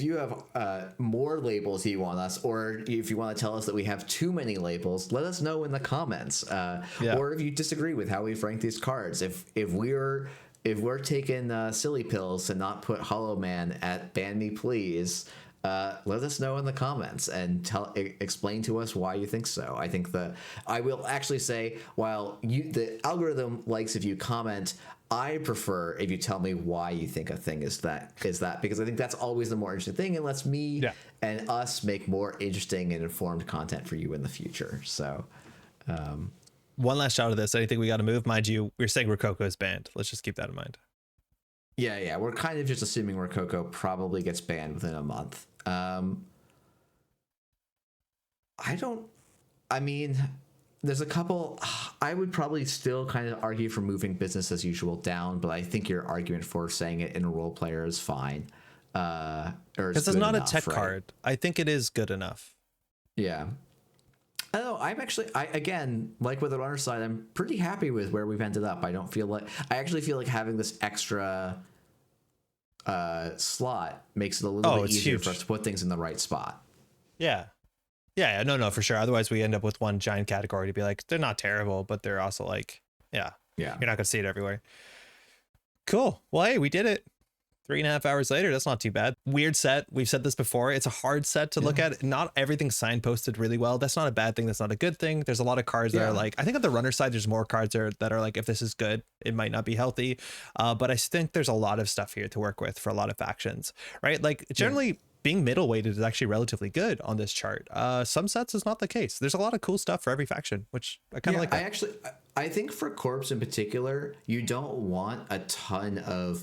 you have more labels you want us, or if you want to tell us that we have too many labels, let us know in the comments. Or if you disagree with how we've ranked these cards, if we're taking silly pills to not put Hollow Man at Ban Me Please, let us know in the comments and explain to us why you think so. I think I will actually say, while the algorithm likes if you comment, I prefer if you tell me why you think a thing is that, because I think that's always the more interesting thing, and lets me and us make more interesting and informed content for you in the future. So one last shot of this. I think we got to move. Mind you, we're saying Rococo is banned. Let's just keep that in mind. Yeah. We're kind of just assuming Rococo probably gets banned within a month. There's a couple. I would probably still kind of argue for moving business as usual down, but I think your argument for saying it in a role player is fine. Because it's not a tech card. I think it is good enough. Yeah. I don't know. Again, like with the runner side, I'm pretty happy with where we've ended up. I actually feel like having this extra slot makes it a little bit easier for us to put things in the right spot. Yeah, no, for sure. Otherwise we end up with one giant category to be like, they're not terrible, but they're also like, you're not gonna see it everywhere. Cool. Well, hey, we did it. 3.5 hours later, that's not too bad. Weird set. We've said this before. It's a hard set to look at. Not everything's signposted really well. That's not a bad thing. That's not a good thing. There's a lot of cards that are like, I think on the runner side, there's more cards that are like, if this is good, it might not be healthy. But I think there's a lot of stuff here to work with for a lot of factions, right? Like generally being middle weighted is actually relatively good on this chart. Some sets is not the case. There's a lot of cool stuff for every faction, which I kind of like that. I think for Corpse in particular, you don't want a ton of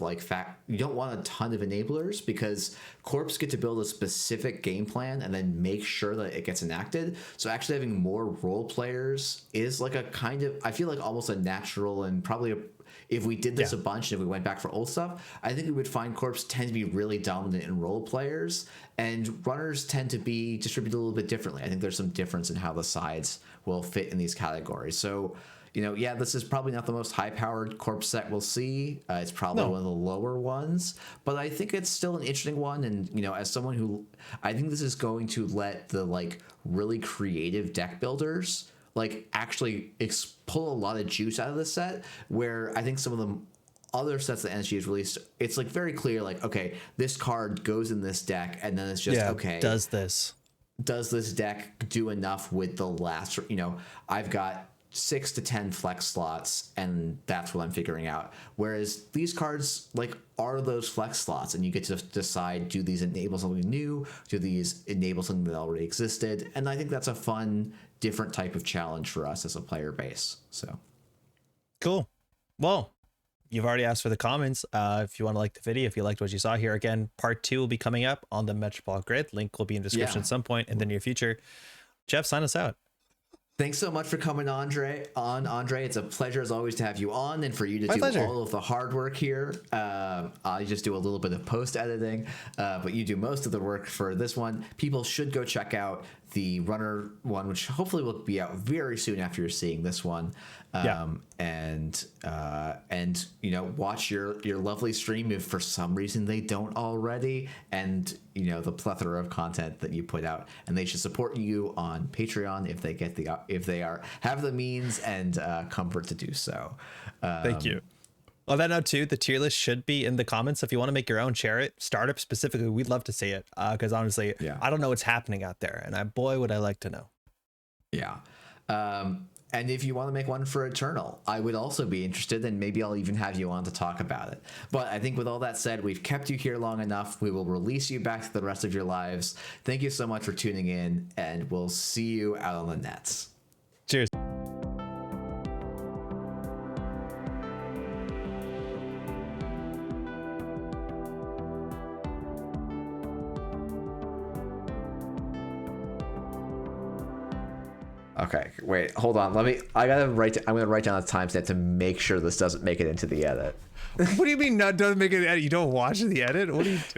enablers, because Corpse get to build a specific game plan and then make sure that it gets enacted. So actually having more role players is like a kind of, I feel like almost a natural, and probably if we did this a bunch and if we went back for old stuff, I think we would find Corpse tend to be really dominant in role players, and runners tend to be distributed a little bit differently. I think there's some difference in how the sides will fit in these categories. So, this is probably not the most high-powered Corpse set we'll see. It's probably one of the lower ones, but I think it's still an interesting one. And, as someone who, I think this is going to let the, like, really creative deck builders, like, actually pull a lot of juice out of this set, where I think some of the other sets that NSG has released, it's, like, very clear, like, okay, this card goes in this deck, and then it's just, okay. Does this deck do enough with the last, I've got 6 to 10 flex slots, and that's what I'm figuring out. Whereas these cards like are those flex slots, and you get to decide, do these enable something new? Do these enable something that already existed? And I think that's a fun, different type of challenge for us as a player base. So cool. Well, you've already asked for the comments. If you want to like the video, if you liked what you saw here, again, part 2 will be coming up on the Metropole grid. Link will be in the description at some point in the near future. Jeff, sign us out. Thanks so much for coming, Andrej. It's a pleasure as always to have you on, and for you to do all of the hard work here. I just do a little bit of post editing, but you do most of the work for this one. People should go check out the runner one, which hopefully will be out very soon after you're seeing this one. And watch your lovely stream if for some reason they don't already, and the plethora of content that you put out. And they should support you on Patreon if they have the means and comfort to do so. Thank you. On that note too, the tier list should be in the comments. So if you want to make your own, share it. Startup specifically, we'd love to see it. Because honestly, I don't know what's happening out there, and boy, would I like to know. Yeah. And if you want to make one for Eternal, I would also be interested, and maybe I'll even have you on to talk about it. But I think with all that said, we've kept you here long enough. We will release you back to the rest of your lives. Thank you so much for tuning in, and we'll see you out on the nets. Cheers. Okay, wait, hold on. I'm gonna write down a timestamp to make sure this doesn't make it into the edit. What do you mean doesn't make it edit? You don't watch the edit? What do you do?